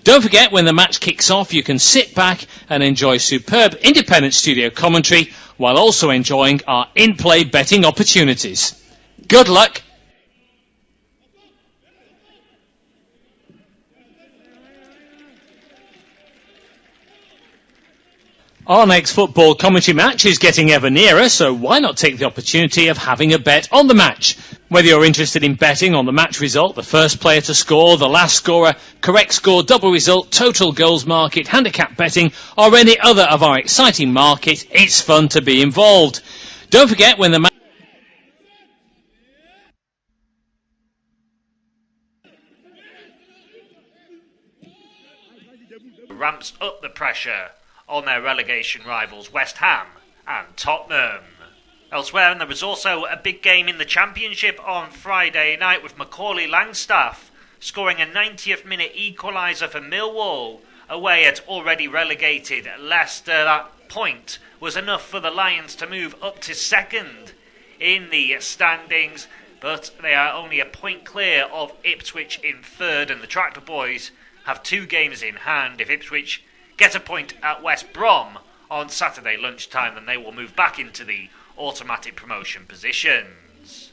Don't forget, when the match kicks off, you can sit back and enjoy superb independent studio commentary while also enjoying our in-play betting opportunities. Good luck! Our next football commentary match is getting ever nearer, so why not take the opportunity of having a bet on the match? Whether you're interested in betting on the match result, the first player to score, the last scorer, correct score, double result, total goals market, handicap betting, or any other of our exciting markets, it's fun to be involved. Don't forget, when the match ramps up the pressure on their relegation rivals West Ham and Tottenham. Elsewhere, and there was also a big game in the Championship on Friday night with Macaulay Langstaff scoring a 90th minute equaliser for Millwall away at already relegated Leicester. That point was enough for the Lions to move up to second in the standings, but they are only a point clear of Ipswich in third, and the Tractor Boys have 2 games in hand. If Ipswich get a point at West Brom on Saturday lunchtime, then they will move back into the automatic promotion positions.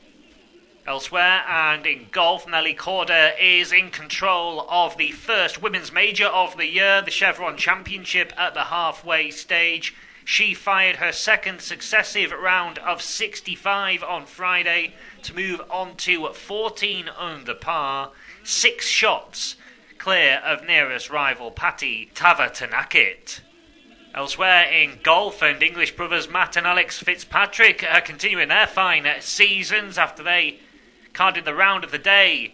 Elsewhere, and in golf, Nelly Corder is in control of the first women's major of the year, the Chevron Championship, at the halfway stage. She fired her second successive round of 65 on Friday to move on to 14 under par, 6 shots clear of nearest rival Patty Tavatanakit. Elsewhere in golf, and English brothers Matt and Alex Fitzpatrick are continuing their fine seasons after they carded the round of the day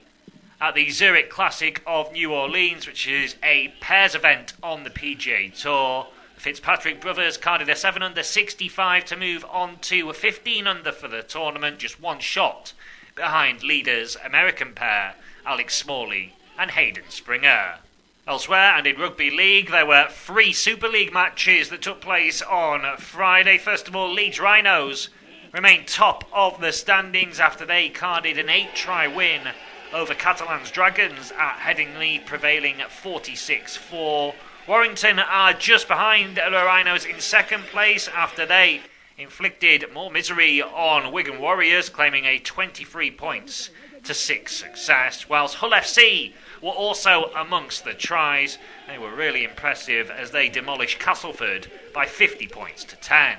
at the Zurich Classic of New Orleans, which is a pairs event on the PGA Tour. The Fitzpatrick brothers carded a 7 under 65 to move on to 15 under for the tournament, just 1 shot behind leaders American pair Alex Smalley and Hayden Springer. Elsewhere, and in Rugby League, there were 3 Super League matches that took place on Friday. First of all, Leeds Rhinos remained top of the standings after they carded an 8-try win over Catalan's Dragons at Headingley, prevailing at 46-4. Warrington are just behind the Rhinos in second place after they inflicted more misery on Wigan Warriors, claiming a 23 points to 6 success, whilst Hull FC were also amongst the tries. They were really impressive as they demolished Castleford by 50 points to 10.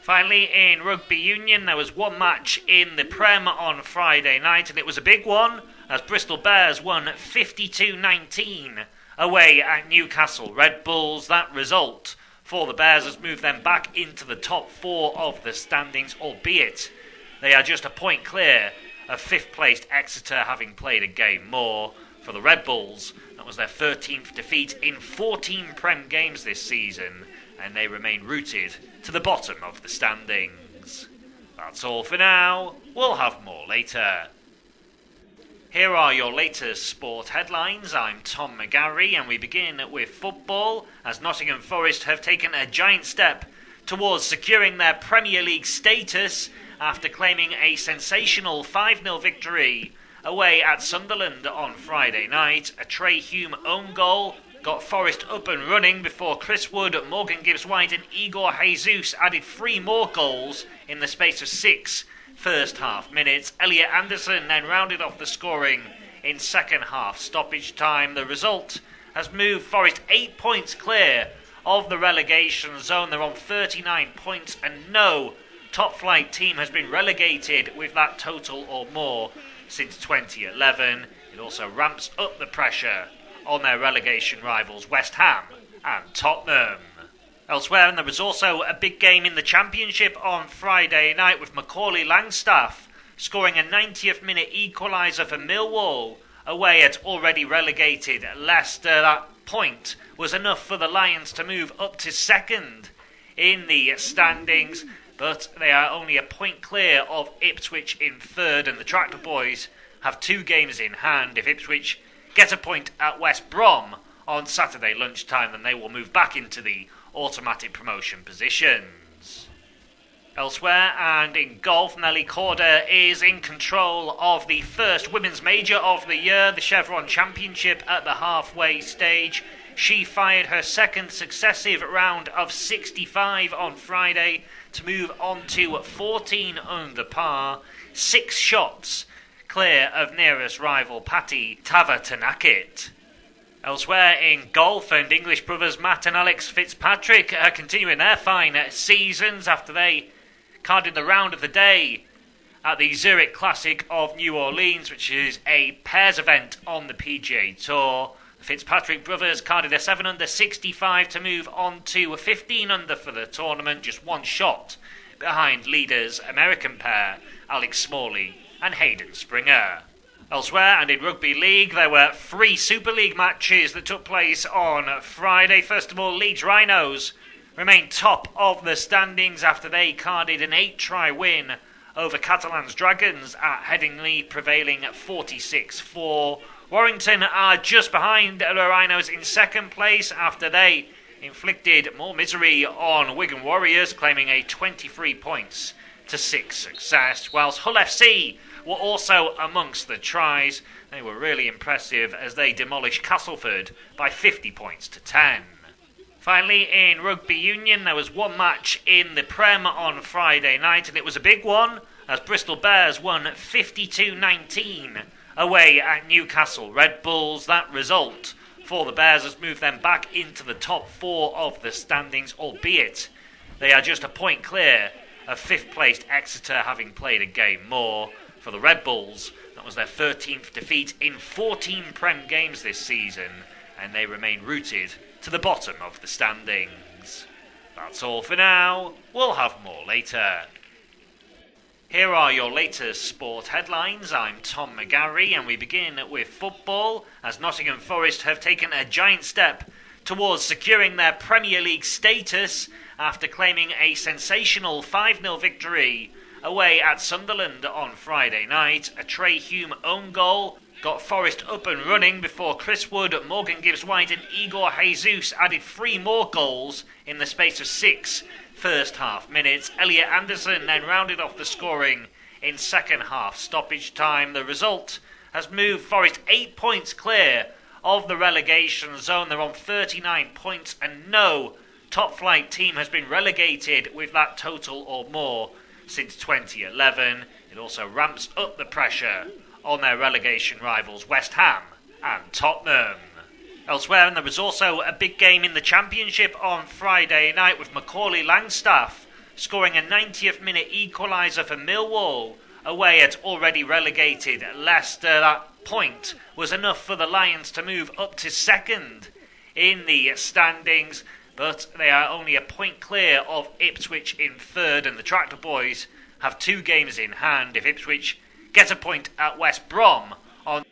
Finally, in Rugby Union, there was 1 match in the Prem on Friday night, and it was a big one as Bristol Bears won 52-19 away at Newcastle Red Bulls. That result for the Bears has moved them back into the top 4 of the standings, albeit they are just a point clear of 5th placed Exeter, having played a game more. For the Red Bulls, that was their 13th defeat in 14 Prem games this season, and they remain rooted to the bottom of the standings. That's all for now. We'll have more later. Here are your latest sport headlines. I'm Tom McGarry, and we begin with football, as Nottingham Forest have taken a giant step towards securing their Premier League status after claiming a sensational 5-0 victory away at Sunderland on Friday night. A Trey Hume own goal got Forest up and running before Chris Wood, Morgan Gibbs-White and Igor Jesus added 3 more goals in the space of 6 first half minutes. Elliot Anderson then rounded off the scoring in second half stoppage time. The result has moved Forest 8 points clear of the relegation zone. They're on 39 points, and no top flight team has been relegated with that total or more since 2011. It also ramps up the pressure on their relegation rivals West Ham and Tottenham. Elsewhere, and there was also a big game in the Championship on Friday night with Macaulay Langstaff scoring a 90th minute equaliser for Millwall away at already relegated Leicester. That point was enough for the Lions to move up to second in the standings, but they are only a point clear of Ipswich in third, and the Tractor Boys have 2 games in hand. If Ipswich get a point at West Brom on Saturday lunchtime, then they will move back into the automatic promotion positions. Elsewhere, and in golf, Nelly Korda is in control of the first women's major of the year, the Chevron Championship, at the halfway stage. She fired her second successive round of 65 on Friday to move on to 14 under par, 6 shots clear of nearest rival Patti Tavatanakit. Elsewhere in golf, and English brothers Matt and Alex Fitzpatrick are continuing their fine seasons after they carded the round of the day at the Zurich Classic of New Orleans, which is a pairs event on the PGA Tour. The Fitzpatrick brothers carded a 7 under 65 to move on to 15 under for the tournament, just one shot behind leaders American pair Alex Smalley and Hayden Springer. Elsewhere, and in rugby league, there were 3 Super League matches that took place on Friday. First of all, Leeds Rhinos remain top of the standings after they carded an 8-try win over Catalan's Dragons at Headingley, prevailing at 46-4. Warrington are just behind the Rhinos in second place after they inflicted more misery on Wigan Warriors, claiming a 23 points to 6 success, whilst Hull FC were also amongst the tries. They were really impressive as they demolished Castleford by 50 points to 10. Finally, in rugby union, there was one match in the Prem on Friday night, and it was a big one as Bristol Bears won 52-19 away at Newcastle Red Bulls. That result for the Bears has moved them back into the top 4 of the standings, albeit they are just a point clear of 5th placed Exeter, having played a game more. For the Red Bulls, that was their 13th defeat in 14 Prem games this season, and they remain rooted to the bottom of the standings. That's all for now. We'll have more later. Here are your latest sport headlines. I'm Tom McGarry, and we begin with football, as Nottingham Forest have taken a giant step towards securing their Premier League status after claiming a sensational 5-0 victory away at Sunderland on Friday night. A Trey Hume own goal got Forest up and running before Chris Wood, Morgan Gibbs-White and Igor Jesus added 3 more goals in the space of 6 first half minutes. Elliot Anderson then rounded off the scoring in second half stoppage time. The result has moved Forest 8 points clear of the relegation zone. They're on 39 points and no top flight team has been relegated with that total or more since 2011. It also ramps up the pressure on their relegation rivals West Ham and Tottenham. Elsewhere, and there was also a big game in the Championship on Friday night with Macaulay Langstaff scoring a 90th minute equaliser for Millwall away at already relegated Leicester. That point was enough for the Lions to move up to second in the standings, but they are only a point clear of Ipswich in third, and the Tractor Boys have 2 games in hand. If Ipswich get a point at West Brom on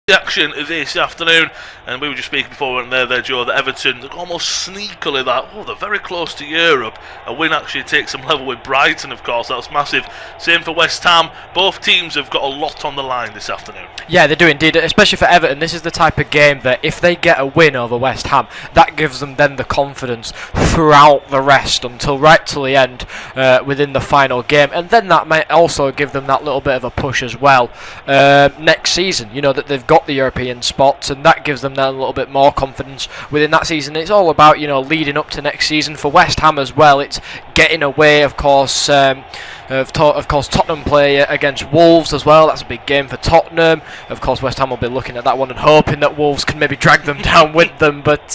The action this afternoon, and we were just speaking before we went there, Joe, that Everton, they're almost sneakily they're very close to Europe. A win actually takes them level with Brighton, of course, that's massive. Same for West Ham. Both teams have got a lot on the line this afternoon. Yeah, they do indeed, especially for Everton. This is the type of game that if they get a win over West Ham, that gives them then the confidence throughout the rest until right till the end within the final game, and then that might also give them that little bit of a push as well next season. You know that they've got the European spots, and that gives them then a little bit more confidence within that season. It's all about, you know, leading up to next season. For West Ham as well, it's getting away, of course. Of course, Tottenham play against Wolves as well. That's a big game for Tottenham. Of course, West Ham will be looking at that one and hoping that Wolves can maybe drag them down with them. But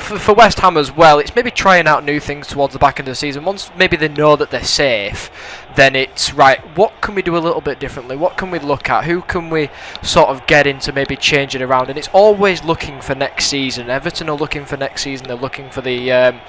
for West Ham as well, it's maybe trying out new things towards the back end of the season. Once maybe they know that they're safe, then it's right, what can we do a little bit differently? What can we look at? Who can we sort of get into maybe change it around? And it's always looking for next season. Everton are looking for next season. They're looking for the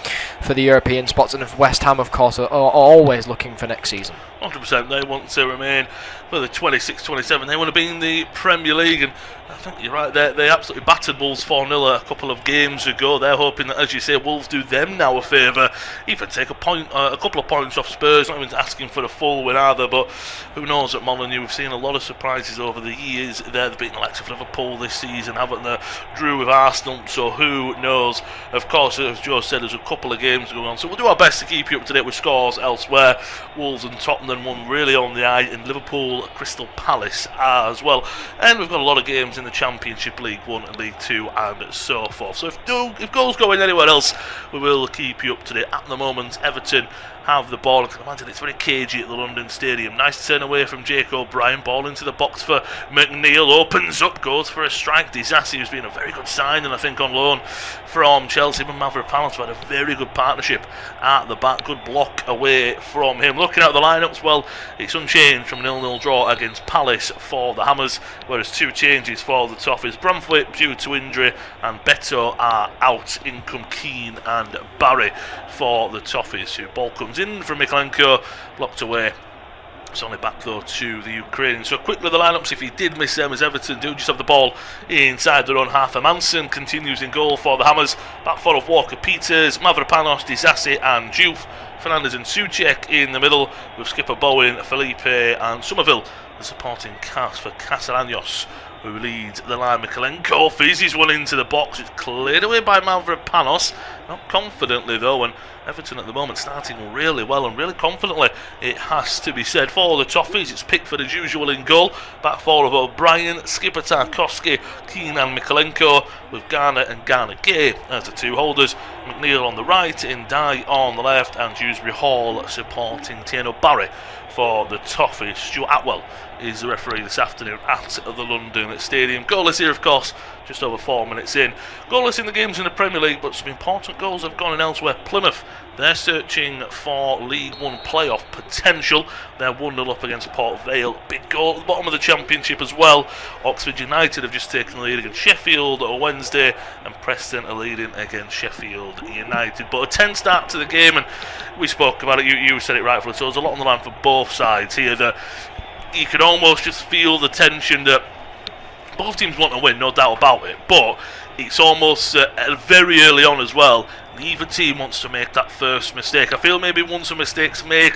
European spots, and West Ham, of course, are always looking for next season. 100%. They want to remain for the 26-27. They want to be in the Premier League, and I think you're right. They absolutely battered Wolves 4-0 a couple of games ago. They're hoping that, as you say, Wolves do them now a favour, even take a couple of points off Spurs. Not even asking for a full win either, but who knows at Molineux. We've seen a lot of surprises over the years. They've beaten the likes of Liverpool this season, haven't they? Drew with Arsenal, so who knows? Of course, as Joe said, there's a couple of games going on, so we'll do our best to keep you up to date with scores elsewhere. Wolves and Tottenham, one really on the eye, and Liverpool, Crystal Palace as well. And we've got a lot of games in the Championship, League 1 and League 2 and so forth. So if goals go in anywhere else, we will keep you up to date. At the moment, Everton have the ball. I can imagine it's very cagey at the London Stadium. Nice turn away from Jake O'Brien. Ball into the box for McNeil. Opens up, goes for a strike. Disasi, who's been a very good signing, I think, on loan from Chelsea. But Mavropanos had a very good partnership at the back. Good block away from him. Looking at the lineups, well, it's unchanged from 0-0 draw against Palace for the Hammers, whereas two changes for the Toffees. Bramthwaite due to injury, and Beto are out. In come Keane and Barry for the Toffees, who ball comes in from Mikalenko, blocked away. It's only back though to the Ukrainians. So quickly the lineups, if you did miss them, as Everton do just have the ball inside their own half. Manson continues in goal for the Hammers. Back four of Walker Peters, Mavropanos, Disasi and Juve. Fernandez and Souček in the middle, with skipper Bowen, Felipe and Somerville, the supporting cast for Castellanos, who leads the line. Mikalenko fizzes one into the box. It's cleared away by Mavropanos. Not confidently though, and Everton at the moment starting really well and really confidently, it has to be said. For the Toffees, it's Pickford as usual in goal. Back four of O'Brien, skipper Tarkowski, Keane and Mikalenko, with Garner and Garner Gay as the two holders. McNeil on the right, Ndai on the left, and Dewsbury Hall supporting Tieno Barry for the Toffees. Stuart Atwell is the referee this afternoon at the London Stadium. Goalless here, of course, just over 4 minutes in. Goalless in the games in the Premier League, but some important goals have gone in elsewhere. Plymouth, they're searching for League 1 playoff potential. They're 1-0 up against Port Vale. Big goal at the bottom of the Championship as well. Oxford United have just taken the lead against Sheffield on Wednesday, and Preston are leading against Sheffield United. But a 10 start to the game, and we spoke about it, you said it rightfully, so there's a lot on the line for both sides here. That you can almost just feel the tension that both teams want to win, no doubt about it, but it's almost very early on as well. Neither team wants to make that first mistake. I feel maybe once a mistake's made,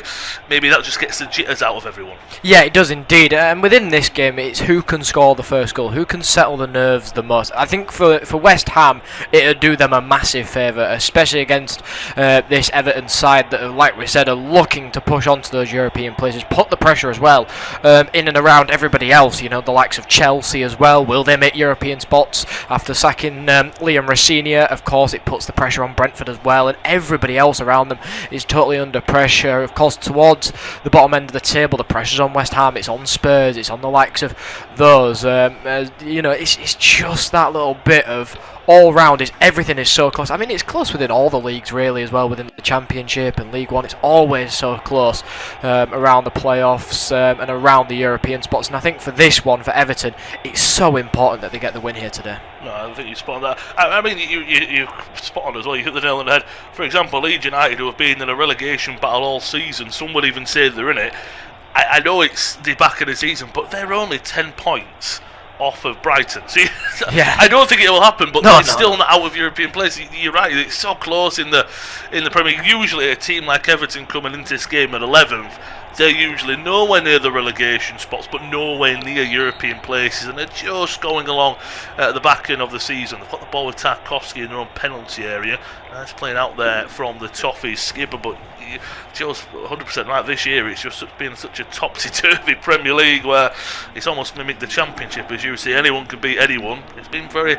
maybe that just gets the jitters out of everyone. Yeah, it does indeed. And within this game, it's who can score the first goal, who can settle the nerves the most. I think for West Ham, it'll do them a massive favour, especially against this Everton side that, like we said, are looking to push onto those European places, put the pressure as well in and around everybody else. You know, the likes of Chelsea as well. Will they make European spots after sacking Liam Rosenior? Of course, it puts the pressure on Brentford as well, and everybody else around them is totally under pressure. Of course, towards the bottom end of the table, the pressure's on West Ham, it's on Spurs, it's on the likes of those. You know, it's just that little bit of all round, everything is so close. I mean, it's close within all the leagues really as well, within the Championship and League 1. It's always so close around the playoffs and around the European spots. And I think for this one, for Everton, it's so important that they get the win here today. No, I think you spot on that. I mean, you spot on as well. You hit the nail on the head. For example, Leeds United, who have been in a relegation battle all season, some would even say they're in it. I know it's the back of the season, but they're only 10 points off of Brighton. See, Yeah. I don't think it will happen, but No, it's still not out of European place. You're right, it's so close in the Premier League. Usually a team like Everton coming into this game at 11th, they're usually nowhere near the relegation spots, but nowhere near European places, and they're just going along at the back end of the season. They've got the ball with Tarkowski in their own penalty area. That's playing out there from the Toffees skipper, but Joe's 100% right. This year it's just been such a topsy-turvy Premier League where it's almost mimicked the Championship. As you see, anyone can beat anyone. It's been very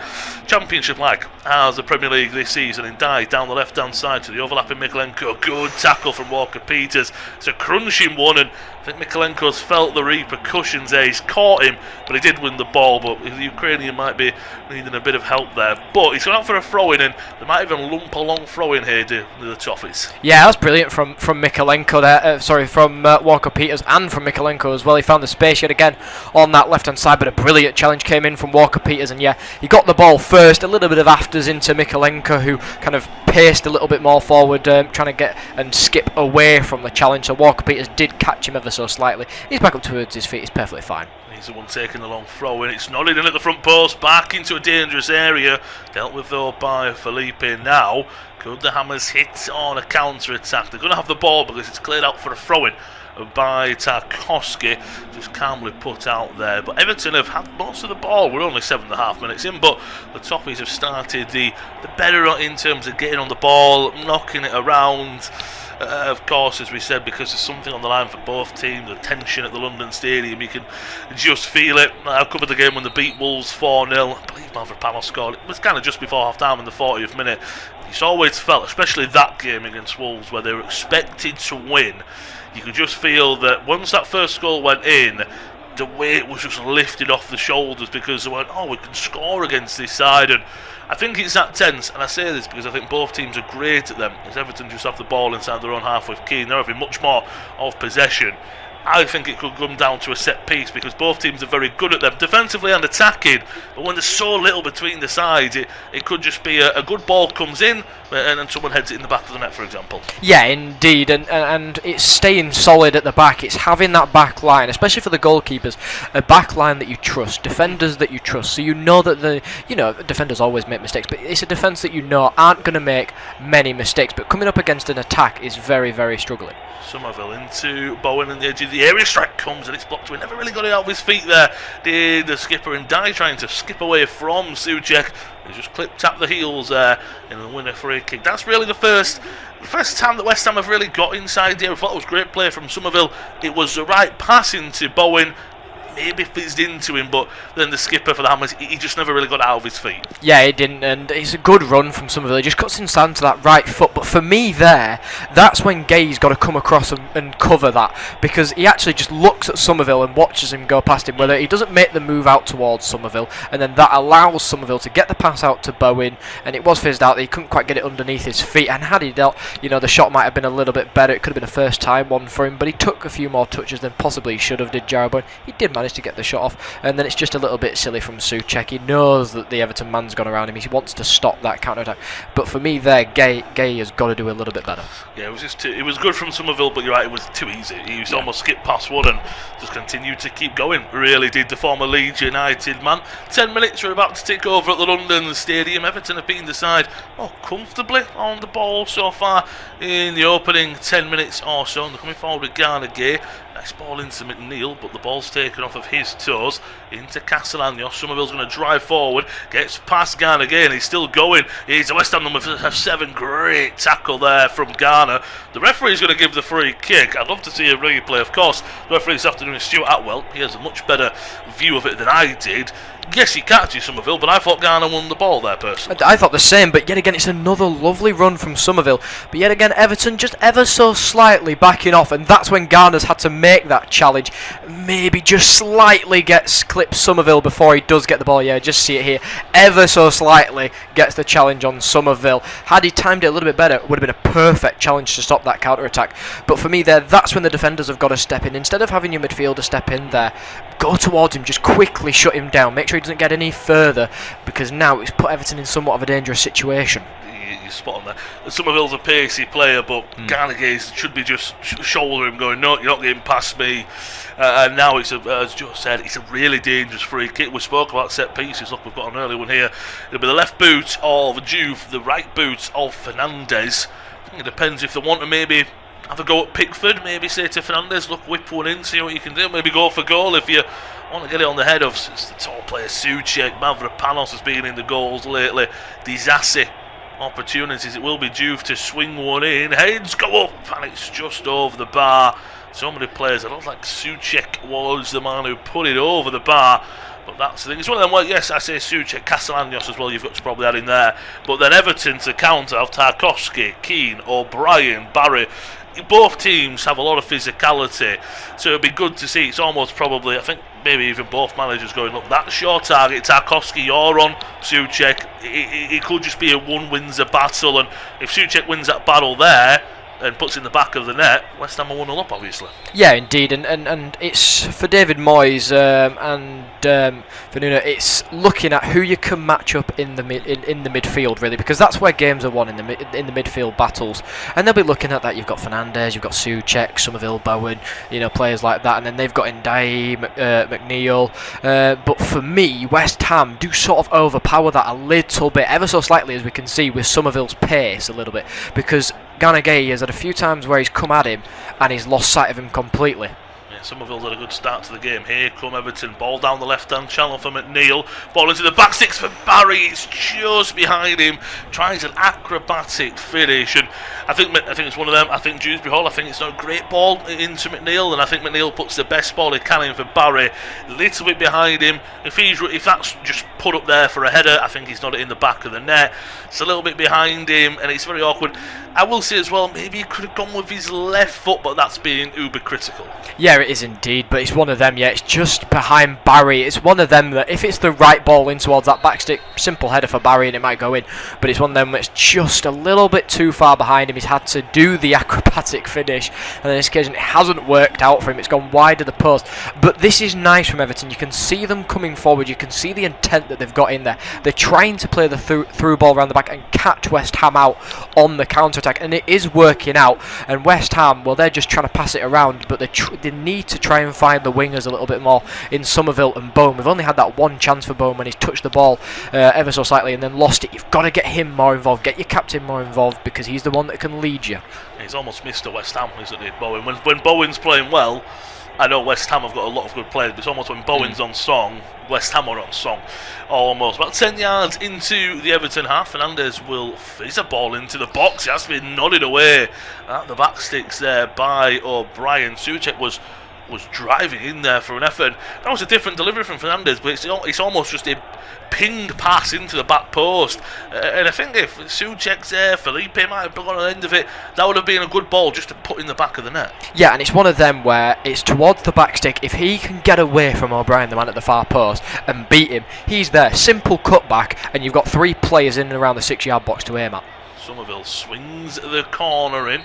Championship-like as the Premier League this season. And died down the left-hand side to the overlapping Mikalenko. Good tackle from Walker-Peters. It's a crunching one, and I think Mikalenko's felt the repercussions there. He's caught him, but he did win the ball. But the Ukrainian might be needing a bit of help there. But he's gone out for a throw-in, and they might even lump a long throw-in here to the Toffees. Yeah, that's brilliant from Mikalenko there. From Walker-Peters and from Mikalenko as well. He found the space yet again on that left-hand side, but a brilliant challenge came in from Walker-Peters, and yeah, he got the ball first. A little bit of afters into Mikalenko, who kind of paced a little bit more forward, trying to get and skip away from the challenge. So Walker-Peters did catch him ever so slightly. He's back up towards his feet. He's perfectly fine. He's the one taking the long throw in. It's nodded in at the front post, back into a dangerous area. Dealt with though by Felipe now. Could the Hammers hit on a counter-attack? They're going to have the ball because it's cleared out for a throw-in by Tarkowski. Just calmly put out there. But Everton have had most of the ball. We're only 7.5 minutes in, but the Toffees have started the better in terms of getting on the ball, knocking it around. Of course, as we said, because there's something on the line for both teams, the tension at the London Stadium, you can just feel it. I covered the game when they beat Wolves 4-0. I believe Paramount scored. It was kind of just before half-time in the 40th minute. It's always felt, especially that game against Wolves, where they were expected to win, you could just feel that once that first goal went in, the weight was just lifted off the shoulders because they went, we can score against this side. And I think it's that tense, and I say this because I think both teams are great at them. As Everton just have the ball inside their own half with Keane, they're having much more of possession. I think it could come down to a set piece because both teams are very good at them, defensively and attacking. But when there's so little between the sides, it could just be a good ball comes in and then someone heads it in the back of the net, for example. Yeah, indeed, and it's staying solid at the back. It's having that back line, especially for the goalkeepers, a back line that you trust, defenders that you trust. So you know that defenders always make mistakes, but it's a defence that you know aren't going to make many mistakes. But coming up against an attack is very, very struggling. Somerville into Bowen on the edge of the area. Strike comes and it's blocked. We never really got it out of his feet there. Did the skipper, and Dye trying to skip away from Souček. He just tapped the heels there in the winner free kick. That's really the first time that West Ham have really got inside there. I thought it was great play from Somerville. It was the right pass into Bowen. Maybe fizzed into him, but then the skipper for the Hammers, he just never really got out of his feet. Yeah, he didn't, and it's a good run from Somerville. He just cuts inside to that right foot, but for me that's when Gay's got to come across and cover that, because he actually just looks at Somerville and watches him go past him, whether he doesn't make the move out towards Somerville, and then that allows Somerville to get the pass out to Bowen, and it was fizzed out that he couldn't quite get it underneath his feet, and had he dealt, the shot might have been a little bit better. It could have been a first time one for him, but he took a few more touches than possibly he should have, did Jarrod Bowen. He did manage to get the shot off, and then it's just a little bit silly from Souček. He knows that the Everton man's gone around him. He wants to stop that counter attack, but for me Gay has got to do a little bit better. Yeah, it was good from Somerville, but you're right, it was too easy. He was almost skipped past one and just continued to keep going. Really did the former Leeds United man. 10 minutes are about to tick over at the London Stadium. Everton have been the side comfortably on the ball so far in the opening 10 minutes or so, and they're coming forward with Garner Gay. Nice ball into McNeil, but the ball's taken off of his toes into Castellanos. Somerville's going to drive forward, gets past Garner again. He's still going. He's a West Ham number 7. Great tackle there from Garner. The referee's going to give the free kick. I'd love to see a replay, of course. The referee's afternoon, Stuart Atwell. He has a much better view of it than I did. Yes, he catches Somerville, but I thought Garner won the ball there personally. I thought the same, but yet again it's another lovely run from Somerville. But yet again Everton just ever so slightly backing off, and that's when Garner's had to make that challenge. Maybe just slightly clips Somerville before he does get the ball. Yeah, just see it here. Ever so slightly gets the challenge on Somerville. Had he timed it a little bit better, it would have been a perfect challenge to stop that counter-attack. But for me that's when the defenders have got to step in. Instead of having your midfielder step in there, go towards him, just quickly shut him down, make sure he doesn't get any further, because now it's put Everton in somewhat of a dangerous situation. you're spot on there. Somerville's a pacey player, but Garnegay should be just shouldering him, going, no, you're not getting past me. And now it's, as Joe said, it's a really dangerous free kick. We spoke about set pieces. Look, we've got an early one here. It'll be the left boot of Juve, the right boot of Fernandez. I think it depends if they want to maybe have a go at Pickford, maybe say to Fernandez, look, whip one in, see what you can do, maybe go for goal if you want to get it on the head of the tall player Souček. Mavropanos has been in the goals lately. Disasi opportunities. It will be Juve to swing one in. Heads go up and it's just over the bar. So many players. I don't think Souček was the man who put it over the bar. But that's the thing. It's one of them where, yes, I say Souček, Castellanos as well, you've got to probably add in there. But then Everton to counter of Tarkowski, Keane, O'Brien, Barry. Both teams have a lot of physicality, so it'd be good to see. It's almost probably, I think, maybe even both managers going, look, that's your target, Tarkowski, you're on Souček. It could just be a one wins a battle, and if Souček wins that battle there and puts in the back of the net, West Ham are 1-0 up, obviously. Yeah, indeed, and it's for David Moyes and for Nuno. It's looking at who you can match up in the midfield, really, because that's where games are won in the midfield battles. And they'll be looking at that. You've got Fernandez, you've got Souček, Somerville, Bowen, players like that, and then they've got Ndiaye, McNeil. But for me, West Ham do sort of overpower that a little bit, ever so slightly, as we can see with Somerville's pace a little bit, because Garnegay has had a few times where he's come at him and he's lost sight of him completely. Yeah, Somerville's had a good start to the game. Here come Everton. Ball down the left-hand channel for McNeil. Ball into the back six for Barry. It's just behind him. Tries an acrobatic finish, and I think it's one of them. I think Dewsbury Hall, I think it's not a great ball into McNeil, and I think McNeil puts the best ball he can in for Barry. A little bit behind him. If that's just put up there for a header, I think he's not in the back of the net. It's a little bit behind him, and it's very awkward. I will say as well, maybe he could have gone with his left foot, but that's being uber critical. Yeah, it is indeed, but it's one of them, it's just behind Barry. It's one of them that if it's the right ball in towards that back stick, simple header for Barry and it might go in, but it's one of them that's just a little bit too far behind him. He's had to do the acrobatic finish, and on this occasion it hasn't worked out for him. It's gone wide of the post, but this is nice from Everton. You can see them coming forward, you can see the intent that they've got in there. They're trying to play the through ball around the back and catch West Ham out on the counter-attack, and it is working out. And West Ham, well, they're just trying to pass it around, but they need to try and find the wingers a little bit more in Somerville and Bowen. We've only had that one chance for Bowen when he's touched the ball ever so slightly and then lost it. You've got to get him more involved, get your captain more involved, because he's the one that can lead you. He's almost Mr. West Ham, isn't he, Bowen? When Bowen's playing well, I know West Ham have got a lot of good players, but it's almost when Bowen's on song, West Ham are on song. Almost. About 10 yards into the Everton half, Fernandez will fizz a ball into the box. It has to be nodded away at the back sticks there by O'Brien. Souček was driving in there for an effort. That was a different delivery from Fernandez, but it's almost just a pinged pass into the back post. And I think if Souček's there, Felipe might have gone on the end of it. That would have been a good ball just to put in the back of the net. Yeah, and it's one of them where it's towards the back stick. If he can get away from O'Brien, the man at the far post, and beat him, he's there. Simple cutback, and you've got three players in and around the 6-yard box to aim at. Somerville swings the corner in.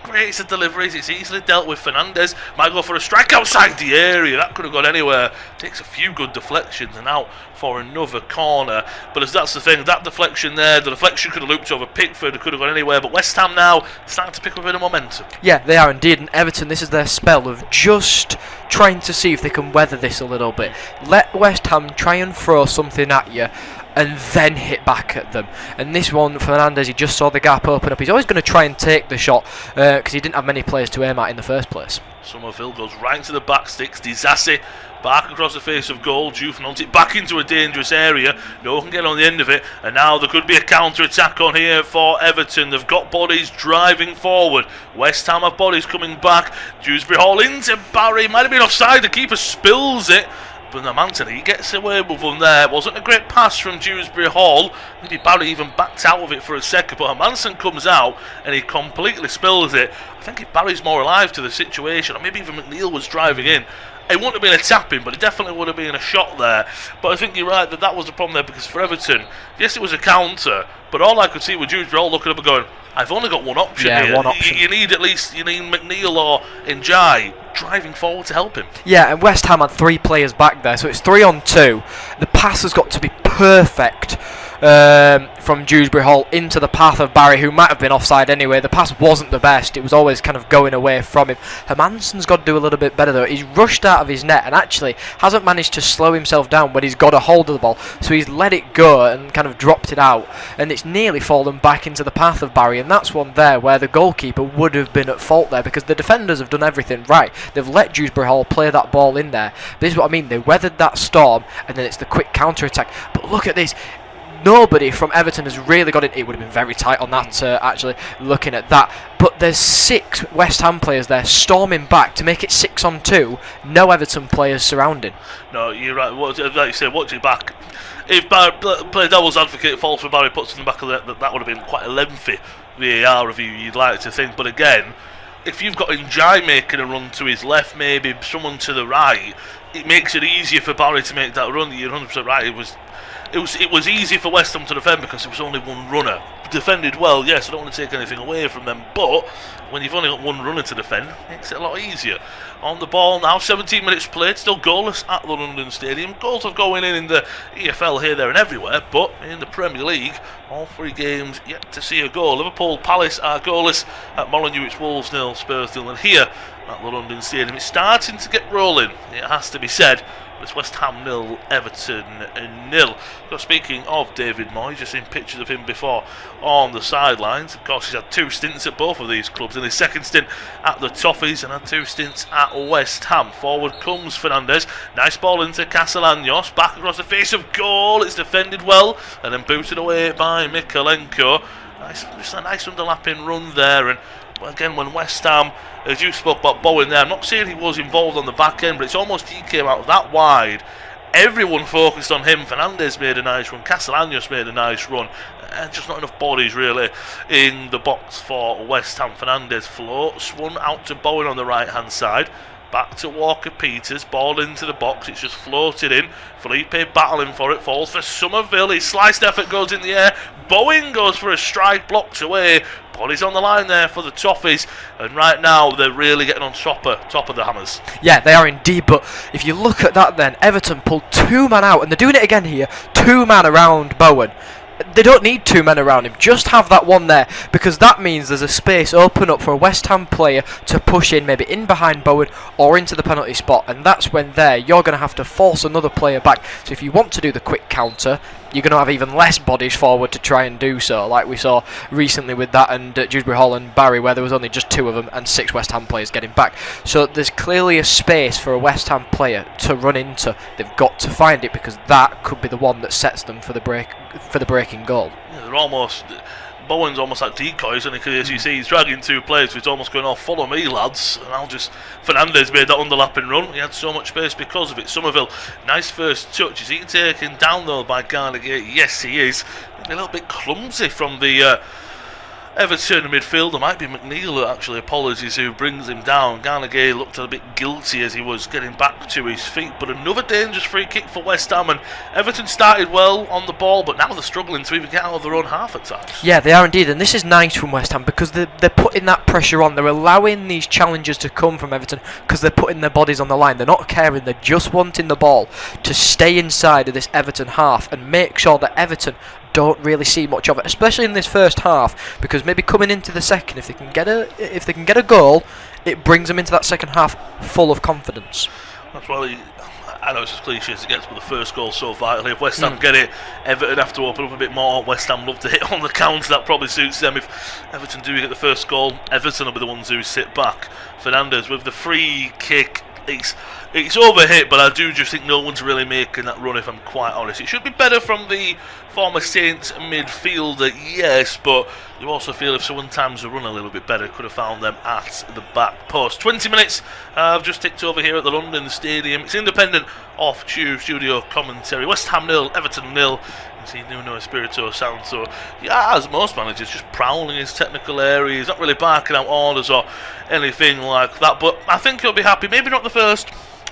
Great deliveries, it's easily dealt with. Fernandez might go for a strike outside the area. That could have gone anywhere. Takes a few good deflections and out for another corner. But as that's the thing, that deflection there, the deflection could have looped over Pickford, could have gone anywhere. But West Ham now starting to pick up a bit of momentum. Yeah, they are indeed. And Everton, this is their spell of just trying to see if they can weather this a little bit. Let West Ham try and throw something at you and then hit back at them. And this one, Fernandez, he just saw the gap open up. He's always going to try and take the shot because he didn't have many players to aim at in the first place. Somerville goes right to the back sticks. Disasi back across the face of goal. Juve knocks it back into a dangerous area. No one can get on the end of it. And now there could be a counter-attack on here for Everton. They've got bodies driving forward. West Ham have bodies coming back. Dewsbury Hall into Barry. Might have been offside. The keeper spills it. But Anthony gets away with one there. It wasn't a great pass from Dewsbury Hall. Maybe Barry even backed out of it for a second, but Hermansen comes out and he completely spills it. I think if Barry's more alive to the situation, or maybe even McNeil was driving in, it wouldn't have been a tap-in, but it definitely would have been a shot there. But I think you're right that was the problem there, because for Everton, yes, it was a counter, but all I could see was Dewsbury Hall looking up and going, I've only got one option here. One option. You need McNeil or Ndiaye driving forward to help him. Yeah, and West Ham had three players back there, so it's 3-on-2. The pass has got to be perfect from Dewsbury Hall into the path of Barry, who might have been offside anyway. The pass wasn't the best. It was always kind of going away from him. Hermansen's got to do a little bit better though. He's rushed out of his net and actually hasn't managed to slow himself down when he's got a hold of the ball. So he's let it go and kind of dropped it out. And it's nearly fallen back into the path of Barry. And that's one there where the goalkeeper would have been at fault there because the defenders have done everything right. They've let Dewsbury Hall play that ball in there. This is what I mean. They weathered that storm and then it's the quick counter-attack. But look at this. Nobody from Everton has really got it. It would have been very tight on that, actually, looking at that. But there's 6 West Ham players there storming back to make it 6-on-2. No Everton players surrounding. No, you're right. Like you say, watch it back. If Barry, play devil's advocate, falls for Barry, puts in the back of that would have been quite a lengthy VAR review, you'd like to think. But again, if you've got Njai making a run to his left, maybe someone to the right, it makes it easier for Barry to make that run. You're 100% right. It was easy for West Ham to defend because there was only one runner. Defended well, yes, I don't want to take anything away from them, but when you've only got one runner to defend, it makes it a lot easier. On the ball now, 17 minutes played, still goalless at the London Stadium. Goals are going in the EFL here, there and everywhere, but in the Premier League, all 3 games yet to see a goal. Liverpool, Palace are goalless. At Molineux it's Wolves 0, Spurs 0, and here at the London Stadium it's starting to get rolling, it has to be said. It's West Ham 0, Everton 0. So speaking of David Moyes, just seen pictures of him before on the sidelines. Of course, he's had 2 stints at both of these clubs. In his second stint at the Toffees and had 2 stints at West Ham. Forward comes Fernandes. Nice ball into Castellanos. Back across the face of goal. It's defended well and then booted away by Mikalenko. Just a nice underlapping run there. And again, when West Ham, as you spoke about Bowen there, I'm not saying he was involved on the back end, but it's almost he came out that wide. Everyone focused on him. Fernandes made a nice run, Castellanos made a nice run, and just not enough bodies really in the box for West Ham. Fernandes floats one out to Bowen on the right hand side. Back to Walker Peters, ball into the box, it's just floated in. Felipe battling for it, falls for Somerville, his sliced effort goes in the air. Bowen goes for a strike, blocked away. Bodies on the line there for the Toffees, and right now they're really getting on top of the Hammers. Yeah, they are indeed, but if you look at that then, Everton pulled 2 men out, and they're doing it again here, 2 men around Bowen. They don't need 2 men around him, just have that one there, because that means there's a space open up for a West Ham player to push in, maybe in behind Bowen or into the penalty spot, and that's when there you're going to have to force another player back. So if you want to do the quick counter, you're going to have even less bodies forward to try and do so, like we saw recently with that and Dewsbury Hall and Barry, where there was only just 2 of them and 6 West Ham players getting back. So there's clearly a space for a West Ham player to run into. They've got to find it because that could be the one that sets them for the breaking goal. Yeah, they're almost. Bowen's almost like decoys, and as you see, he's dragging 2 players, so he's almost going, follow me, lads. And Fernandes made that underlapping run. He had so much space because of it. Somerville, nice first touch. Is he taken down though by Garnegate? Yes, he is. A little bit clumsy from the Everton midfielder. Might be McNeil, actually, apologies, who brings him down. Garnegate looked a bit guilty as he was getting back to his feet, but another dangerous free kick for West Ham, and Everton started well on the ball, but now they're struggling to even get out of their own half at times. Yeah, they are indeed, and this is nice from West Ham because they're putting that pressure on. They're allowing these challenges to come from Everton because they're putting their bodies on the line. They're not caring, they're just wanting the ball to stay inside of this Everton half and make sure that Everton don't really see much of it, especially in this first half, because maybe coming into the second, if they can get a goal, it brings them into that second half full of confidence. That's why I know it's as cliche as it gets, but the first goal so vitally. If West Ham get it, Everton have to open up a bit more. West Ham love to hit on the counter, that probably suits them. If Everton do get the first goal, Everton will be the ones who sit back. Fernandes with the free kick. It's overhit, but I do just think no one's really making that run, if I'm quite honest. It should be better from the former Saints midfielder, yes, but you also feel if someone times the run a little bit better, could have found them at the back post. 20 minutes I've just ticked over here at the London Stadium. It's independent off studio commentary. West Ham 0, Everton 0. You see Nuno Espirito sound, so yeah, as most managers, just prowling his technical area. He's not really barking out orders or anything like that, but I think he'll be happy. Maybe not the first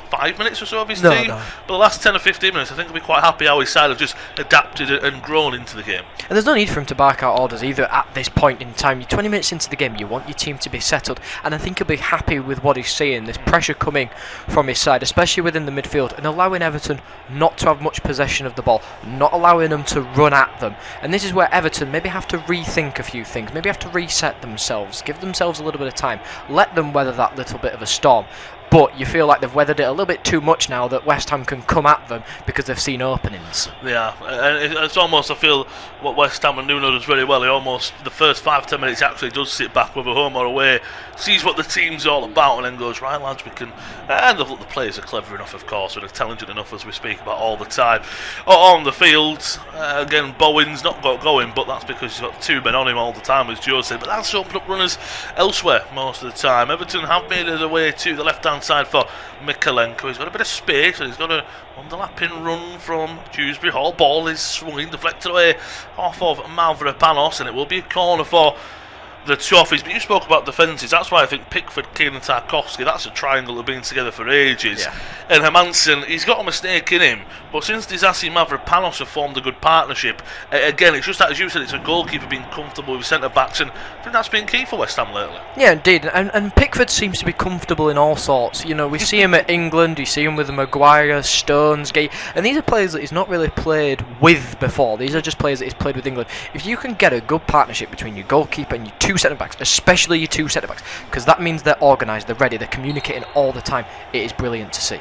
5 minutes or so of his No. team. But the last 10 or 15 minutes, I think he'll be quite happy how his side have just adapted and grown into the game. And there's no need for him to bark out orders either at this point in time. You're 20 minutes into the game, you want your team to be settled, and I think he'll be happy with what he's seeing. There's pressure coming from his side, especially within the midfield, and allowing Everton not to have much possession of the ball, not allowing them to run at them. And this is where Everton maybe have to rethink a few things, maybe have to reset themselves, give themselves a little bit of time, let them weather that little bit of a storm. But you feel like they've weathered it a little bit too much now that West Ham can come at them because they've seen openings. Yeah, and it's almost, I feel, what West Ham and Nuno does very well. He almost, the first 5-10 minutes, actually does sit back, whether home or away, sees what the team's all about, and then goes, right, lads, we can. And the players are clever enough, of course, and are talented enough, as we speak about all the time. On the field, again, Bowen's not got going, but that's because he's got 2 men on him all the time, as Joe said. But that's opened up runners elsewhere most of the time. Everton have made it away to the left-hand side for Mikalenko. He's got a bit of space, and he's got a underlapping run from Dewsbury Hall. Ball is swung, deflected away off of Mavropanos, and it will be a corner for the Toffees. But you spoke about defences. That's why I think Pickford, Keane and Tarkowski, that's a triangle that have been together for ages. Yeah. And Hermansen, he's got a mistake in him, but since Disasi and Mavropanos have formed a good partnership, again, it's just that, as you said, it's a goalkeeper being comfortable with centre-backs, and I think that's been key for West Ham lately. Yeah, indeed, and Pickford seems to be comfortable in all sorts. You know, we see him at England, we see him with Maguire, Stones, Gay, and these are players that he's not really played with before. These are just players that he's played with England. If you can get a good partnership between your goalkeeper and your 2 centre-backs, especially your 2 centre-backs, because that means they're organised, they're ready, they're communicating all the time, it is brilliant to see.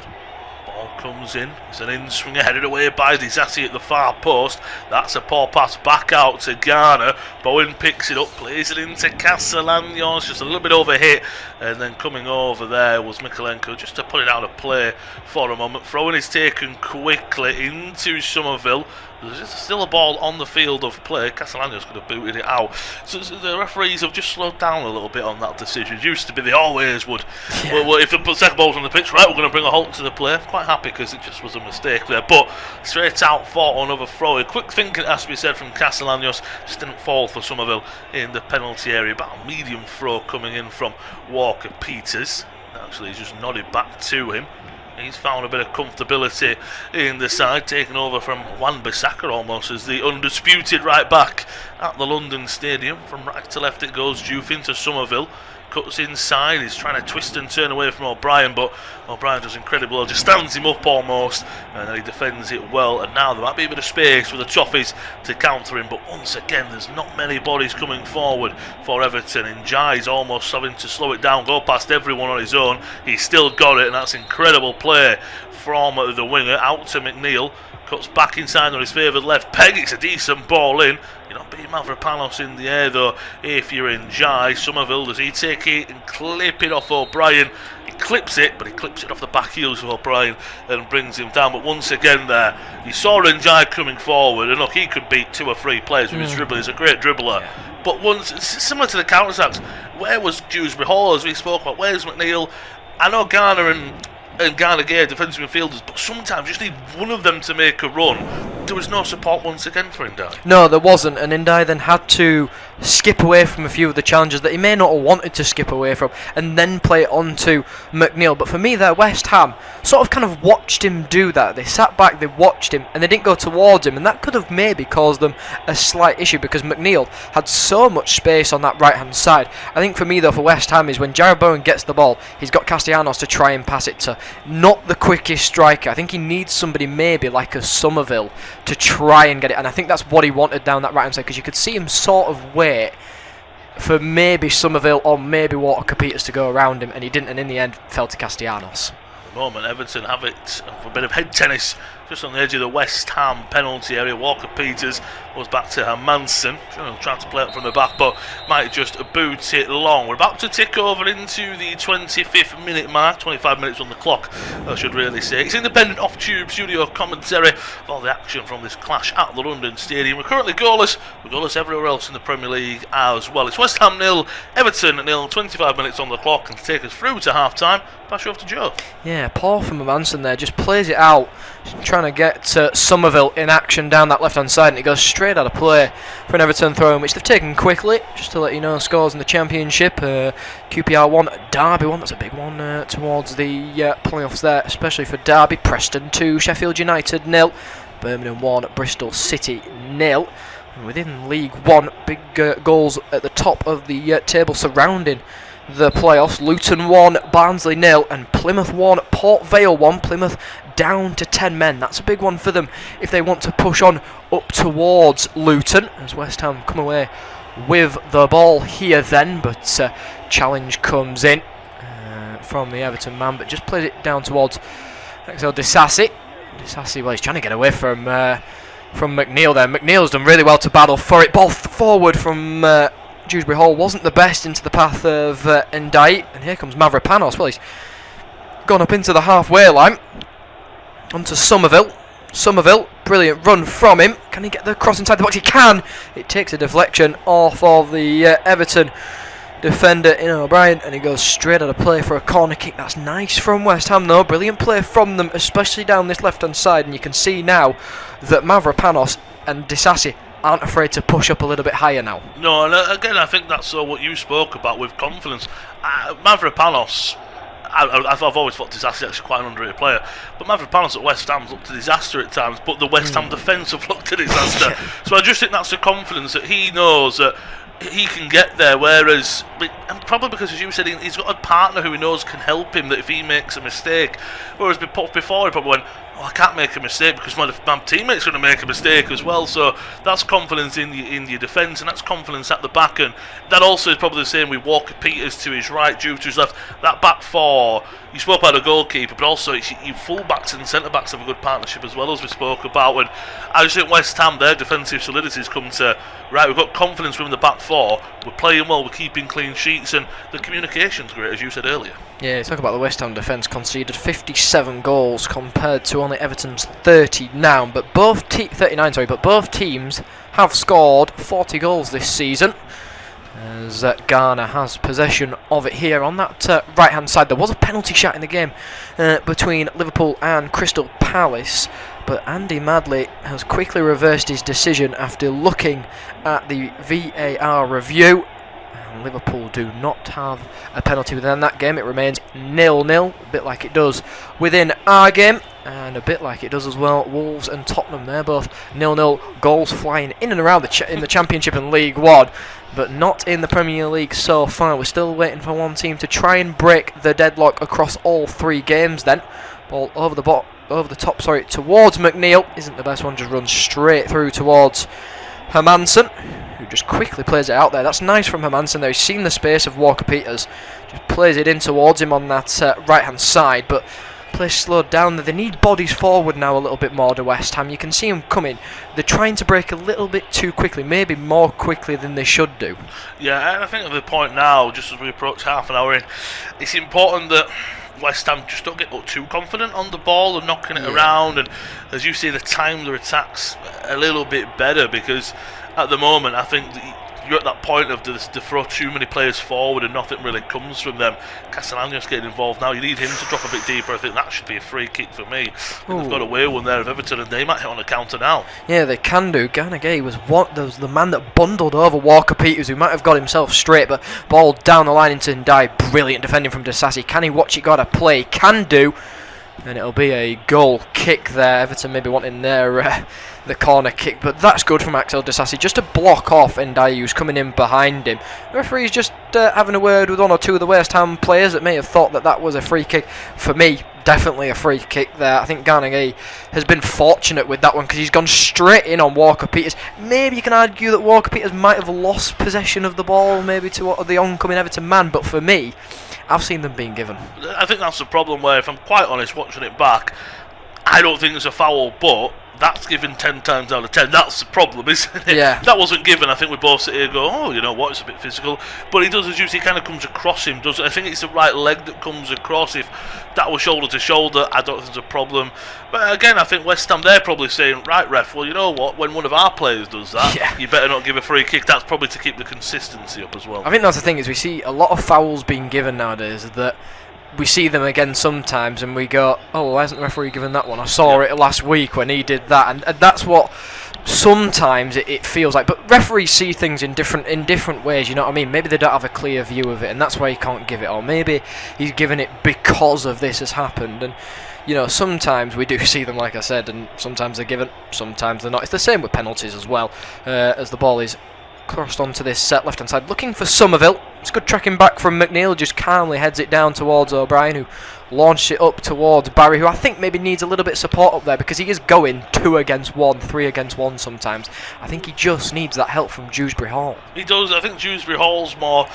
Ball comes in, it's an in-swinger headed away by Disasi at the far post. That's a poor pass back out to Garner. Bowen picks it up, plays it into Castellanos, just a little bit overhit, and then coming over there was Mikalenko just to put it out of play for a moment. Throwing is taken quickly into Somerville. There's still a ball on the field of play. Castellanos could have booted it out. So the referees have just slowed down a little bit on that decision. It used to be they always would. Yeah. Well, if the second ball's on the pitch, right, we're going to bring a halt to the play. I'm quite happy because it just was a mistake there. But straight out for another throw. A quick thinking, it has to be said, from Castellanos. Just didn't fall for Somerville in the penalty area. About a medium throw coming in from Walker Peters. Actually, he's just nodded back to him. He's found a bit of comfortability in the side, taken over from Wan-Bissaka almost as the undisputed right back at the London Stadium. From right to left it goes, Juve into Somerville. Cuts inside, he's trying to twist and turn away from O'Brien, but O'Brien does incredible, just stands him up almost, and then he defends it well. And now there might be a bit of space for the Toffees to counter him, but once again there's not many bodies coming forward for Everton, and Jai's almost having to slow it down, go past everyone on his own. He's still got it, and that's incredible play from the winger out to McNeil. Cuts back inside on his favoured left peg. It's a decent ball in. You're not beating Mavropanos in the air though if you're in Jai. Somerville, does he take it and clip it off O'Brien? He clips it, but he clips it off the back heels of O'Brien and brings him down. But once again there, you saw Njai coming forward, and look, he could beat 2 or 3 players with his dribbling. He's a great dribbler. Yeah. But once, similar to the counter-attacks, where was Dewsbury Hall, as we spoke about? Where's McNeil? I know Garner and Garner Gay are defensive midfielders, but sometimes you just need one of them to make a run. There was no support once again for Ndai. No, there wasn't, and Ndai then had to skip away from a few of the challenges that he may not have wanted to skip away from, and then play it on to McNeil. But for me there, West Ham sort of kind of watched him do that. They sat back, they watched him, and they didn't go towards him, and that could have maybe caused them a slight issue, because McNeil had so much space on that right hand side. I think for me though, for West Ham, is when Jarrod Bowen gets the ball, he's got Castellanos to try and pass it to. Not the quickest striker. I think he needs somebody maybe like a Somerville to try and get it, and I think that's what he wanted down that right hand side, because you could see him sort of wait for maybe Somerville or maybe Walker Peters to go around him, and he didn't, and in the end fell to Castellanos. At the moment Everton have it for a bit of head tennis just on the edge of the West Ham penalty area. Walker Peters goes back to Hermansen, trying to play it from the back, but might just boot it long. We're about to tick over into the 25th minute mark, 25 minutes on the clock, I should really say. It's independent off-tube studio commentary of all the action from this clash at the London Stadium. We're currently goalless. We're goalless everywhere else in the Premier League as well. It's West Ham 0, Everton 0, 25 minutes on the clock, and to take us through to half-time, pass you off to Joe. Yeah, Paul from Hermansen there just plays it out, tries trying to get Somerville in action down that left-hand side, and it goes straight out of play for an Everton throw-in, which they've taken quickly. Just to let you know, scores in the Championship, QPR 1, Derby 1, that's a big one towards the playoffs there, especially for Derby. Preston 2, Sheffield United 0, Birmingham 1, Bristol City 0. And within League 1, big goals at the top of the table surrounding the playoffs. Luton 1, Barnsley 0, and Plymouth 1, Port Vale 1. Plymouth down to 10 men. That's a big one for them if they want to push on up towards Luton, as West Ham come away with the ball here then, but challenge comes in from the Everton man, but just plays it down towards Axel Disasi. Disasi, well, he's trying to get away from McNeil there. McNeil's done really well to battle for it. Ball forward from Dewsbury Hall wasn't the best into the path of Ndai, and here comes Mavropanos. Well, he's gone up into the halfway line. Onto Somerville. Somerville, brilliant run from him. Can he get the cross inside the box? He can. It takes a deflection off of the Everton defender in O'Brien, and he goes straight out of play for a corner kick. That's nice from West Ham though. Brilliant play from them, especially down this left hand side, and you can see now that Mavropanos and Disasi aren't afraid to push up a little bit higher now. No, and again, I think that's what you spoke about with confidence. Mavropanos, I've always thought Disasi actually quite an underrated player, but Mavropanos at West Ham's looked a disaster at times, but the West Ham defence have looked a disaster. So I just think that's the confidence that he knows that he can get there, whereas, and probably because, as you said, he's got a partner who he knows can help him, that if he makes a mistake, whereas before he probably went, I can't make a mistake because my teammate's going to make a mistake as well. So that's confidence in your defence, and that's confidence at the back, and that also is probably the same with Walker Peters to his right, Juve to his left. That back four, you spoke about a goalkeeper, but also your full-backs and centre-backs have a good partnership as well, as we spoke about. And I just think West Ham, their defensive solidity's come to, right, we've got confidence within the back four, we're playing well, we're keeping clean sheets, and the communication's great, as you said earlier. Yeah, talk about the West Ham defence, conceded 57 goals compared to only Everton's 30 now, but both 39, but both teams have scored 40 goals this season, as Garner has possession of it here on that right hand side. There was a penalty shot in the game between Liverpool and Crystal Palace, but Andy Madley has quickly reversed his decision after looking at the VAR review. Liverpool do not have a penalty within that game. It remains 0-0, a bit like it does within our game, and a bit like it does as well Wolves and Tottenham. They're both 0-0, goals flying in and around in the Championship and League One, but not in the Premier League so far. We're still waiting for one team to try and break the deadlock across all three games then. Ball over the top, towards McNeil. Isn't the best one, just runs straight through towards Hermansen, who just quickly plays it out there. That's nice from Hermansen there. He's seen the space of Walker Peters, just plays it in towards him on that right hand side, but play slowed down there. They need bodies forward now a little bit more to West Ham. You can see them coming. They're trying to break a little bit too quickly, maybe more quickly than they should do. Yeah, and I think at the point now, just as we approach half an hour in, it's important that West Ham just don't get too confident on the ball and knocking it around, and as you say, the time their attacks a little bit better, because at the moment I think you're at that point of to throw too many players forward and nothing really comes from them. Castellano's getting involved now. You need him to drop a bit deeper. I think that should be a free kick for me. They've got away one there of Everton, and they might hit on a counter now. Yeah, they can do. Garnagay was the man that bundled over Walker Peters, who might have got himself straight, but ball down the line into Ndai. Brilliant defending from Disasi. Can he watch it go to play? Can do. And it'll be a goal kick there. Everton maybe wanting their the corner kick, but that's good from Axel Disasi, just to block off Ndai, who's coming in behind him. The referee's just having a word with one or two of the West Ham players that may have thought that was a free kick. For me, definitely a free kick there. I think Garnagay has been fortunate with that one, because he's gone straight in on Walker Peters. Maybe you can argue that Walker Peters might have lost possession of the ball, maybe to the oncoming Everton man, but for me, I've seen them being given. I think that's the problem, where if I'm quite honest watching it back, I don't think it's a foul, but that's given 10 times out of 10. That's the problem, isn't it? Yeah. That wasn't given. I think we both sit here and go, oh, you know what, it's a bit physical. But he does, as you see, kind of comes across him, does it? I think it's the right leg that comes across. If that was shoulder to shoulder, I don't think there's a problem. But again, I think West Ham, they're probably saying, right, ref, well, you know what, when one of our players does that, you better not give a free kick. That's probably to keep the consistency up as well. I think that's the thing, is we see a lot of fouls being given nowadays that we see them again sometimes and we go, oh, why hasn't the referee given that one? I saw it last week when he did that, and that's what sometimes it feels like. But referees see things in different ways, you know what I mean? Maybe they don't have a clear view of it, and that's why he can't give it, or maybe he's given it because of this has happened. And you know, sometimes we do see them, like I said, and sometimes they're given, sometimes they're not. It's the same with penalties as well, as the ball is crossed onto this left-hand side, looking for Somerville. It's good tracking back from McNeil, just calmly heads it down towards O'Brien, who launched it up towards Barry, who I think maybe needs a little bit of support up there, because he is going 2 against 1, 3 against 1 sometimes. I think he just needs that help from Dewsbury Hall. He does. I think Dewsbury Hall's more...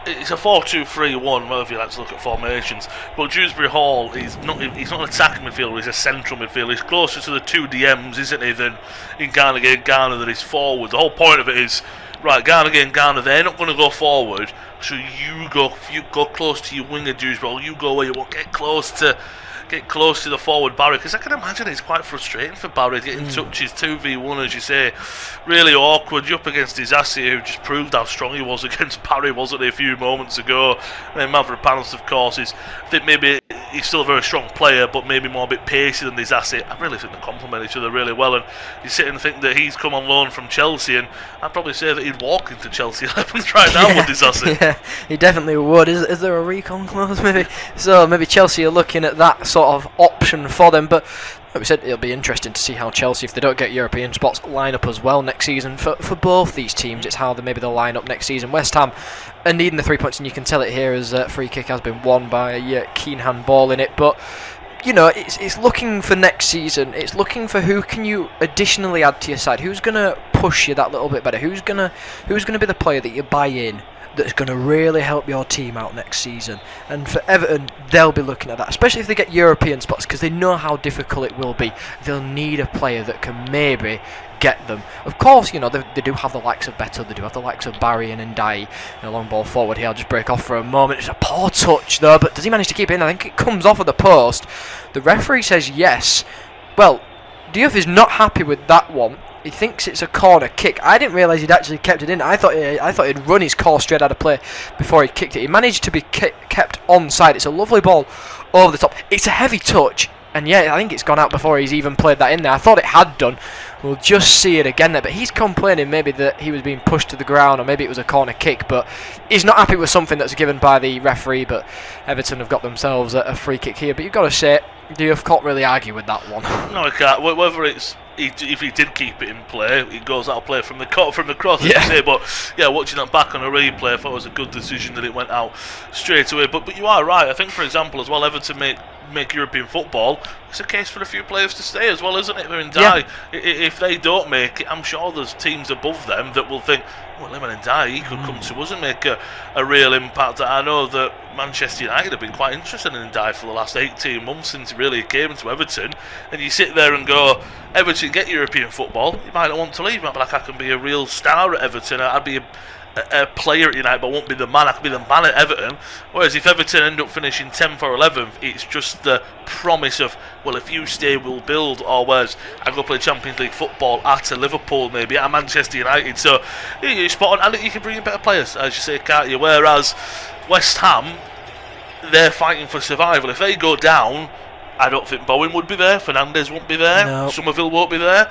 It's a 4-2-3-1, whether you like to look at formations. But Dewsbury Hall, he's not an attacking midfielder, he's a central midfielder. He's closer to the 2 DMs, isn't he, than in Garner than he's forward. The whole point of it is, right, Garner, they're not going to go forward, so you go close to your winger, Dewsbury Hall. You go where you want, get close to the forward Barry, because I can imagine it's quite frustrating for Barry getting touches 2v1, as you say, really awkward. You're up against Disassi, who just proved how strong he was against Barry, wasn't he, a few moments ago. And then Mavropanos, of course, I think maybe he's still a very strong player, but maybe more a bit pacey than Disassi. I really think they complement each other really well, and you sit and think that he's come on loan from Chelsea, and I'd probably say that he'd walk into Chelsea 11s right now with Disassi. Yeah, he definitely would. Is there a recon clause maybe? So maybe Chelsea are looking at that sort of option for them, but like we said, it'll be interesting to see how Chelsea, if they don't get European spots, line up as well next season. For both these teams, it's how maybe they'll line up next season. West Ham are needing the 3 points, and you can tell it here as a free kick has been won by Keen handball in it. But you know, it's looking for next season. It's looking for who can you additionally add to your side. Who's going to push you that little bit better? Who's going to be the player that you buy in that's going to really help your team out next season? And for Everton, they'll be looking at that, especially if they get European spots, because they know how difficult it will be. They'll need a player that can maybe get them. Of course, you know, they do have the likes of Beto, they do have the likes of Barry and Ndai. A long ball forward here, I'll just break off for a moment. It's a poor touch though, but does he manage to keep it in? I think it comes off of the post. The referee says yes. Well, Diouf is not happy with that one. He thinks it's a corner kick. I didn't realise he'd actually kept it in. I thought he'd run his call straight out of play before he kicked it. He managed to be kept onside. It's a lovely ball over the top. It's a heavy touch, and yeah, I think it's gone out before he's even played that in there. I thought it had done. We'll just see it again there. But he's complaining maybe that he was being pushed to the ground, or maybe it was a corner kick. But he's not happy with something that's given by the referee. But Everton have got themselves a free kick here. But you've got to say, Diouf can't really argue with that one. No, he can't. Whether it's if he did keep it in play, he goes out of play from the cross, as you say. But yeah, watching that back on a replay, I thought it was a good decision that it went out straight away. But you are right. I think, for example, as well, Everton make European football. It's a case for a few players to stay as well, isn't it? They're in Dye. Yeah. If they don't make it, I'm sure there's teams above them that will think, well, him and Dye, he could come to us and make a real impact. I know that Manchester United have been quite interested in Dye for the last 18 months since he really came to Everton. And you sit there and go, Everton get European football, you might not want to leave. You might be like, I can be a real star at Everton. I'd be a player at United, but I won't be the man. I can be the man at Everton. Whereas if Everton end up finishing 10th or 11th, it's just the promise of, well, if you stay, we'll build. Or whereas I go play Champions League football at a Liverpool, maybe at Manchester United. So you're spot on, and you can bring in better players, as you say, can't you? Whereas West Ham, they're fighting for survival. If they go down, I don't think Bowen would be there, Fernandes won't be there, no. Somerville won't be there,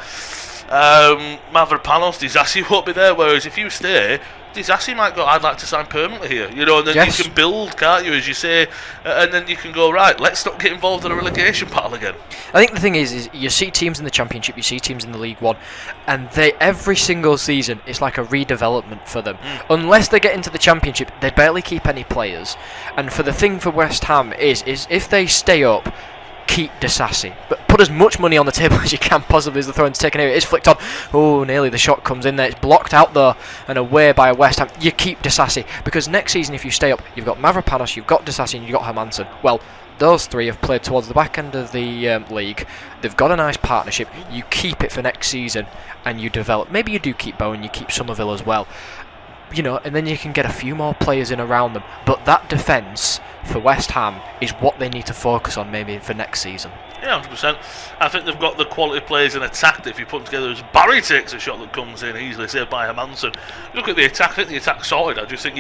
Mavropanos, Disassi won't be there. Whereas if you stay, Disassi might go, I'd like to sign permanently here, you know, and then yes. You can build, can't you, as you say, and then you can go, right, let's not get involved in a relegation battle again. I think the thing is you see teams in the Championship, you see teams in the League One, and they every single season it's like a redevelopment for them. Unless they get into the Championship, they barely keep any players. And for the thing for West Ham is if they stay up, keep Disassi, but put as much money on the table as you can possibly as the throw-in's taken out. It's flicked on. Oh, nearly the shot comes in there. It's blocked out though and away by West Ham. You keep Disassi, because next season if you stay up, you've got Mavropanos, you've got Disassi, and you've got Hermansen. Well, those three have played towards the back end of the league. They've got a nice partnership. You keep it for next season and you develop. Maybe you do keep Bowen, you keep Somerville as well. You know, and then you can get a few more players in around them. But that defence for West Ham is what they need to focus on maybe for next season. Yeah, 100%. I think they've got the quality players in attack that if you put together, as Barry takes a shot that comes in easily, saved by Hermansen. Look at the attack. I think the attack's solid. I just think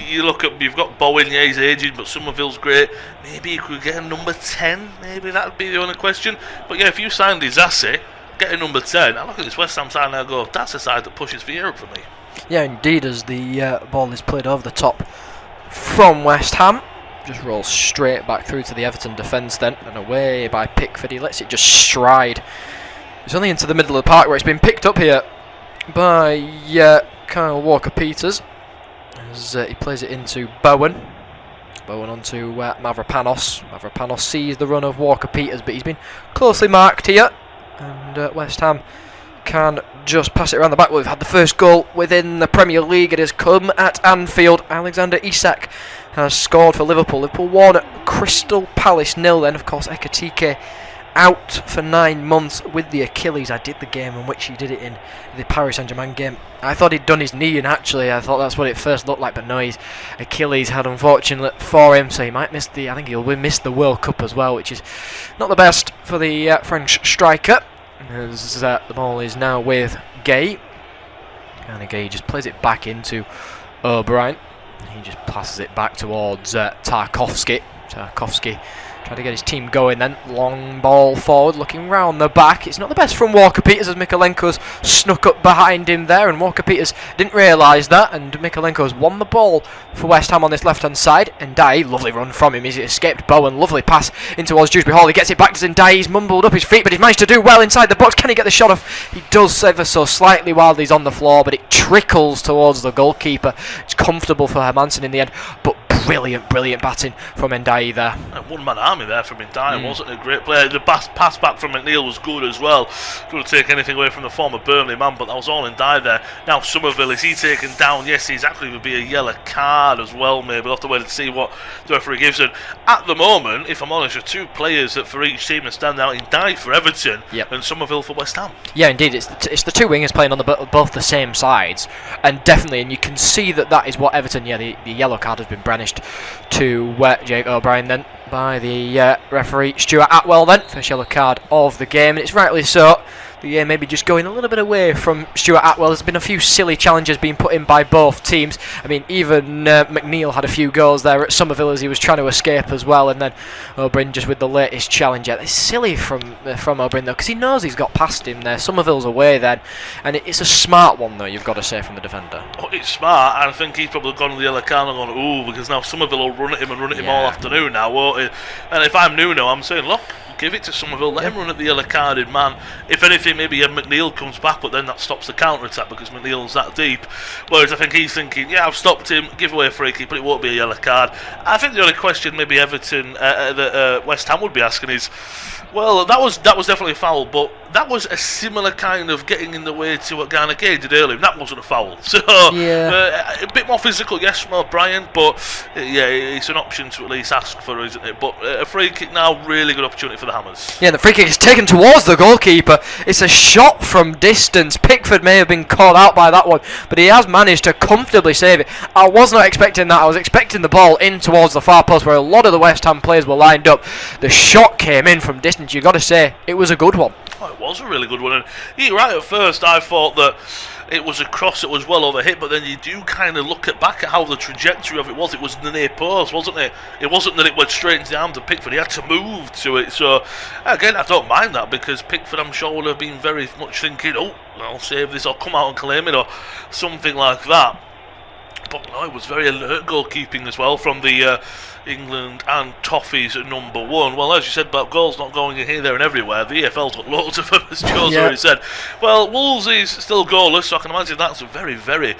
you look at, you've got Bowen, yeah, he's aging, but Somerville's great. Maybe you could get a number 10. Maybe that would be the only question. But yeah, if you signed Disasi, get a number 10. I look at this West Ham side and I go, that's a side that pushes for Europe for me. Yeah, indeed, as the ball is played over the top from West Ham. Just rolls straight back through to the Everton defence then, and away by Pickford. He lets it just stride. It's only into the middle of the park where it's been picked up here by Kyle Walker-Peters. As he plays it into Bowen. Bowen onto Mavropanos. Mavropanos sees the run of Walker-Peters, but he's been closely marked here. And West Ham can just pass it around the back. Well, we've had the first goal within the Premier League. It has come at Anfield. Alexander Isak has scored for Liverpool. Liverpool 1, Crystal Palace 0. Then, of course, Ekitike out for 9 months with the Achilles. I did the game in which he did it in the Paris Saint-Germain game. I thought he'd done his knee, and actually I thought that's what it first looked like, but no, his Achilles had unfortunate for him, so he might miss I think he'll miss the World Cup as well, which is not the best for the French striker. As the ball is now with Gay, and Gay just plays it back into O'Brien. He just passes it back towards Tarkowski. Tarkowski trying to get his team going then. Long ball forward, looking round the back. It's not the best from Walker-Peters as Mikalenko's snuck up behind him there, and Walker-Peters didn't realise that, and Mikalenko's won the ball for West Ham on this left-hand side. And Ndai, lovely run from him. He's escaped Bowen. Lovely pass in towards Dewsbury Hall. He gets it back to Ndai. He's mumbled up his feet, but he's managed to do well inside the box. Can he get the shot off? He does ever so slightly while he's on the floor, but it trickles towards the goalkeeper. It's comfortable for Hermansen in the end, but brilliant batting from Ndai there. One-man army there from Ndai, wasn't it? Great player. The pass back from McNeil was good as well. Couldn't take anything away from the former Burnley man, but that was all Ndai there. Now Somerville, is he taken down? Yes, he's actually going to be a yellow card as well, maybe. We'll have to wait and see what the referee gives him. At the moment, if I'm honest, there are 2 players that for each team are standing out. Ndai for Everton and Somerville for West Ham. Yeah, indeed. It's the 2 wingers playing on both the same sides, and definitely, and you can see that is what Everton, the yellow card has been brandished to Jake O'Brien then by the referee Stuart Atwell then, first yellow card of the game, and it's rightly so. The game maybe just going a little bit away from Stuart Atwell. There's been a few silly challenges being put in by both teams. I mean, even McNeil had a few goals there at Somerville as he was trying to escape as well, and then O'Brien just with the latest challenge. It's silly from O'Brien though, because he knows he's got past him there. Somerville's away then, and it's a smart one though, you've got to say, from the defender. Oh, it's smart, and I think he's probably gone to the yellow card and gone, ooh, because now Somerville will run at him all afternoon now, won't it? And if I'm Nuno, I'm saying, look, give it to Somerville, let him run at the yellow carded man. If anything, maybe McNeil comes back, but then that stops the counter-attack because McNeil's that deep. Whereas I think he's thinking, yeah, I've stopped him, give away a free kick, but it won't be a yellow card. I think the only question maybe Everton, that West Ham would be asking is, well, that was definitely a foul, but that was a similar kind of getting in the way to what Garner Gay did earlier, and that wasn't a foul. So, a bit more physical, yes, from O'Brien, but it's an option to at least ask for, isn't it? But a free kick now, really good opportunity for the Hammers. Yeah, the free kick is taken towards the goalkeeper. It's a shot from distance. Pickford may have been caught out by that one, but he has managed to comfortably save it. I was not expecting that. I was expecting the ball in towards the far post where a lot of the West Ham players were lined up. The shot came in from distance. You've got to say, it was a good one. Oh, it was a really good one, and you're right. At first I thought that it was a cross that was well overhit, but then you do kind of look back at how the trajectory of it was. It was the near post, wasn't it? It wasn't that it went straight into the arms of Pickford. He had to move to it. So again, I don't mind that, because Pickford, I'm sure, would have been very much thinking, oh, I'll save this, I'll come out and claim it, or something like that. But no, it was very alert goalkeeping as well from the England and Toffees at number 1. Well, as you said about goals not going in here, there and everywhere, the EFL's got loads of them, as Joe's already said. Well, Wolves is still goalless, so I can imagine that's a very, very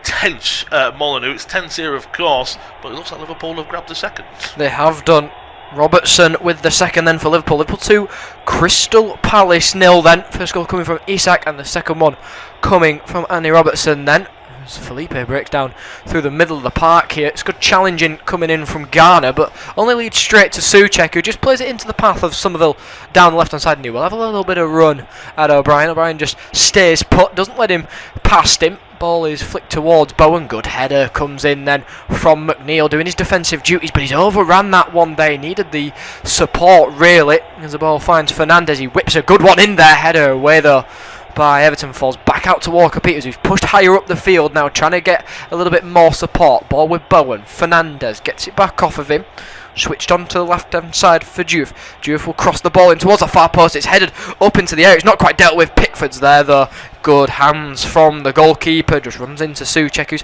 tense Molineux. It's tense here, of course, but it looks like Liverpool have grabbed the second. They have done. Robertson with the second then for Liverpool. Liverpool 2, Crystal Palace 0 then. First goal coming from Isak, and the second one coming from Andy Robertson then. As Felipe breaks down through the middle of the park here. It's good challenging coming in from Garner, but only leads straight to Souček, who just plays it into the path of Somerville down the left hand side. And he will have a little bit of run at O'Brien. O'Brien just stays put, doesn't let him past him. Ball is flicked towards Bowen. Good header comes in then from McNeil doing his defensive duties, but he's overran that one there. He needed the support really. As the ball finds Fernandez, he whips a good one in there. Header away though by Everton falls back out to Walker-Peters, who's pushed higher up the field now, trying to get a little bit more support. Ball with Bowen. Fernandez gets it back off of him. Switched on to the left-hand side for Diouf. Diouf will cross the ball in towards the far post. It's headed up into the air. It's not quite dealt with. Pickford's there, though. Good hands from the goalkeeper. Just runs into Souček, who's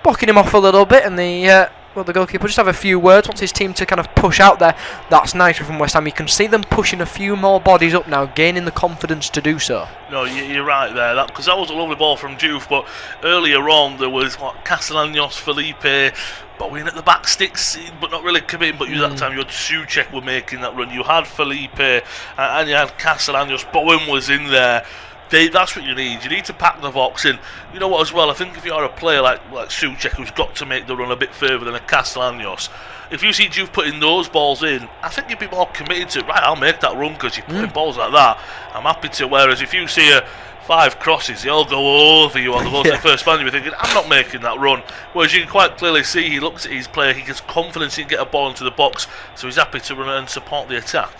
blocking him off a little bit. And the goalkeeper just have a few words. Wants his team to kind of push out there. That's nice from West Ham. You can see them pushing a few more bodies up now, gaining the confidence to do so. No, you're right there, because that was a lovely ball from Diouf, but earlier on there was Castellanos, Felipe, Bowen at the back sticks, but not really committing. But that time you had Souček were making that run. You had Felipe and you had Castellanos. Bowen was in there. That's what you need. You need to pack the box in. You know what, as well, I think if you're a player like Souček, who's got to make the run a bit further than a Castellanos, if you see Diouf putting those balls in, I think you'd be more committed to, right, I'll make that run because you're putting balls like that. I'm happy to. Whereas if you see 5 crosses, they all go over you on the ball to the first man, you're thinking, I'm not making that run. Whereas you can quite clearly see he looks at his player, he gets confidence he can get a ball into the box, so he's happy to run and support the attack.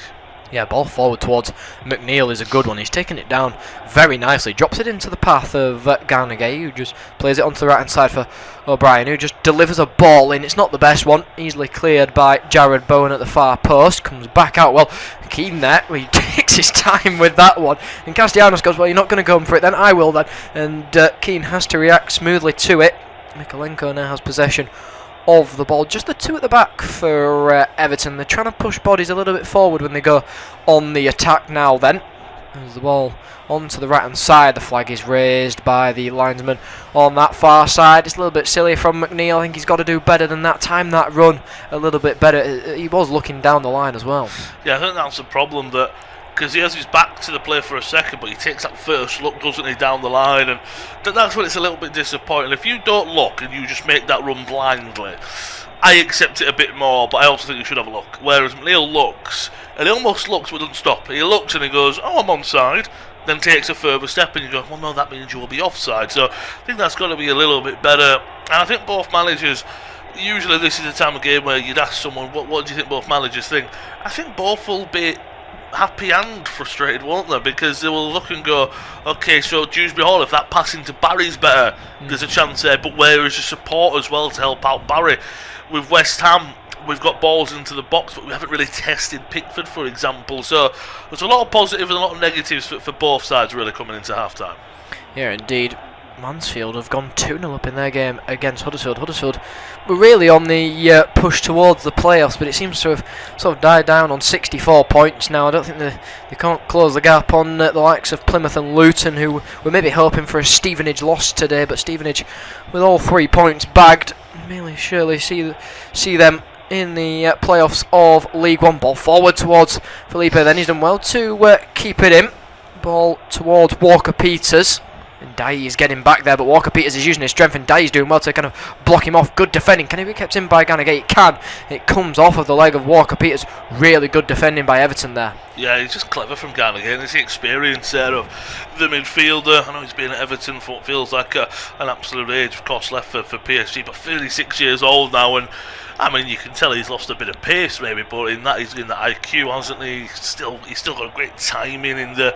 Yeah, ball forward towards McNeil is a good one. He's taken it down very nicely. Drops it into the path of Garnegay, who just plays it onto the right-hand side for O'Brien, who just delivers a ball in. It's not the best one. Easily cleared by Jared Bowen at the far post. Comes back out. Well, Keane there. He takes his time with that one. And Castellanos goes, well, you're not going to go for it then. I will then. And Keane has to react smoothly to it. Mikolenko now has possession of the ball. Just the two at the back for Everton. They're trying to push bodies a little bit forward when they go on the attack now then. There's the ball onto the right hand side. The flag is raised by the linesman on that far side. It's a little bit silly from McNeil. I think he's got to do better than that. Time that run a little bit better. He was looking down the line as well. Yeah, I think that's the problem, that because he has his back to the play for a second, but he takes that first look, doesn't he, down the line, and that's when it's a little bit disappointing. If you don't look and you just make that run blindly, I accept it a bit more, but I also think you should have a look. Whereas McNeil looks, and he almost looks but doesn't stop. He looks and he goes, oh, I'm onside, then takes a further step, and you go, well, no, that means you will be offside. So I think that's got to be a little bit better. And I think both managers, usually this is the time of game where you'd ask someone, what do you think both managers think? I think both will be happy and frustrated, won't they? Because they will look and go, okay, so Dewsbury Hall, if that passing to Barry's better, there's a chance there, but where is the support as well to help out Barry? With West Ham, we've got balls into the box, but we haven't really tested Pickford, for example, so there's a lot of positives and a lot of negatives for both sides really coming into half-time. Yeah, indeed. Mansfield have gone 2-0 up in their game against Huddersfield. Huddersfield were really on the push towards the playoffs, but it seems to have sort of died down on 64 points now. I don't think they can't close the gap on the likes of Plymouth and Luton, who were maybe hoping for a Stevenage loss today, but Stevenage, with all 3 points bagged, may surely see them in the playoffs of League One. Ball forward towards Felipe, then he's done well to keep it in. Ball towards Walker-Peters. And Dai is getting back there, but Walker-Peters is using his strength, and Dai is doing well to kind of block him off. Good defending. Can he be kept in by Garnegay? It can. It comes off of the leg of Walker-Peters. Really good defending by Everton there. Yeah, he's just clever from Garnegay, and it's the experience there of the midfielder. I know he's been at Everton for what feels like an absolute age, of course, left for PSG, but 36 years old now, and I mean, you can tell he's lost a bit of pace maybe, but in that he's in the IQ, hasn't he? He's still got great timing in the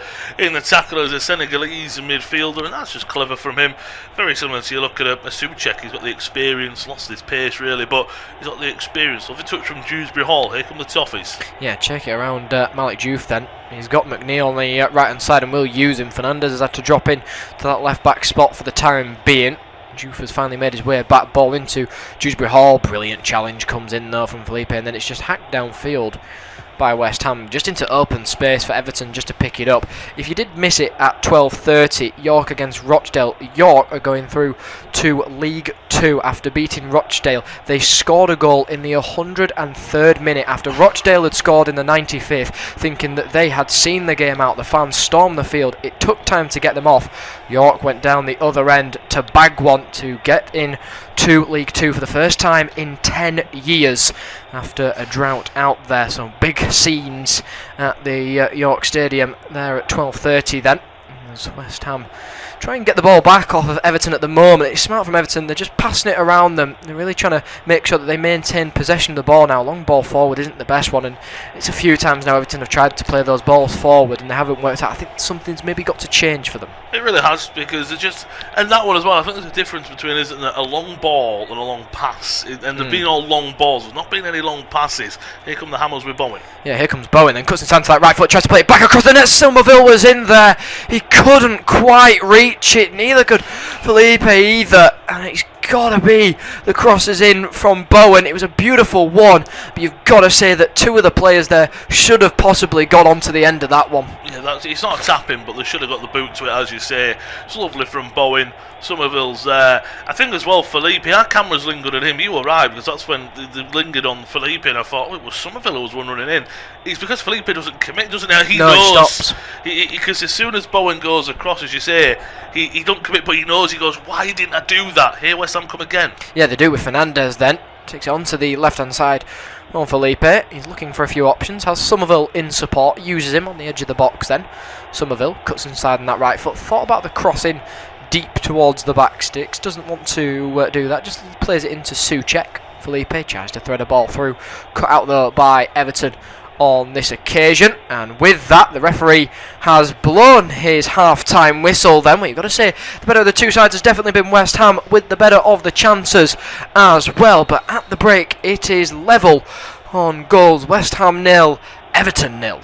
tackle as a Senegalese midfielder, and that's just clever from him. Very similar to you look at a Souček. He's got the experience, lost his pace really, but he's got the experience. Lovely touch from Dewsbury Hall. Here come the Toffees. Yeah, check it around Malik Diouf then. He's got McNeil on the right hand side and will use him. Fernandez has had to drop in to that left back spot for the time being. Diouf has finally made his way back, ball into Dewsbury Hall. Brilliant challenge comes in though from Felipe, and then it's just hacked downfield by West Ham, just into open space for Everton just to pick it up. If you did miss it at 12:30, York against Rochdale. York are going through to League 2 after beating Rochdale. They scored a goal in the 103rd minute after Rochdale had scored in the 95th, thinking that they had seen the game out. The fans stormed the field. It took time to get them off. York went down the other end to bag one to get in to League 2 for the first time in 10 years after a drought out there. So big scenes at the York Stadium there at 12:30 then. as West Ham try and get the ball back off of Everton at the moment. It's smart from Everton. They're just passing it around them. They're really trying to make sure that they maintain possession of the ball now. Long ball forward isn't the best one, and it's a few times now Everton have tried to play those balls forward and they haven't worked out. I think something's maybe got to change for them. It really has, because it's just, and that one as well, I think there's a difference between, isn't there, a long ball and a long pass, and there being all long balls, there's not been any long passes. Here come the Hammers with Bowen. Yeah, here comes Bowen, then cuts inside to that right foot, tries to play it back across the net. Somerville was in there, he couldn't quite reach it, neither could Felipe either, and it's got to be the crosses in from Bowen. It was a beautiful one, but you've got to say that two of the players there should have possibly got onto the end of that one. Yeah, it's not a tap-in, but they should have got the boot to it, as you say. It's lovely from Bowen. Somerville's there. I think as well, Felipe, our cameras lingered at him. You were right, because that's when they lingered on Felipe, and I thought, it was Somerville who was one running in. It's because Felipe doesn't commit, doesn't he? He knows. He stops. Because as soon as Bowen goes across, as you say, he don't commit, but he knows. He goes, why didn't I do that? Here West Ham come again. Yeah, they do with Fernandez then. Takes it onto the left-hand side on Felipe. He's looking for a few options. Has Somerville in support. Uses him on the edge of the box then. Somerville cuts inside on that right foot. Thought about the crossing deep towards the back sticks. Doesn't want to do that. Just plays it into Souček. Felipe tries to thread a ball through. Cut out though by Everton on this occasion, and with that the referee has blown his half-time whistle then. Well, you've got to say the better of the two sides has definitely been West Ham, with the better of the chances as well, but at the break it is level on goals. West Ham 0, Everton 0.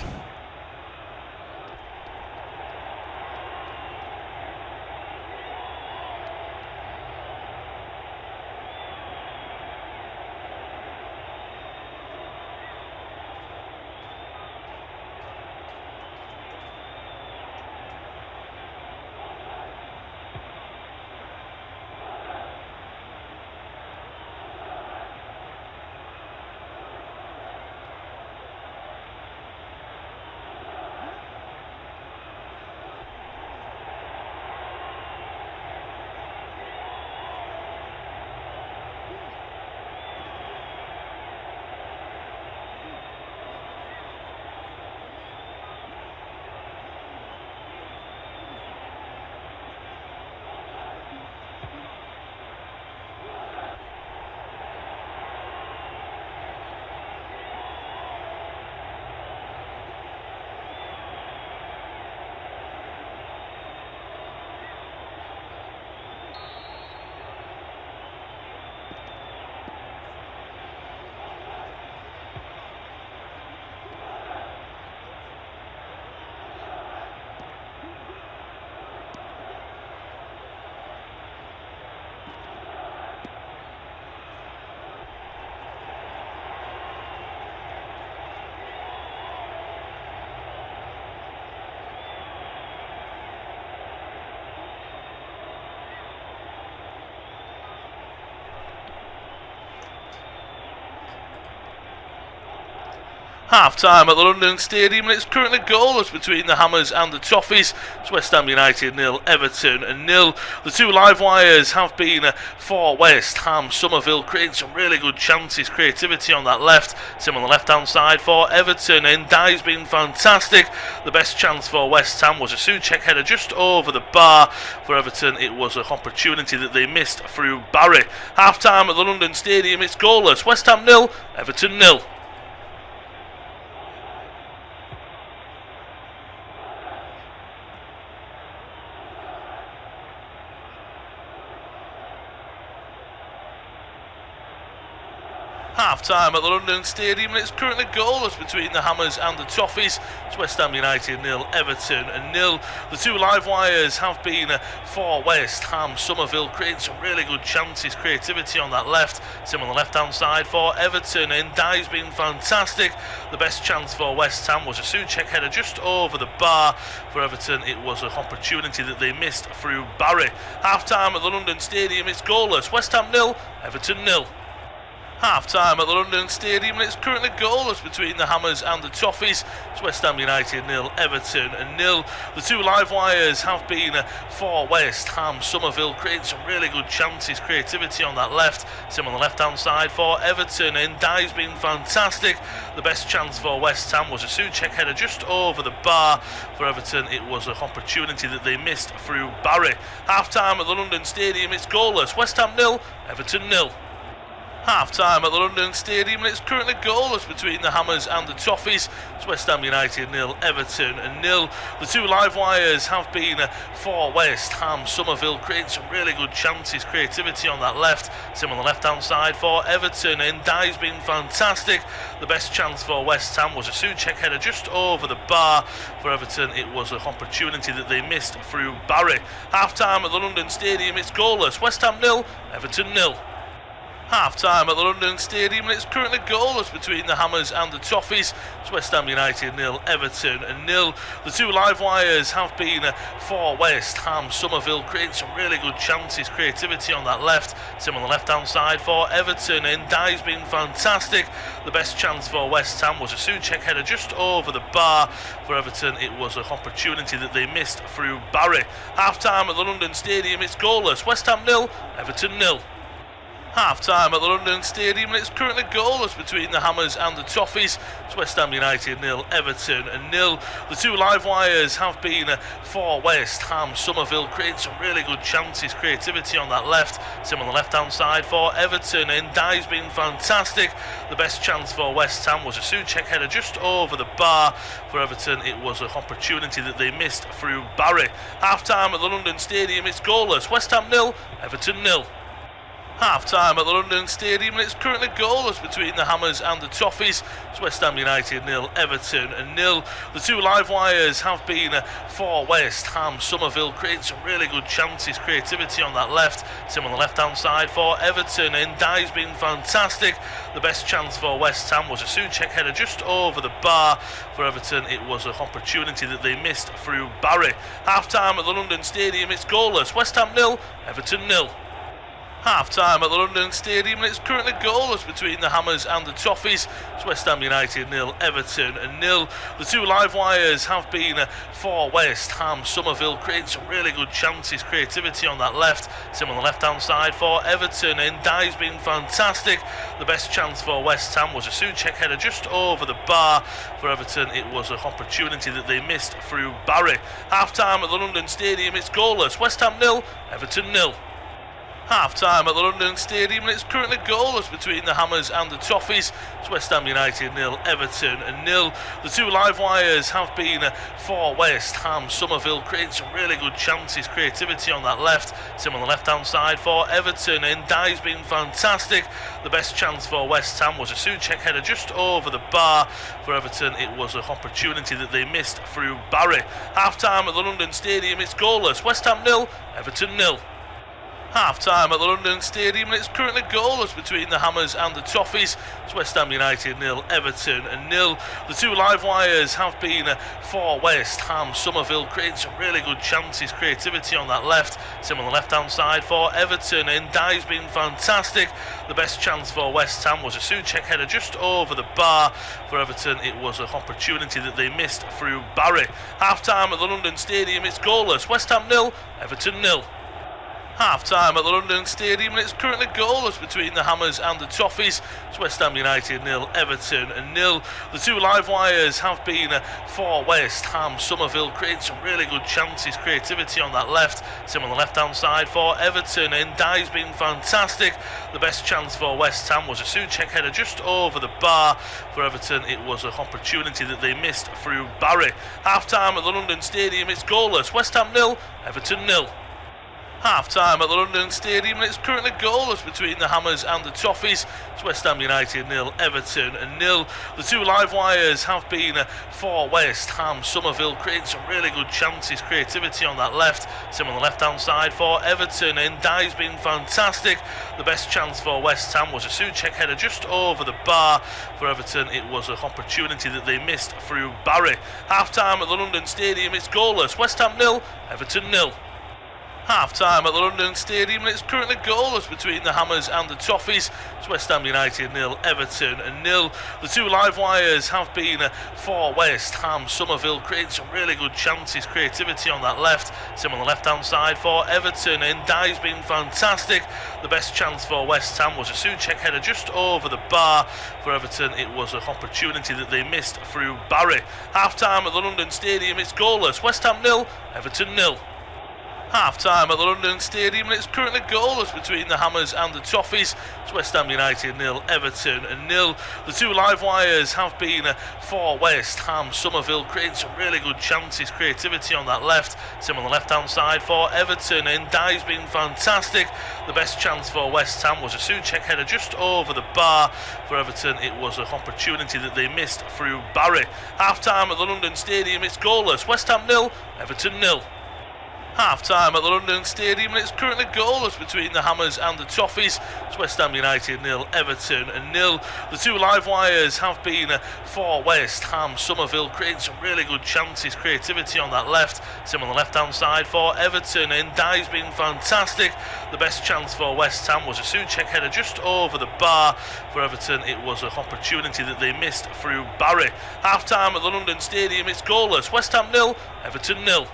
Half-time at the London Stadium, and it's currently goalless between the Hammers and the Toffees. It's West Ham United 0, Everton 0. The two live wires have been for West Ham. Somerville creating some really good chances, creativity on that left. Sim on the left-hand side for Everton, and Dye's been fantastic. The best chance for West Ham was a Souček header just over the bar. For Everton, it was an opportunity that they missed through Barry. Half-time at the London Stadium, it's goalless. West Ham 0, Everton 0. Half-time at the London Stadium, and it's currently goalless between the Hammers and the Toffees. It's West Ham United 0, Everton 0. The two live wires have been for West Ham. Somerville creating some really good chances, creativity on that left. Sim on the left-hand side for Everton, and Dye's been fantastic. The best chance for West Ham was a Souček header just over the bar. For Everton, it was an opportunity that they missed through Barry. Half-time at the London Stadium, it's goalless. West Ham 0, Everton 0. Half-time at the London Stadium, and it's currently goalless between the Hammers and the Toffees. It's West Ham United 0, Everton 0. The two live wires have been for West Ham. Somerville created some really good chances, creativity on that left. Sim on the left-hand side for Everton, and Dye's been fantastic. The best chance for West Ham was a Souček header just over the bar. For Everton, it was an opportunity that they missed through Barry. Half-time at the London Stadium, it's goalless. West Ham 0, Everton 0. Half-time at the London Stadium, and it's currently goalless between the Hammers and the Toffees. It's West Ham United 0, Everton 0. The two live wires have been for West Ham. Somerville created some really good chances, creativity on that left. Sim on the left-hand side for Everton, and Dye's been fantastic. The best chance for West Ham was a Souček header just over the bar. For Everton, it was an opportunity that they missed through Barry. Half-time at the London Stadium, it's goalless. West Ham 0, Everton 0. Half-time at the London Stadium, and it's currently goalless between the Hammers and the Toffees. It's West Ham United 0, Everton 0. The two live wires have been for West Ham. Somerville created some really good chances, creativity on that left. Sim on the left-hand side for Everton, and Dye's been fantastic. The best chance for West Ham was a Souček header just over the bar. For Everton, it was an opportunity that they missed through Barry. Half-time at the London Stadium, it's goalless. West Ham 0, Everton 0. Half-time at the London Stadium, and it's currently goalless between the Hammers and the Toffees. It's West Ham United 0, Everton 0. The two live wires have been for West Ham. Somerville created some really good chances, creativity on that left. Sim on the left-hand side for Everton, and Dye's been fantastic. The best chance for West Ham was a Souček header just over the bar. For Everton, it was an opportunity that they missed through Barry. Half-time at the London Stadium, it's goalless. West Ham 0, Everton 0. Half-time at the London Stadium, and it's currently goalless between the Hammers and the Toffees. It's West Ham United 0, Everton 0. The two live wires have been for West Ham. Somerville created some really good chances, creativity on that left. Sim on the left-hand side for Everton, and Dye's been fantastic. The best chance for West Ham was a Souček header just over the bar. For Everton, it was an opportunity that they missed through Barry. Half-time at the London Stadium, it's goalless. West Ham 0, Everton 0. Half-time at the London Stadium, and it's currently goalless between the Hammers and the Toffees. It's West Ham United 0, Everton 0. The two live wires have been for West Ham. Somerville created some really good chances, creativity on that left. Sim on the left-hand side for Everton, and Dye's been fantastic. The best chance for West Ham was a Souček header just over the bar. For Everton, it was an opportunity that they missed through Barry. Half-time at the London Stadium, it's goalless. West Ham 0, Everton 0. Half-time at the London Stadium, and it's currently goalless between the Hammers and the Toffees. It's West Ham United 0, Everton 0. The two live wires have been for West Ham. Somerville created some really good chances, creativity on that left. Sim on the left-hand side for Everton, and Dye's been fantastic. The best chance for West Ham was a Souček header just over the bar. For Everton, it was an opportunity that they missed through Barry. Half-time at the London Stadium, it's goalless. West Ham 0, Everton 0. Half-time at the London Stadium, and it's currently goalless between the Hammers and the Toffees. It's West Ham United 0, Everton 0. The two live wires have been for West Ham. Somerville created some really good chances, creativity on that left. Sim on the left-hand side for Everton, and Dye's been fantastic. The best chance for West Ham was a Souček header just over the bar. For Everton, it was an opportunity that they missed through Barry. Half-time at the London Stadium, it's goalless. West Ham 0, Everton 0. Half-time at the London Stadium, and it's currently goalless between the Hammers and the Toffees. It's West Ham United 0, Everton 0. The two live wires have been for West Ham. Somerville created some really good chances, creativity on that left. Sim on the left-hand side for Everton, and Dye's been fantastic. The best chance for West Ham was a Souček header just over the bar. For Everton, it was an opportunity that they missed through Barry. Half-time at the London Stadium, it's goalless. West Ham 0, Everton 0. Half-time at the London Stadium, and it's currently goalless between the Hammers and the Toffees. It's West Ham United 0, Everton 0. The two live wires have been for West Ham. Somerville created some really good chances, creativity on that left. Sim on the left-hand side for Everton, and Dye's been fantastic. The best chance for West Ham was a Souček header just over the bar. For Everton, it was an opportunity that they missed through Barry. Half-time at the London Stadium, it's goalless. West Ham 0, Everton 0. Half-time at the London Stadium, and it's currently goalless between the Hammers and the Toffees. It's West Ham United 0, Everton 0. The two live wires have been for West Ham. Somerville creating some really good chances, creativity on that left. Sim on the left-hand side for Everton, and Dye's been fantastic. The best chance for West Ham was a Souček header just over the bar. For Everton, it was an opportunity that they missed through Barry. Half-time at the London Stadium, it's goalless. West Ham 0, Everton 0. Half-time at the London Stadium, and it's currently goalless between the Hammers and the Toffees. It's West Ham United 0, Everton 0. The two live wires have been for West Ham. Somerville creating some really good chances, creativity on that left. Sim on the left-hand side for Everton, and Dye's been fantastic. The best chance for West Ham was a Souček header just over the bar. For Everton, it was an opportunity that they missed through Barry. Half-time at the London Stadium, it's goalless. West Ham 0, Everton 0. Half-time at the London Stadium, and it's currently goalless between the Hammers and the Toffees. It's West Ham United 0, Everton 0. The two live wires have been for West Ham. Somerville creating some really good chances, creativity on that left. Sim on the left-hand side for Everton, and Dye's been fantastic. The best chance for West Ham was a Souček header just over the bar. For Everton, it was an opportunity that they missed through Barry. Half-time at the London Stadium, it's goalless. West Ham 0, Everton 0.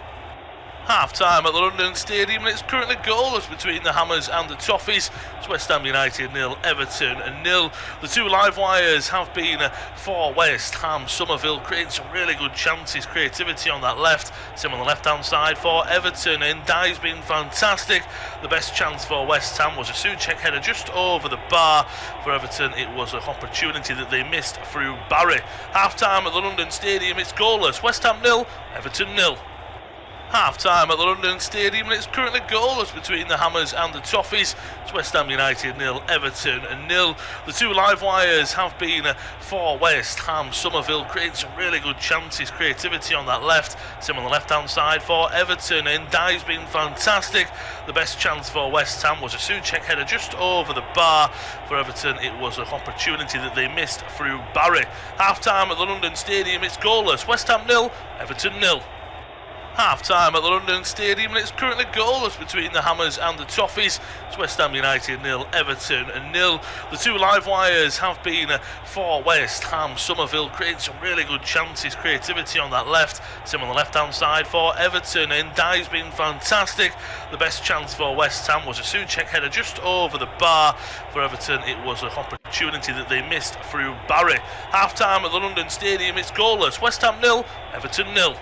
Half-time at the London Stadium, and it's currently goalless between the Hammers and the Toffees. It's West Ham United 0, Everton 0. The two live wires have been for West Ham. Somerville creating some really good chances, creativity on that left. Sim on the left-hand side for Everton, and Dye's been fantastic. The best chance for West Ham was a Souček header just over the bar. For Everton, it was an opportunity that they missed through Barry. Half-time at the London Stadium, it's goalless. West Ham 0, Everton 0. Half-time at the London Stadium, and it's currently goalless between the Hammers and the Toffees. It's West Ham United 0, Everton 0. The two live wires have been for West Ham. Somerville creating some really good chances, creativity on that left. Sim on the left-hand side for Everton, and Dye's been fantastic. The best chance for West Ham was a Souček header just over the bar. For Everton, it was an opportunity that they missed through Barry. Half-time at the London Stadium, it's goalless. West Ham 0, Everton 0. Half-time at the London Stadium, and it's currently goalless between the Hammers and the Toffees. It's West Ham United 0, Everton 0. The two live wires have been for West Ham. Somerville creating some really good chances, creativity on that left. Sim on the left-hand side for Everton, and Dye's been fantastic. The best chance for West Ham was a Souček header just over the bar. For Everton, it was an opportunity that they missed through Barry. Half-time at the London Stadium, it's goalless. West Ham 0, Everton 0.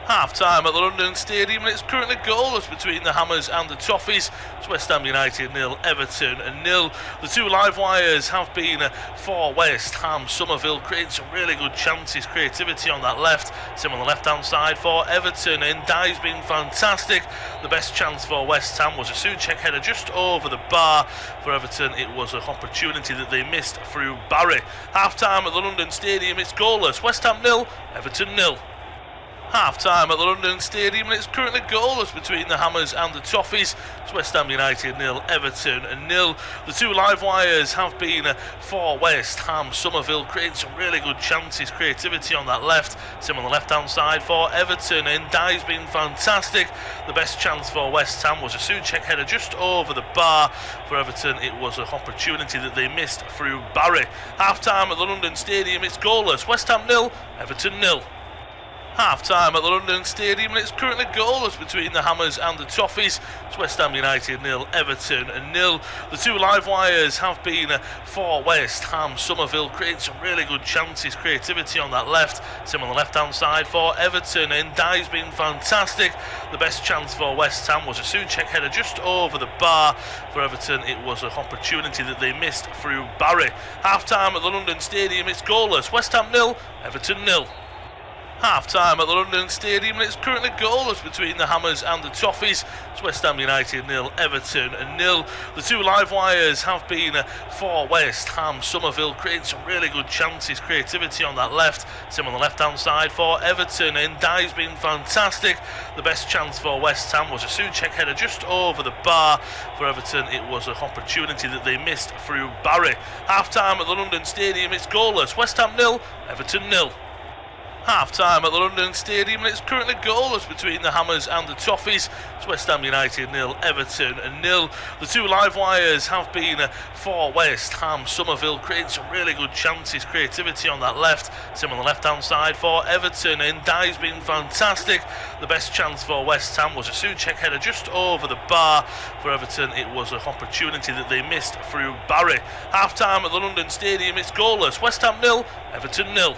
Half-time at the London Stadium, and it's currently goalless between the Hammers and the Toffees. It's West Ham United 0, Everton 0. The two live wires have been for West Ham. Somerville creating some really good chances, creativity on that left. Sim on the left-hand side for Everton, and Dye's been fantastic. The best chance for West Ham was a Souček header just over the bar. For Everton, it was an opportunity that they missed through Barry. Half-time at the London Stadium, it's goalless. West Ham 0, Everton 0. Half-time at the London Stadium, and it's currently goalless between the Hammers and the Toffees. It's West Ham United 0, Everton 0. The two live wires have been for West Ham. Somerville creating some really good chances, creativity on that left. Sim on the left-hand side for Everton, and Dye's been fantastic. The best chance for West Ham was a Souček header just over the bar. For Everton, it was an opportunity that they missed through Barry. Half-time at the London Stadium, it's goalless. West Ham 0, Everton 0. Half-time at the London Stadium, and it's currently goalless between the Hammers and the Toffees. It's West Ham United 0, Everton 0. The two live wires have been for West Ham. Somerville creating some really good chances, creativity on that left. Sim on the left-hand side for Everton, and Dye's been fantastic. The best chance for West Ham was a Souček header just over the bar. For Everton, it was an opportunity that they missed through Barry. Half-time at the London Stadium, it's goalless. West Ham 0, Everton 0. Half-time at the London Stadium, and it's currently goalless between the Hammers and the Toffees. It's West Ham United 0, Everton 0. The two live wires have been for West Ham. Somerville creating some really good chances, creativity on that left. Sim on the left-hand side for Everton, and Dye's been fantastic. The best chance for West Ham was a Souček header just over the bar. For Everton, it was an opportunity that they missed through Barry. Half-time at the London Stadium, it's goalless. West Ham 0, Everton 0. Half-time at the London Stadium, and it's currently goalless between the Hammers and the Toffees. It's West Ham United 0, Everton 0. The two live wires have been for West Ham. Somerville creating some really good chances, creativity on that left. Same on the left-hand side for Everton, and Dye's been fantastic. The best chance for West Ham was a Souček header just over the bar. For Everton, it was an opportunity that they missed through Barry. Half-time at the London Stadium, it's goalless. West Ham 0, Everton 0.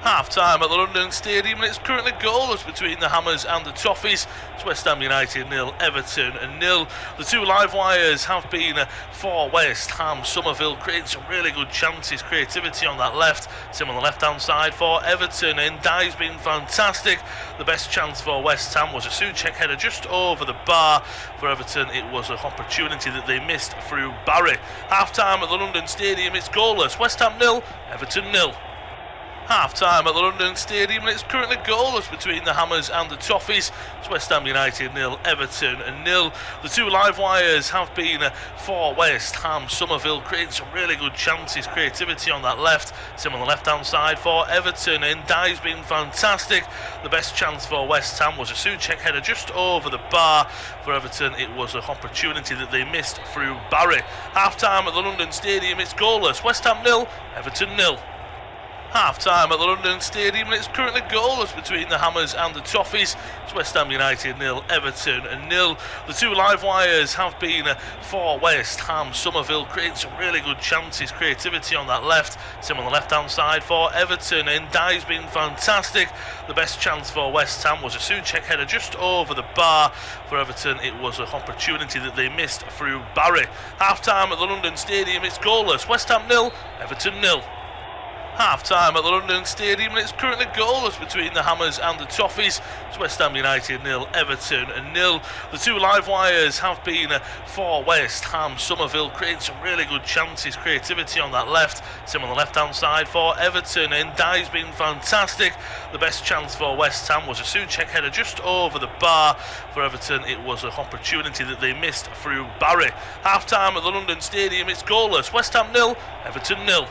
Half-time at the London Stadium, and it's currently goalless between the Hammers and the Toffees. It's West Ham United 0, Everton 0. The two live wires have been for West Ham. Somerville creating some really good chances, creativity on that left. Same on the left-hand side for Everton, and Dye's been fantastic. The best chance for West Ham was a Souček header just over the bar. For Everton, it was an opportunity that they missed through Barry. Half-time at the London Stadium, it's goalless. West Ham 0, Everton 0. Half-time at the London Stadium, and it's currently goalless between the Hammers and the Toffees. It's West Ham United 0, Everton 0. The two live wires have been for West Ham. Somerville creating some really good chances, creativity on that left. Same on the left-hand side for Everton, and Dye's been fantastic. The best chance for West Ham was a Souček header just over the bar. For Everton, it was an opportunity that they missed through Barry. Half-time at the London Stadium, it's goalless. West Ham 0, Everton 0. Half-time at the London Stadium, and it's currently goalless between the Hammers and the Toffees. It's West Ham United 0, Everton 0. The two live wires have been for West Ham. Somerville creating some really good chances, creativity on that left. Same on the left-hand side for Everton, and Dye's been fantastic. The best chance for West Ham was a Souček header just over the bar. For Everton, it was an opportunity that they missed through Barry. Half-time at the London Stadium, it's goalless. West Ham 0, Everton 0. Half-time at the London Stadium, and it's currently goalless between the Hammers and the Toffees. It's West Ham United 0, Everton 0. The two live wires have been for West Ham. Somerville creating some really good chances, creativity on that left. Same on the left-hand side for Everton, and Dye's been fantastic. The best chance for West Ham was a Souček header just over the bar. For Everton, it was an opportunity that they missed through Barry. Half-time at the London Stadium, it's goalless. West Ham 0, Everton 0.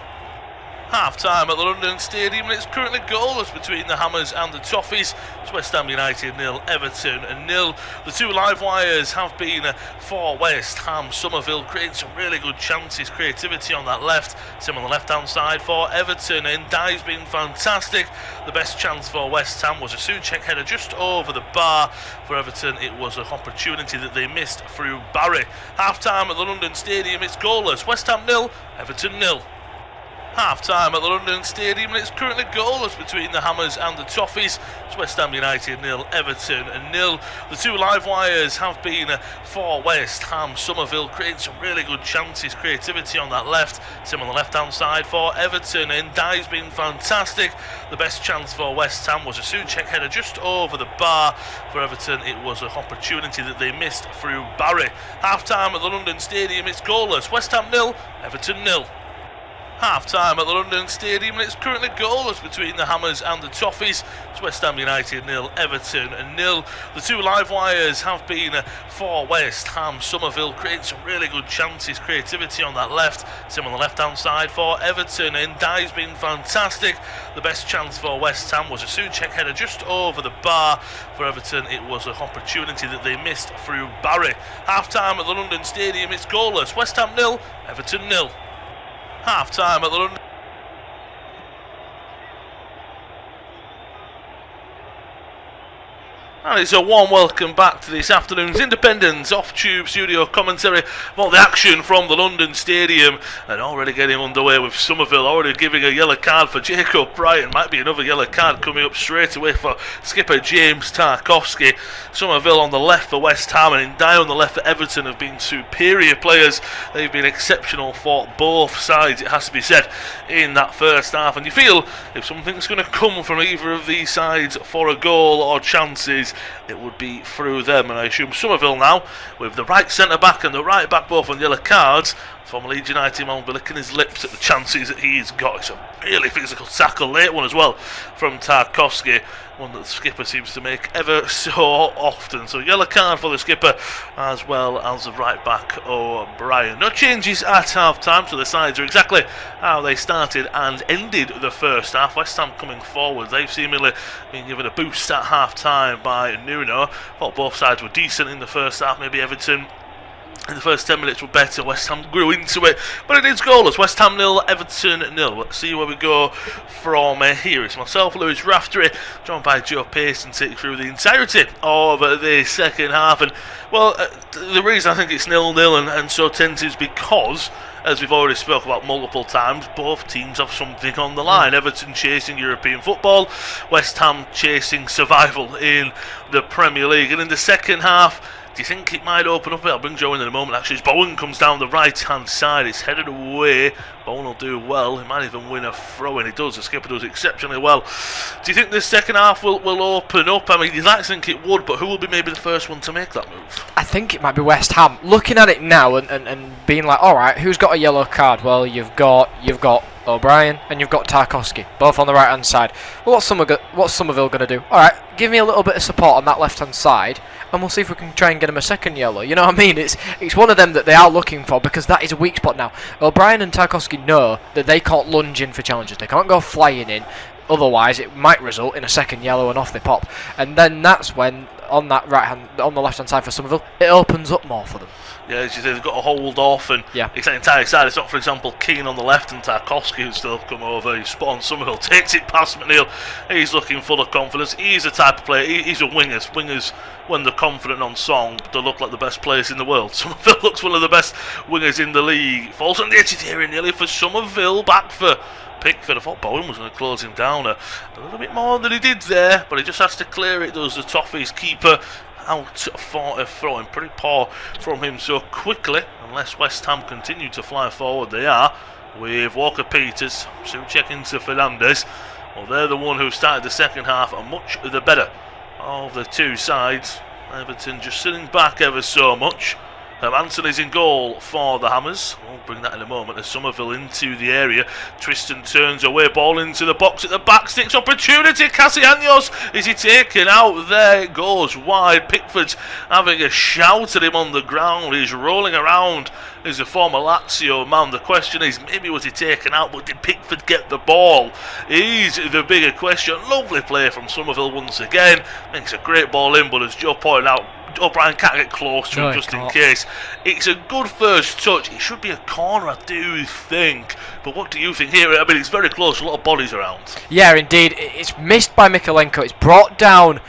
Half-time at the London Stadium, and it's currently goalless between the Hammers and the Toffees. It's West Ham United 0, Everton 0. The two live wires have been for West Ham. Somerville creating some really good chances, creativity on that left. Same on the left-hand side for Everton, and Dye's been fantastic. The best chance for West Ham was a Souček header just over the bar. For Everton, it was an opportunity that they missed through Barry. Half-time at the London Stadium, it's goalless. West Ham 0, Everton 0. Half-time at the London Stadium, and it's currently goalless between the Hammers and the Toffees. It's West Ham United 0, Everton 0. The two live wires have been for West Ham. Somerville creating some really good chances, creativity on that left. Same on the left-hand side for Everton, and Dye's been fantastic. The best chance for West Ham was a Souček header just over the bar. For Everton, it was an opportunity that they missed through Barry. Half-time at the London Stadium, it's goalless. West Ham 0, Everton 0. Half-time at the London Stadium, and it's currently goalless between the Hammers and the Toffees. It's West Ham United 0, Everton 0. The two live wires have been for West Ham. Somerville creating some really good chances, creativity on that left. Same on the left-hand side for Everton, and Dye's been fantastic. The best chance for West Ham was a Souček header just over the bar. For Everton, it was an opportunity that they missed through Barry. Half-time at the London Stadium, it's goalless. West Ham 0, Everton 0. Half-time at the London. And it's a warm welcome back to this afternoon's Independence off-tube studio commentary about the action from the London Stadium, and already getting underway with Somerville already giving a yellow card for Jacob Brighton. Might be another yellow card coming up straight away for skipper James Tarkowski. Somerville on the left for West Ham and Dye on the left for Everton have been superior players. They've been exceptional for both sides, it has to be said, in that first half. And you feel if something's going to come from either of these sides for a goal or chances, it would be through them. And I assume Somerville now, with the right centre back and the right back both on yellow cards, Former Leeds United man will be licking his lips at the chances that he's got. It's a really physical tackle, late one as well from Tarkowski, one that the skipper seems to make ever so often. So yellow card for the skipper as well as the right back O'Brien. No changes at half time, so the sides are exactly how they started and ended the first half. West Ham coming forward, they've seemingly been given a boost at half time by Nuno. Thought both sides were decent in the first half. Maybe Everton in the first 10 minutes were better. West Ham grew into it, but it is goalless. West Ham 0, Everton 0. Let's see where we go from here. It's myself, Lewis Raftery, joined by Joe Pearson, take you through the entirety of the second half. And well, the reason I think it's 0-0 and so tense is because, as we've already spoke about multiple times, both teams have something on the line. Everton chasing European football, West Ham chasing survival in the Premier League. And in the second half, do you think it might open up? I'll bring Joe in a moment. Actually, as Bowen comes down the right-hand side, it's headed away. Bowen will do well. He might even win a throw-in. He does. The skipper does exceptionally well. Do you think the second half will open up? I mean, you'd like to think it would, but who will be maybe the first one to make that move? I think it might be West Ham. Looking at it now and being like, all right, who's got a yellow card? Well, you've got O'Brien and you've got Tarkowski, both on the right-hand side. Well, what's Somerville going to do? All right, give me a little bit of support on that left-hand side, and we'll see if we can try and get him a second yellow. You know what I mean? It's one of them that they are looking for, because that is a weak spot now. O'Brien and Tarkowski know that they can't lunge in for challenges. They can't go flying in. Otherwise, it might result in a second yellow and off they pop. And then that's when, on the left-hand side for Somerville, it opens up more for them. Yeah, as you say, they've got to hold off, and it's an entire side. It's not, for example, Keane on the left and Tarkowski who still come over. He's spot on. Somerville takes it past McNeil. He's looking full of confidence. He's the type of player. He's a wingers. Wingers, when they're confident on song, they look like the best players in the world. Somerville looks one of the best wingers in the league. Falls on the edge here nearly for Somerville. Back for Pickford. I thought Bowen was going to close him down a little bit more than he did there, but he just has to clear it. Does the Toffees keeper out for a throw-in. Pretty poor from him so quickly, unless West Ham continue to fly forward. They are, with Walker-Peters, Souček into Fernandes. Well, they're the one who started the second half, and much the better of the two sides. Everton just sitting back ever so much. Anthony's in goal for the Hammers. We'll bring that in a moment as Somerville into the area. Tristan turns away, ball into the box at the back, sticks opportunity. Castellanos, is he taken out? There it goes wide. Pickford's having a shout at him on the ground. He's rolling around as a former Lazio man. The question is, maybe was he taken out, but did Pickford get the ball? Is the bigger question. Lovely play from Somerville once again. Makes a great ball in, but as Joe pointed out, O'Brien can't get close to him in case. It's a good first touch. It should be a corner, I do think. But what do you think here? I mean, it's very close. A lot of bodies around. Yeah, indeed. It's missed by Mikalenko. It's brought down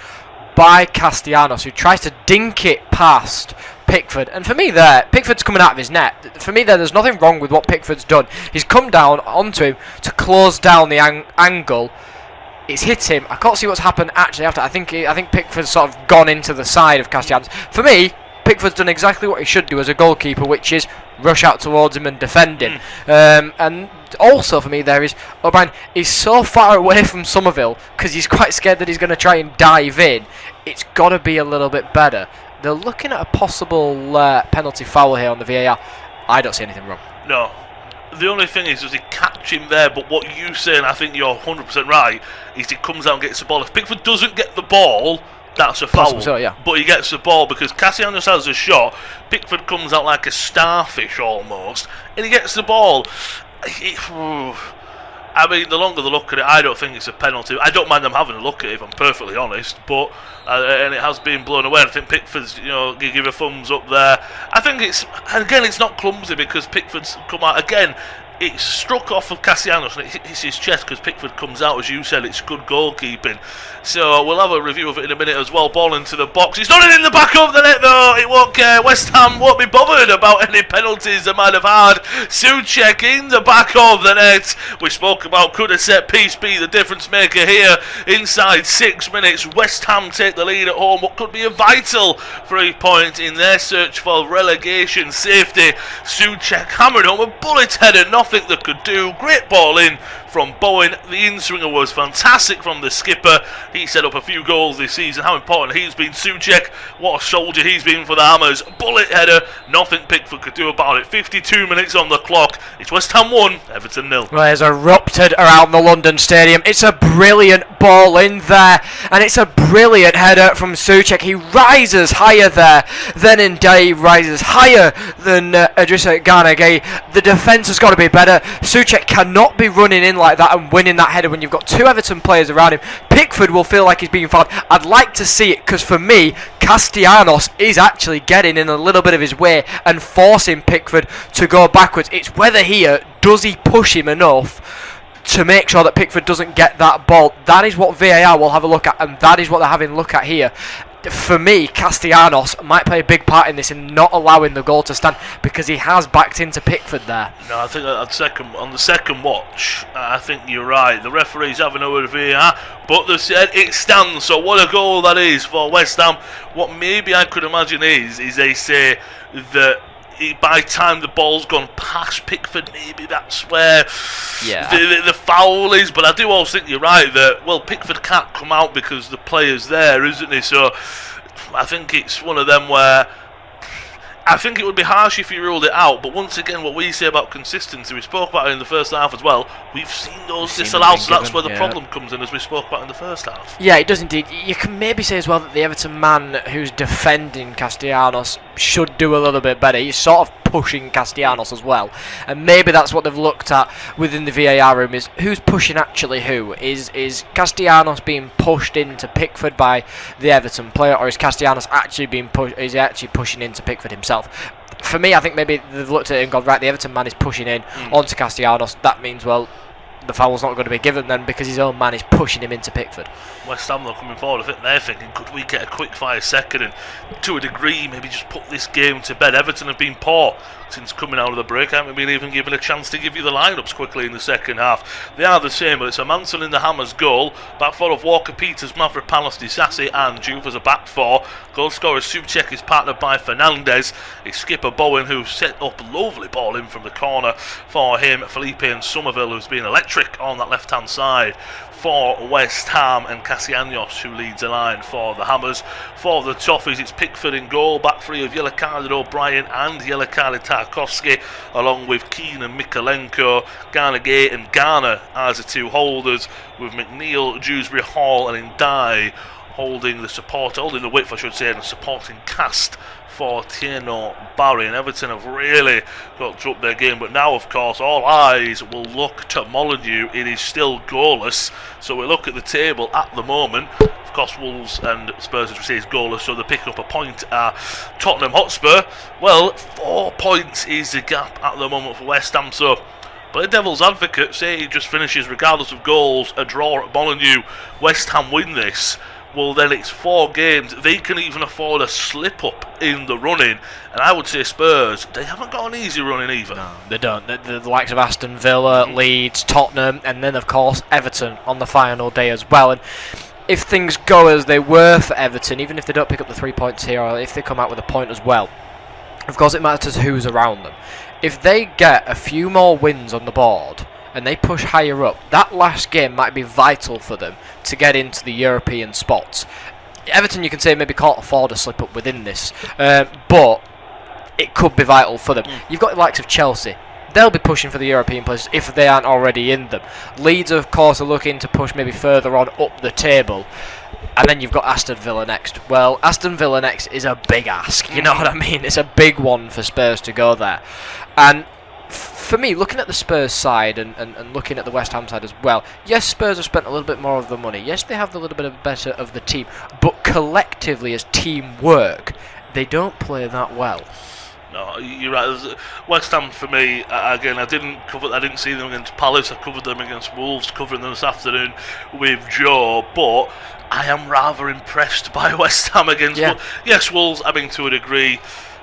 by Castellanos, who tries to dink it past Pickford. And for me there, Pickford's coming out of his net. For me there's nothing wrong with what Pickford's done. He's come down onto him to close down the angle. It's hit him. I can't see what's happened actually after. I think Pickford's sort of gone into the side of Castellanos. For me, Pickford's done exactly what he should do as a goalkeeper, which is rush out towards him and defend him. And also for me there is O'Brien is so far away from Somerville because he's quite scared that he's going to try and dive in. It's got to be a little bit better. They're looking at a possible penalty foul here on the VAR. I don't see anything wrong. No. The only thing is, does he catch him there? But what you say, and I think you're 100% right, is he comes out and gets the ball. If Pickford doesn't get the ball, that's a foul. So, yeah. But he gets the ball because Castellanos has a shot. Pickford comes out like a starfish almost, and he gets the ball. I mean, the longer they look at it, I don't think it's a penalty. I don't mind them having a look at it, if I'm perfectly honest. But and it has been blown away. I think Pickford's, you give a thumbs up there. I think it's not clumsy because Pickford's come out again. It's struck off of Castellanos and it hits his chest because Pickford comes out, as you said. It's good goalkeeping. So we'll have a review of it in a minute as well. Ball into the box. It's not in the back of the net though. It won't care. West Ham won't be bothered about any penalties they might have had. Souček in the back of the net. We spoke about could a set piece be the difference maker here. Inside 6 minutes, West Ham take the lead at home. What could be a vital 3 point in their search for relegation safety. Souček hammering home a bullet header. Nothing they could do. Great ball in from Bowen. The in-swinger was fantastic from the skipper. He set up a few goals this season. How important he's been. Souček, what a soldier he's been for the Hammers. Bullet header, nothing Pickford could do about it. 52 minutes on the clock. It's West Ham 1, Everton 0. Well, it's erupted around the London Stadium. It's a brilliant ball in there, and it's a brilliant header from Souček. He rises higher there than Ndai, rises higher than Idrissa Gana Gueye. The defence has got to be better. Souček cannot be running in like that and winning that header when you've got two Everton players around him. Pickford will feel like he's being fouled. I'd like to see it, because for me, Castellanos is actually getting in a little bit of his way and forcing Pickford to go backwards. It's whether here, does he push him enough to make sure that Pickford doesn't get that ball. That is what VAR will have a look at, and that is what they're having a look at here. For me, Castellanos might play a big part in this in not allowing the goal to stand, because he has backed into Pickford there. No, I think on the second watch, I think you're right. The referee's having a word of VAR, but they said it stands. So what a goal that is for West Ham. What maybe I could imagine is they say that by the time the ball's gone past Pickford, maybe that's where the foul is. But I do also think you're right that, well, Pickford can't come out because the player's there, isn't he? So I think it's one of them where I think it would be harsh if you ruled it out, but once again, what we say about consistency, we spoke about it in the first half as well. We've seen those disallowed, so that's where the problem comes in, as we spoke about in the first half. Yeah, it does indeed. You can maybe say as well that the Everton man who's defending Castellanos should do a little bit better. He's sort of pushing Castellanos as well, and maybe that's what they've looked at within the VAR room, is who's pushing actually who. Is Castellanos being pushed into Pickford by the Everton player, or is Castellanos actually being pushing into Pickford himself? For me, I think maybe they've looked at it and gone, right, the Everton man is pushing in onto Castellanos. That means, well, the foul's not going to be given then, because his own man is pushing him into Pickford. West Ham, though, coming forward, I think they're thinking, could we get a quick fire second and to a degree maybe just put this game to bed? Everton have been poor since coming out of the break. Haven't been even given a chance to give you the lineups quickly in the second half. They are the same, but it's a Manson in the Hammers goal. Back four of Walker Peters, Maverick Panos, Disasi and Juve as a back four. Goal scorer Souček is partnered by Fernandez. It's skipper Bowen who set up a lovely ball in from the corner for him. Felipe and Somerville, who's been electric on that left hand side for West Ham, and Castellanos who leads the line for the Hammers. For the Toffees, it's Pickford in goal, back three of yellow-carded O'Brien and yellow-carded Tarkovsky, along with Keane and Mikalenko, Gana Gueye and Garner as the two holders, with McNeil, Dewsbury Hall and Ndai holding the width, I should say, and the supporting cast for Tieno Barry. And Everton have really got to up their game, but now of course all eyes will look to Molyneux. It is still goalless, so we look at the table at the moment. Of course, Wolves and Spurs, as we say, is goalless, so they're picking up a point at Tottenham Hotspur. Well, 4 points is the gap at the moment for West Ham, so but the devil's advocate, say he just finishes regardless of goals, a draw at Molyneux, West Ham win this, well then it's 4 games. They can even afford a slip up in the running, and I would say Spurs, they haven't got an easy running either. No, they don't. The likes of Aston Villa, Leeds, Tottenham, and then of course Everton on the final day as well. And if things go as they were for Everton, even if they don't pick up the 3 points here, or if they come out with a point as well, of course it matters who's around them. If they get a few more wins on the board and they push higher up, that last game might be vital for them to get into the European spots. Everton, you can say, maybe can't afford a slip up within this, but it could be vital for them. You've got the likes of Chelsea. They'll be pushing for the European places if they aren't already in them. Leeds, of course, are looking to push maybe further on up the table. And then you've got Aston Villa next. Well, Aston Villa next is a big ask, you know what I mean? It's a big one for Spurs to go there. And for me, looking at the Spurs side and looking at the West Ham side as well, yes, Spurs have spent a little bit more of the money. Yes, they have a little bit of better of the team. But collectively, as teamwork, they don't play that well. No, you're right. West Ham, for me, again, I didn't see them against Palace. I covered them against Wolves, covering them this afternoon with Joe. But I am rather impressed by West Ham against. Yes, Wolves. I mean, to a degree,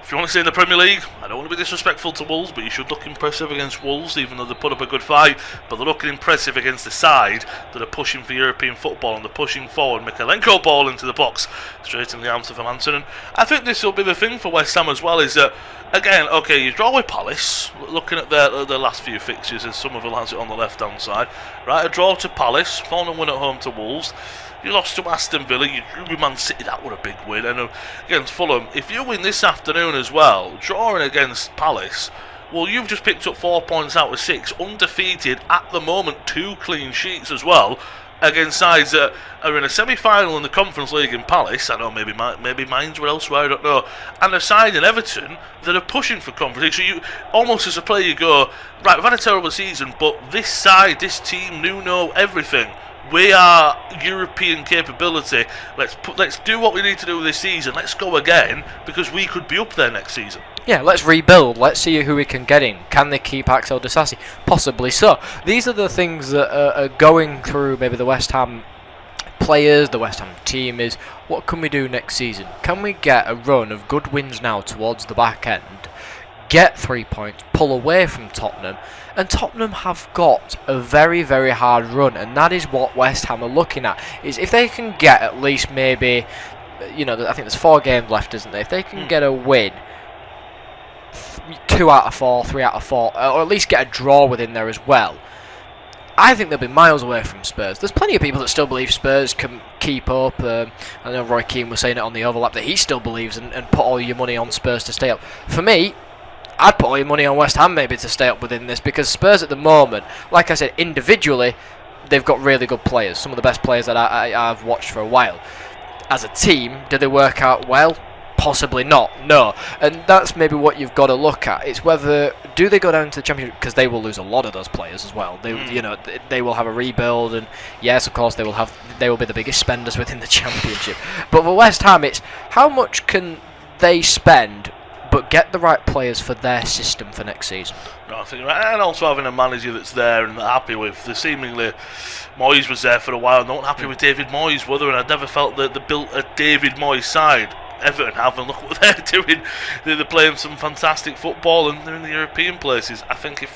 if you want to stay in the Premier League, I don't want to be disrespectful to Wolves, but you should look impressive against Wolves, even though they put up a good fight. But they're looking impressive against the side that are pushing for European football, and they're pushing forward. Mikalenko ball into the box, straight in the arms of Anton. And I think this will be the thing for West Ham as well, is that, again, okay, you draw with Palace, looking at their last few fixtures, as Somerville has it on the left-hand side. Right, a draw to Palace, 4-0 win at home to Wolves. You lost to Aston Villa, you drew with Man City, that was a big win. And against Fulham, if you win this afternoon as well, drawing against Palace, well, you've just picked up 4 points out of 6, undefeated at the moment, 2 clean sheets as well, against sides that are in a semi-final in the Conference League in Palace. I know maybe Mines were elsewhere, I don't know. And a side in Everton that are pushing for Conference League. So you, almost as a player, you go, right, we've had a terrible season, but this side, this team, know everything. We are European capability. Let's do what we need to do this season. Let's go again, because we could be up there next season. Yeah, let's rebuild. Let's see who we can get in. Can they keep Axel Disasi? Possibly so. These are the things that are going through maybe the West Ham players, the West Ham team, is what can we do next season? Can we get a run of good wins now towards the back end, get 3 points, pull away from Tottenham? And Tottenham have got a very, very hard run, and that is what West Ham are looking at. Is if they can get at least maybe, I think there's 4 games left, isn't there? If they can get a win, 2 out of 4, 3 out of 4, or at least get a draw within there as well, I think they'll be miles away from Spurs. There's plenty of people that still believe Spurs can keep up. I know Roy Keane was saying it on the overlap that he still believes and put all your money on Spurs to stay up. For me, I'd put all your money on West Ham maybe to stay up within this, because Spurs at the moment, like I said, individually, they've got really good players. Some of the best players that I've watched for a while. As a team, do they work out well? Possibly not, no. And that's maybe what you've got to look at. It's whether, do they go down to the Championship, because they will lose a lot of those players as well. They will have a rebuild, and yes, of course, they will be the biggest spenders within the Championship. But for West Ham, it's how much can they spend but get the right players for their system for next season. No, I think, and also having a manager that's there and happy with. Seemingly, Moyes was there for a while. Not happy with David Moyes, whether, and I never felt that they built a David Moyes side. Everton have, and look what they're doing. They're playing some fantastic football, and they're in the European places. I think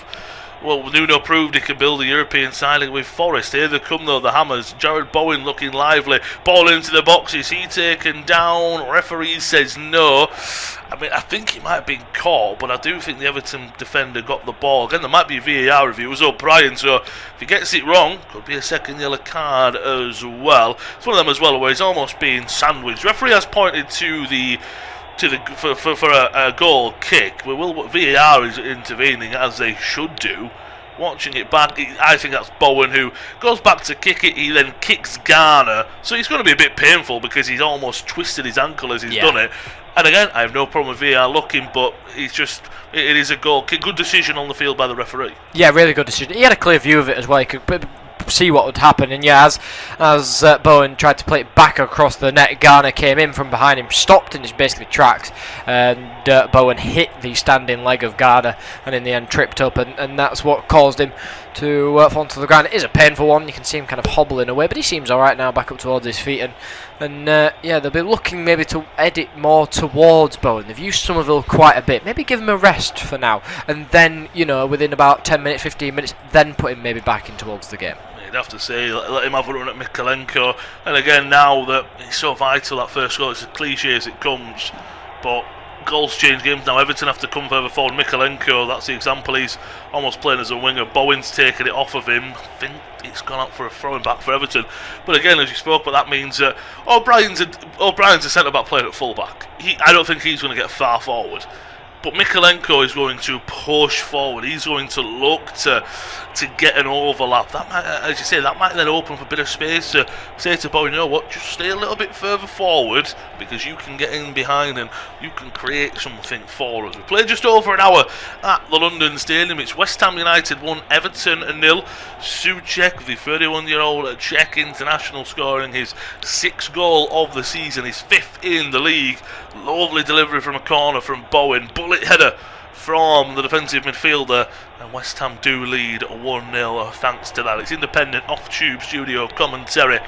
Nuno proved he could build a European side with Forest. Here they come though, the Hammers. Jared Bowen looking lively. Ball into the box. Is he taken down? Referee says no. I think he might have been caught, but I do think the Everton defender got the ball. Again, there might be a VAR review. It was O'Brien, so if he gets it wrong, could be a second yellow card as well. It's one of them as well where he's almost being sandwiched. Referee has pointed for a goal kick. VAR is intervening, as they should do. Watching it back, I think that's Bowen who goes back to kick it. He then kicks Garner, so it's going to be a bit painful because he's almost twisted his ankle as he's done it. And again, I have no problem with VAR looking, but it is a goal kick. Good decision on the field by the referee. Yeah, really good decision. He had a clear view of it as well. He could see what would happen, and as Bowen tried to play it back across the net, Garner came in from behind him, stopped in his basically tracks, and Bowen hit the standing leg of Garner, and in the end tripped up, and that's what caused him to fall to the ground. It is a painful one. You can see him kind of hobbling away, but he seems alright now, back up towards his feet, and they'll be looking maybe to edit more towards Bowen. They've used Somerville quite a bit. Maybe give him a rest for now, and then, within about 10 minutes, 15 minutes, then put him maybe back in towards the game. You'd have to say, let him have a run at Mikalenko. And again, now that he's so vital, that first goal, it's as cliche as it comes, but goals change games. Now Everton have to come further forward. Mikalenko, that's the example, he's almost playing as a winger. Bowen's taken it off of him. I think it's gone out for a throwing back for Everton. But again, as you spoke, but that means O'Brien's a centre-back playing at full-back. I don't think he's going to get far forward. But Mikalenko is going to push forward. He's going to look to get an overlap. That might, as you say, that might then open up a bit of space to say to Bowen, you know what, just stay a little bit further forward, because you can get in behind and you can create something for us. We played just over an hour at the London Stadium. It's West Ham United 1, Everton 0. Souček, the 31-year-old Czech international, scoring his 6th goal of the season, his 5th in the league. Lovely delivery from a corner from Bowen. Bullet header from the defensive midfielder, and West Ham do lead 1-0 thanks to that. It's independent off-tube studio commentary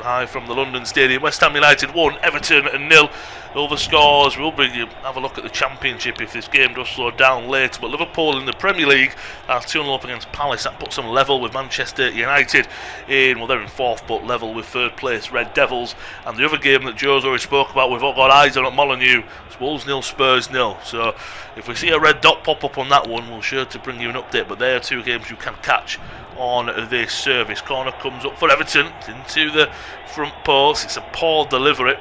live from the London Stadium. West Ham United 1, Everton 0. Over scores, we'll bring you have a look at the Championship if this game does slow down later. But Liverpool in the Premier League are 2-0 up against Palace. That puts them level with Manchester United they're in 4th but level with 3rd place Red Devils. And the other game that Joe's already spoke about, we've all got eyes on at Molineux. It's Wolves 0, Spurs 0. So if we see a red dot pop up on that one, we'll sure to bring you an update. But they are 2 games you can catch on this service. Corner comes up for Everton. It's into the front post. It's a poor delivery.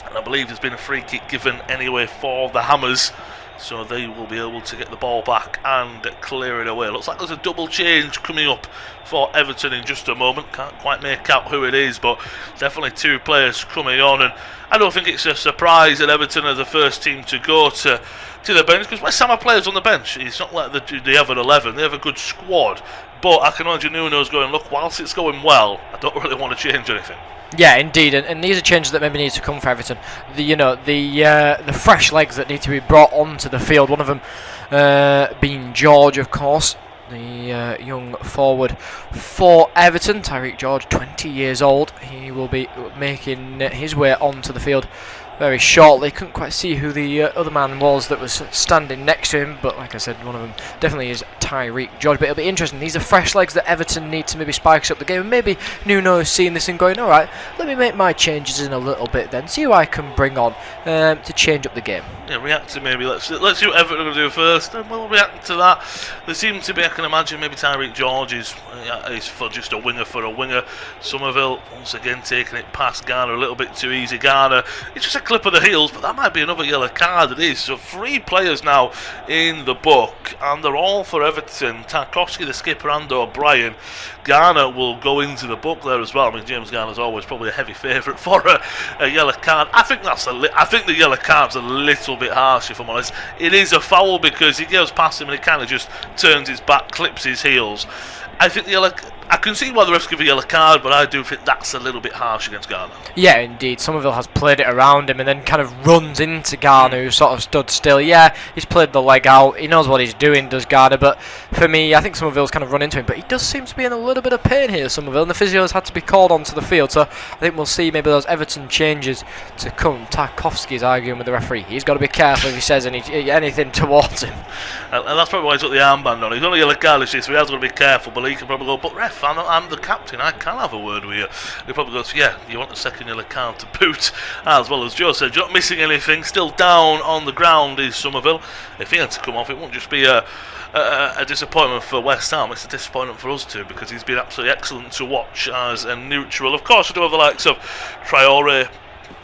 And I believe there's been a free kick given anyway for the Hammers, so they will be able to get the ball back and clear it away. Looks like there's a double change coming up for Everton in just a moment. Can't quite make out who it is, but definitely 2 players coming on. And I don't think it's a surprise that Everton are the first team to go to the bench, because West Ham have players on the bench. It's not like they have an 11, they have a good squad. But I can imagine Nuno's going, look, whilst it's going well, I don't really want to change anything. Yeah, indeed, and these are changes that maybe need to come for Everton. The fresh legs that need to be brought onto the field. One of them being George, of course, the young forward for Everton. Tyreek George, 20 years old. He will be making his way onto the field very shortly. Couldn't quite see who the other man was that was standing next to him, but like I said, one of them definitely is Tyreek George. But it'll be interesting. These are fresh legs that Everton need to maybe spice up the game, and maybe Nuno is seeing this and going, alright, let me make my changes in a little bit then, see who I can bring on to change up the game. Yeah, react to maybe, let's see what Everton are going to do first, and we'll react to that. There seems to be, I can imagine, maybe Tyreek George is for just a winger for a winger. Somerville, once again, taking it past Garner a little bit too easy. Garner, it's just a clip of the heels, but that might be another yellow card. It is. So 3 players now in the book, and they're all for Everton. Tarkowski, the skipper, and O'Brien. Garner will go into the book there as well. I mean, James Garner's always probably a heavy favourite for a yellow card. I think the yellow card's a little bit harsh, if I'm honest. It is a foul because he goes past him and he kind of just turns his back, clips his heels. I think I can see why the refs give a yellow card, but I do think that's a little bit harsh against Garner. Yeah, indeed. Somerville has played it around him and then kind of runs into Garner, who sort of stood still. Yeah, he's played the leg out. He knows what he's doing, does Garner. But for me, I think Somerville's kind of run into him. But he does seem to be in a little bit of pain here, Somerville. And the physio's had to be called onto the field. So I think we'll see maybe those Everton changes to come. Tarkowski's arguing with the referee. He's got to be careful if he says anything towards him. And that's probably why he's got the armband on. He's only yellow card, so he has got to be careful. But he can probably go, but ref, I'm the captain, I can have a word with you. He probably goes, yeah, you want the second yellow card to boot. As well as Joe said, you're not missing anything. Still down on the ground is Somerville. If he had to come off, it won't just be a disappointment for West Ham, it's a disappointment for us too, because he's been absolutely excellent to watch as a neutral. Of course, we do have the likes of Traore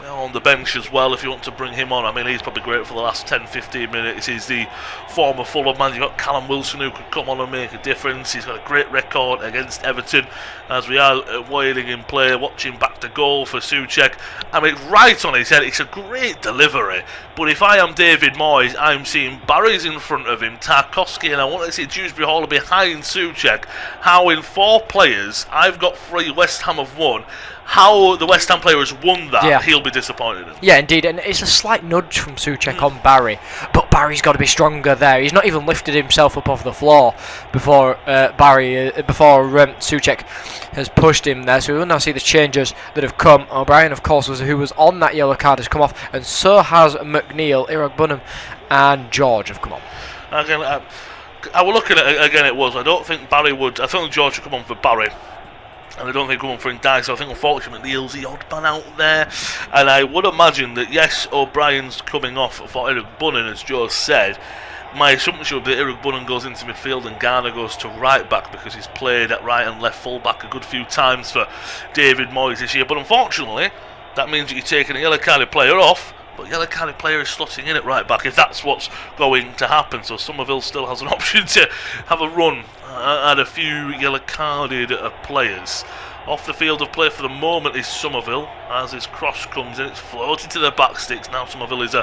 on the bench as well, if you want to bring him on. I mean, he's probably great for the last 10-15 minutes. He's the former Fulham man. You've got Callum Wilson, who could come on and make a difference. He's got a great record against Everton, as we are wailing in play, watching back to goal for Souček. I mean, right on his head. It's a great delivery, but if I am David Moyes, I'm seeing Barry's in front of him, Tarkowski, and I want to see Dewsbury Hall behind Souček. How in 4 players, I've got 3, West Ham have won. How the West Ham player has won that, He'll be disappointed in. Yeah, indeed, and it's a slight nudge from Souček on Barry, but Barry's got to be stronger there. He's not even lifted himself up off the floor before Souček has pushed him there. So we will now see the changes that have come. O'Brien, of course, who was on that yellow card, has come off, and so has McNeil, Irogbunham, and George have come on. Again, I will look at it again. It was. I don't think Barry would. I think George would come on for Barry. And I don't think going for Ndiaye, so I think unfortunately he's the odd man out there. And I would imagine that, yes, O'Brien's coming off for Eric Bunnan, as Joe said. My assumption would be that Eric Bunnan goes into midfield and Garner goes to right back, because he's played at right and left full back a good few times for David Moyes this year. But unfortunately, that means that you're taking a yellow carded player off, but yellow carded player is slotting in at right back, if that's what's going to happen. So Somerville still has an option to have a run at a few yellow carded players. Off the field of play for the moment is Somerville, as his cross comes in, it's floated to the back sticks. Now Somerville is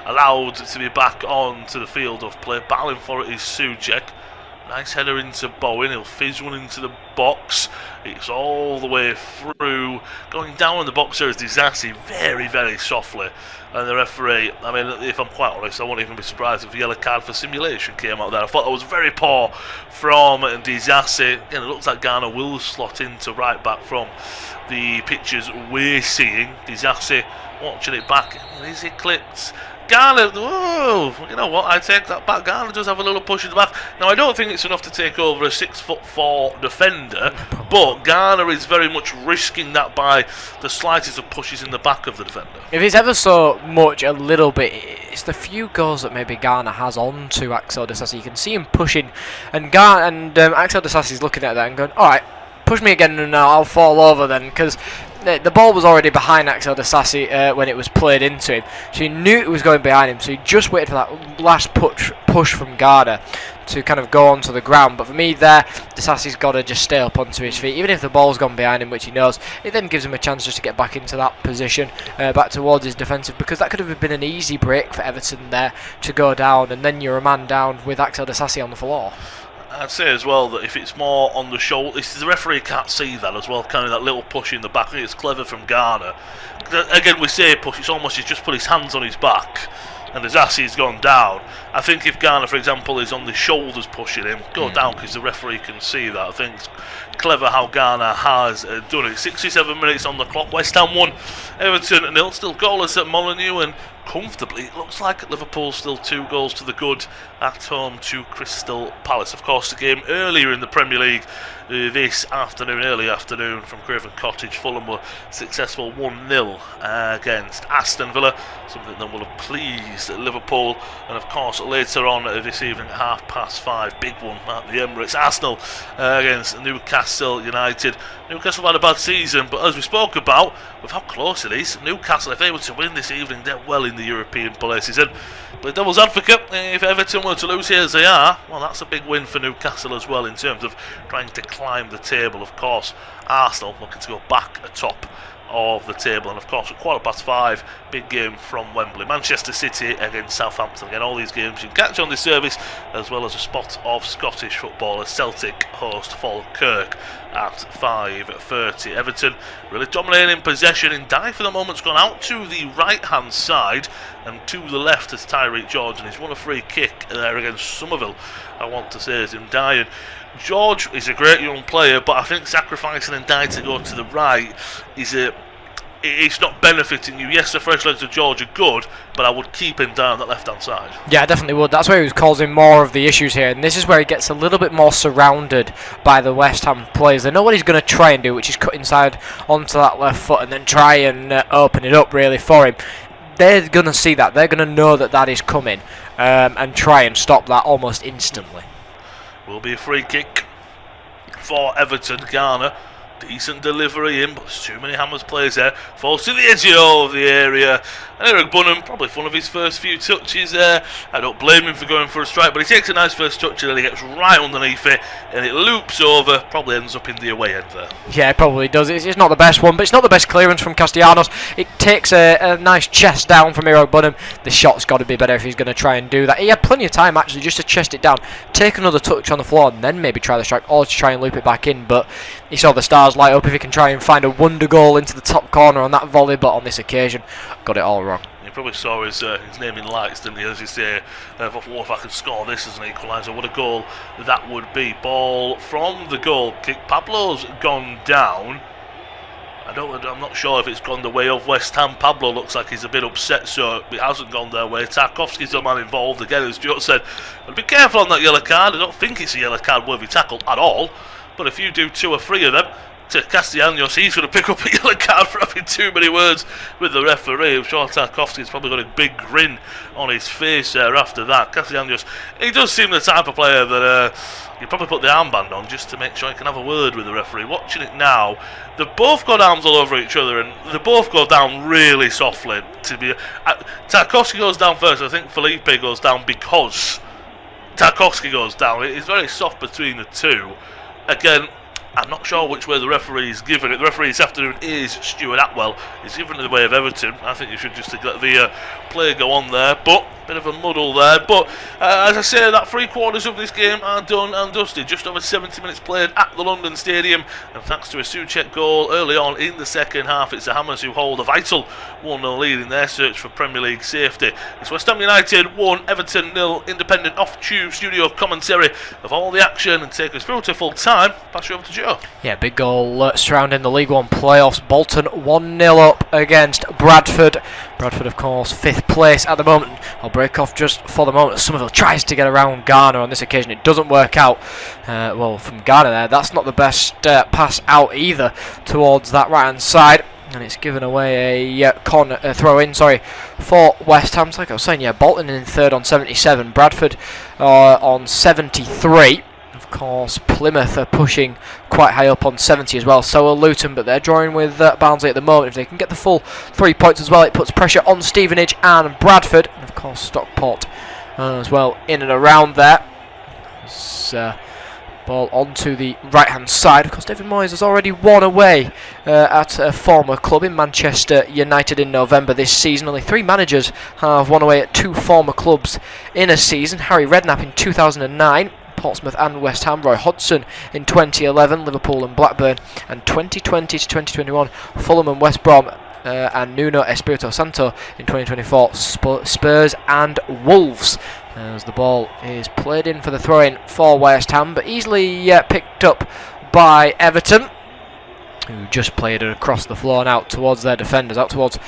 allowed to be back on to the field of play. Battling for it is Souček. Nice header into Bowen. He'll fizz one into the box. It's all the way through. Going down in the box there is Disasi very, very softly. And the referee, I mean, if I'm quite honest, I won't even be surprised if the yellow card for simulation came out there. I thought that was very poor from Disasi. Again, it looks like Ghana will slot into right back from the pictures we're seeing. Disasi watching it back. Is he clipped? Ghana, oh, you know what, I take that back. Ghana does have a little push in the back. Now, I don't think it's enough to take over a 6'4" defender, but Ghana is very much risking that by the slightest of pushes in the back of the defender. If it's ever so much a little bit, it's the few goals that maybe Ghana has on to Axel Disasi. You can see him pushing, and Axel Disasi's looking at that and going, alright, push me again and I'll fall over then, because the ball was already behind Axel Disasi when it was played into him. So he knew it was going behind him, so he just waited for that last push from Ghana to kind of go onto the ground. But for me there, Disasi's got to just stay up onto his feet. Even if the ball's gone behind him, which he knows, it then gives him a chance just to get back into that position, back towards his defensive, because that could have been an easy break for Everton there to go down, and then you're a man down with Axel Disasi on the floor. I'd say as well that if it's more on the shoulder, the referee can't see that as well, kind of that little push in the back. I think it's clever from Ghana. Again, we say push, it's almost he's just put his hands on his back and Disasi's gone down. I think if Ghana, for example, is on the shoulders pushing him, go down because the referee can see that. I think it's clever how Ghana has done it. 67 minutes on the clock, West Ham 1, Everton 0, still goalless at Molineux, and comfortably, it looks like Liverpool still 2 goals to the good at home to Crystal Palace. Of course, the game earlier in the Premier League this afternoon, early afternoon from Craven Cottage, Fulham were successful 1-0 against Aston Villa, something that will have pleased Liverpool. And of course, later on this evening at 5:30, big one at the Emirates, Arsenal against Newcastle United. Newcastle had a bad season, but as we spoke about, with how close it is, Newcastle, if they were to win this evening, they're well in the European places. And the devil's advocate, if Everton were to lose here as they are, well, that's a big win for Newcastle as well in terms of trying to climb the table. Of course, Arsenal looking to go back atop of the table, and of course at 5:15, big game from Wembley, Manchester City against Southampton. Again, all these games you can catch on this service, as well as a spot of Scottish football as Celtic host Falkirk at 5:30. Everton really dominating possession. Ndai for the moment's gone out to the right hand side and to the left as Tyreek George, and he's won a free kick there against Somerville, I want to say, is Ndai. And George is a great young player, but I think sacrificing Ndai to go to the right it's not benefiting you. Yes, the fresh legs of George are good, but I would keep him down that left hand side. Yeah, I definitely would. That's where he was causing more of the issues here, and this is where he gets a little bit more surrounded by the West Ham players. They know what he's going to try and do, which is cut inside onto that left foot and then try and open it up really for him. They're going to see that. They're going to know that that is coming and try and stop that almost instantly. Will be a free kick for Everton. Ghana, decent delivery in, but there's too many Hammers players there. Falls to the edge of the area. And Eric Bunham, probably one of his first few touches there. I don't blame him for going for a strike, but he takes a nice first touch and then he gets right underneath it and it loops over, probably ends up in the away end there. Yeah, it probably does. It's not the best one, but it's not the best clearance from Castellanos. It takes a nice chest down from Eric Bunham. The shot's got to be better if he's going to try and do that. He had plenty of time actually just to chest it down, take another touch on the floor and then maybe try the strike, or to try and loop it back in, but he saw the stars light up if he can try and find a wonder goal into the top corner on that volley, but on this occasion got it all wrong. You probably saw his name in lights, didn't you, as you say, if I could score this as an equaliser, what a goal that would be. Ball from the goal kick. Pablo's gone down. I'm not sure if it's gone the way of West Ham. Pablo looks like he's a bit upset, so it hasn't gone their way. Tarkowski's the man involved again, as Joe said. But be careful on that yellow card. I don't think it's a yellow card worthy tackle at all, but if you do 2 or 3 of them to Castellanos, he's going to pick up a yellow card for having too many words with the referee. I'm sure Tarkowski's probably got a big grin on his face there after that. Castellanos, he does seem the type of player that you probably put the armband on just to make sure he can have a word with the referee. Watching it now, they've both got arms all over each other and they both go down really softly. Tarkowski goes down first. I think Felipe goes down because Tarkowski goes down. It's very soft between the two. Again, I'm not sure which way the referee's given it. The referee this afternoon is Stuart Atwell. He's given it the way of Everton. I think you should just let the play go on there. But Bit of a muddle there, but as I say, that 3/4 of this game are done and dusted. Just over 70 minutes played at the London Stadium, and thanks to a Souček goal early on in the second half, it's the Hammers who hold a vital 1-0 lead in their search for Premier League safety. It's West Ham United 1, Everton 0. Independent off-tube studio commentary of all the action, and take us through to full time. Pass you over to Joe. Yeah, big goal surrounding the League One playoffs. Bolton 1-0 up against Bradford. Bradford, of course, 5th place at the moment. I'll break off just for the moment. Somerville tries to get around Garner on this occasion. It doesn't work out. Well, from Garner there, that's not the best pass out either towards that right-hand side. And it's given away a throw-in, for West Ham. Like I was saying, yeah, Bolton in 3rd on 77. Bradford on 73. Of course, Plymouth are pushing quite high up on 70 as well. So are Luton, but they're drawing with Barnsley at the moment. If they can get the full 3 points as well, it puts pressure on Stevenage and Bradford. And of course, Stockport as well in and around there. Ball onto the right-hand side. Of course, David Moyes has already won away at a former club in Manchester United in November this season. Only 3 managers have won away at 2 former clubs in a season. Harry Redknapp in 2009. Portsmouth and West Ham. Roy Hodgson in 2011, Liverpool and Blackburn, and 2020 to 2021, Fulham and West Brom, and Nuno Espirito Santo in 2024, Spurs and Wolves. As the ball is played in for the throw-in for West Ham, but easily picked up by Everton, who just played it across the floor and out towards their defenders, out towards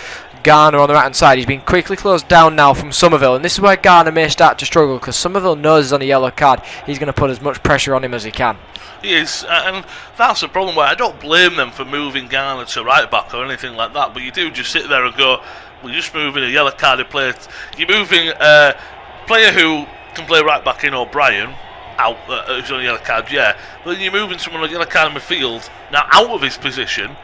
Garner on the right hand side. He's been quickly closed down now from Somerville, and this is where Garner may start to struggle, because Somerville knows he's on a yellow card. He's going to put as much pressure on him as he can. He is, and that's the problem where I don't blame them for moving Garner to right back or anything like that, but you do just sit there and go, well, you're just moving a yellow carded player. You're moving a player who can play right back in O'Brien out, who's on a yellow card, yeah, but then you're moving someone on a yellow card in midfield now out of his position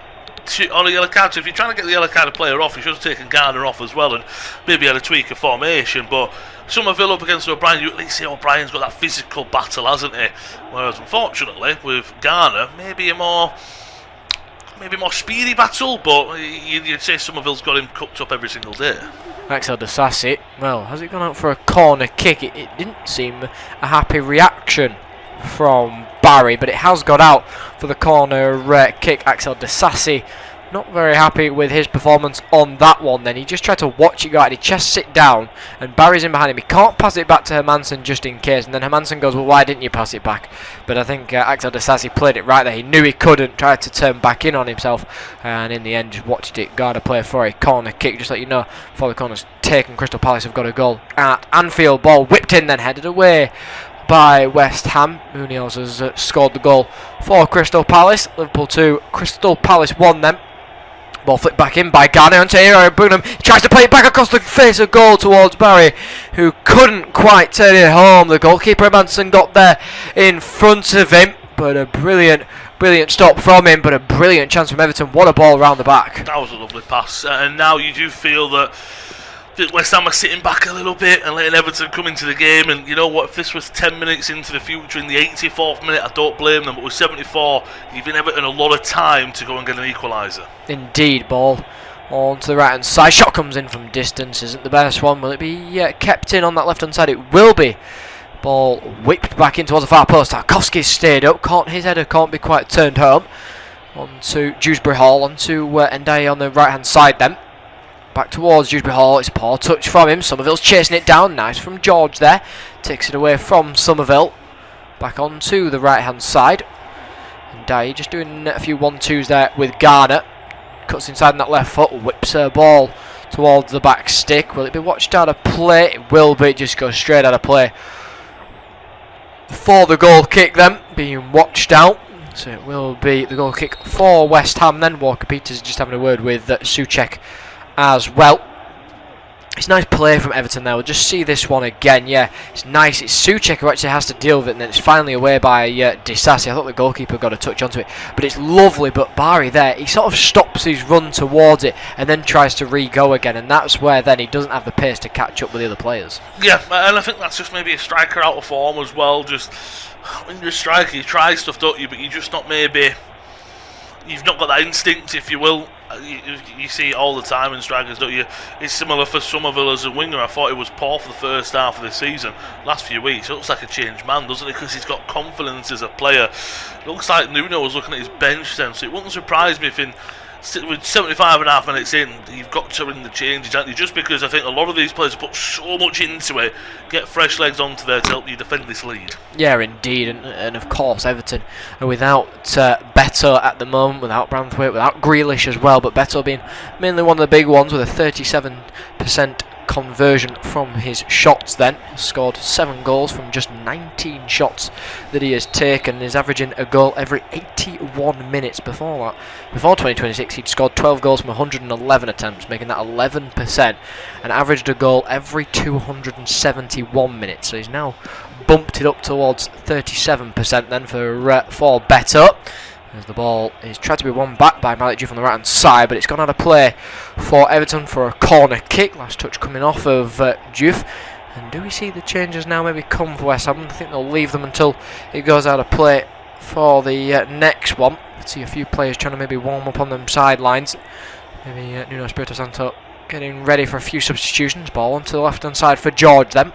on a yellow card. So if you're trying to get the yellow card player off, you should have taken Garner off as well and maybe had a tweak of formation. But Somerville up against O'Brien, you at least see O'Brien's got that physical battle, hasn't he? Whereas unfortunately with Garner, maybe a more speedy battle, but you'd say Somerville's got him cooked up every single day. Axel Disasi, well, has it gone out for a corner kick? It didn't seem a happy reaction from Barry, but it has got out for the corner kick. Axel Disasi not very happy with his performance on that one then. He just tried to watch it go out, he just sit down, and Barry's in behind him. He can't pass it back to Hermansen just in case, and then Hermansen goes, well, why didn't you pass it back? But I think Axel Disasi played it right there. He knew he couldn't, tried to turn back in on himself, and in the end just watched it Garda play for a corner kick. Just let you know, before the corner's taken, Crystal Palace have got a goal at Anfield. Ball whipped in, then headed away by West Ham. Munoz has scored the goal for Crystal Palace. Liverpool 2, Crystal Palace 1 then. Ball flicked back in by Garner onto Aaron Burnham. He tries to play it back across the face of goal towards Barry, who couldn't quite turn it home. The goalkeeper Manson got there in front of him, but a brilliant stop from him, but a brilliant chance from Everton. What a ball round the back. That was a lovely pass, and now you do feel that West Ham are sitting back a little bit and letting Everton come into the game. And you know what, if this was 10 minutes into the future, in the 84th minute, I don't blame them, but with 74, you've given Everton a lot of time to go and get an equaliser. Indeed. Ball on to the right hand side, shot comes in from distance, isn't the best one. Will it be kept in on that left hand side? It will be. Ball whipped back in towards the far post. Tarkovsky stayed up, his header can't be quite turned home. On to Dewsbury Hall, on to Ndiaye on the right hand side then. Back towards Dewsbury Hall, it's a poor touch from him. Somerville's chasing it down, nice from George there. Takes it away from Somerville. Back onto the right hand side. Ndiaye just doing a few 1-2s there with Garner. Cuts inside on that left foot, whips her ball towards the back stick. Will it be watched out of play? It will be, it just goes straight out of play. For the goal kick then, being watched out. So it will be the goal kick for West Ham then. Walker Peters just having a word with Souček as well. It's nice play from Everton there. We'll just see this one again. Yeah, it's nice. It's Souček who actually has to deal with it, and then it's finally away by Disasi. I thought the goalkeeper got a touch onto it, but it's lovely. But Barry there, he sort of stops his run towards it and then tries to re-go again, and that's where then he doesn't have the pace to catch up with the other players. Yeah, and I think that's just maybe a striker out of form as well. Just when you're a striker, you try stuff, don't you? But you're just not maybe... You've not got that instinct, if you will. You see it all the time in strikers, don't you? It's similar for Somerville as a winger. I thought he was poor for the first half of the season. Last few weeks, it looks like a changed man, doesn't it? Because he's got confidence as a player. It looks like Nuno was looking at his bench then, so it wouldn't surprise me if with 75 and a half minutes in, you've got to win the changes, haven't you? Just because I think a lot of these players put so much into it, get fresh legs onto there to help you defend this lead. Yeah, indeed, and of course Everton are without Beto at the moment, without Branthwaite, without Grealish as well, but Beto being mainly one of the big ones with a 37% conversion from his shots then. He's scored 7 goals from just 19 shots that he has taken. He's averaging a goal every 81 minutes. Before 2026 he'd scored 12 goals from 111 attempts, making that 11%, and averaged a goal every 271 minutes. So he's now bumped it up towards 37% then for Beto. As the ball is tried to be won back by Malik Diouf on the right hand side, but it's gone out of play for Everton for a corner kick. Last touch coming off of Diouf. And do we see the changes now maybe come for West Ham? I think they'll leave them until it goes out of play for the next one. Let's see a few players trying to maybe warm up on them sidelines. Maybe Nuno Espirito Santo getting ready for a few substitutions. Ball onto the left hand side for George then.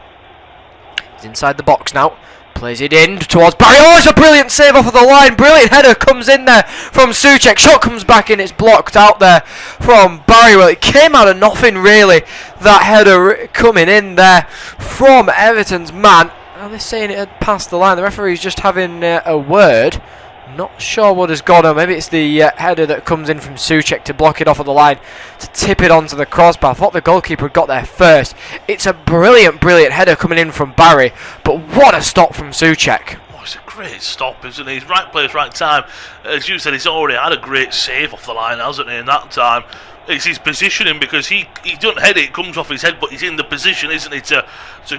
He's inside the box now. Plays it in towards Barry. Oh, it's a brilliant save off of the line. Brilliant header comes in there from Souček. Shot comes back in. It's blocked out there from Barry. Well, it came out of nothing, really. That header coming in there from Everton's man. And they're saying it had passed the line. The referee's just having a word. Not sure what has gone on. Maybe it's the header that comes in from Souček to block it off of the line, to tip it onto the crossbar. I thought the goalkeeper had got there first. It's a brilliant header coming in from Barry, but what a stop from Souček. Oh, it's a great stop, isn't he? He's right place, right time. As you said, he's already had a great save off the line, hasn't he, in that time. It's his positioning, because he doesn't head it comes off his head, but he's in the position, isn't he, to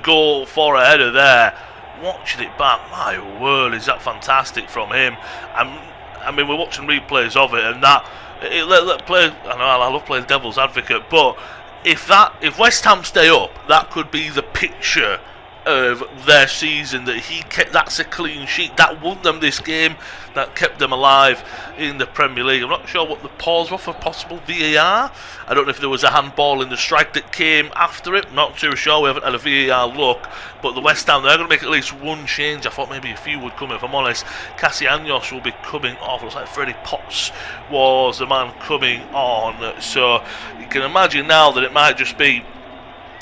go for a header there. Watching it back, my word, is that fantastic from him. I mean, we're watching replays of it, and let play. I know I love playing devil's advocate, but if West Ham stay up, that could be the picture of their season. That's a clean sheet that won them this game, that kept them alive in the Premier League. I'm not sure what the pause was for possible VAR. I don't know if there was a handball in the strike that came after it. Not too sure. We haven't had a VAR look. But the West Ham, they're going to make at least one change. I thought maybe a few would come, if I'm honest. Castellanos will be coming off. It looks like Freddie Potts was the man coming on. So you can imagine now that it might just be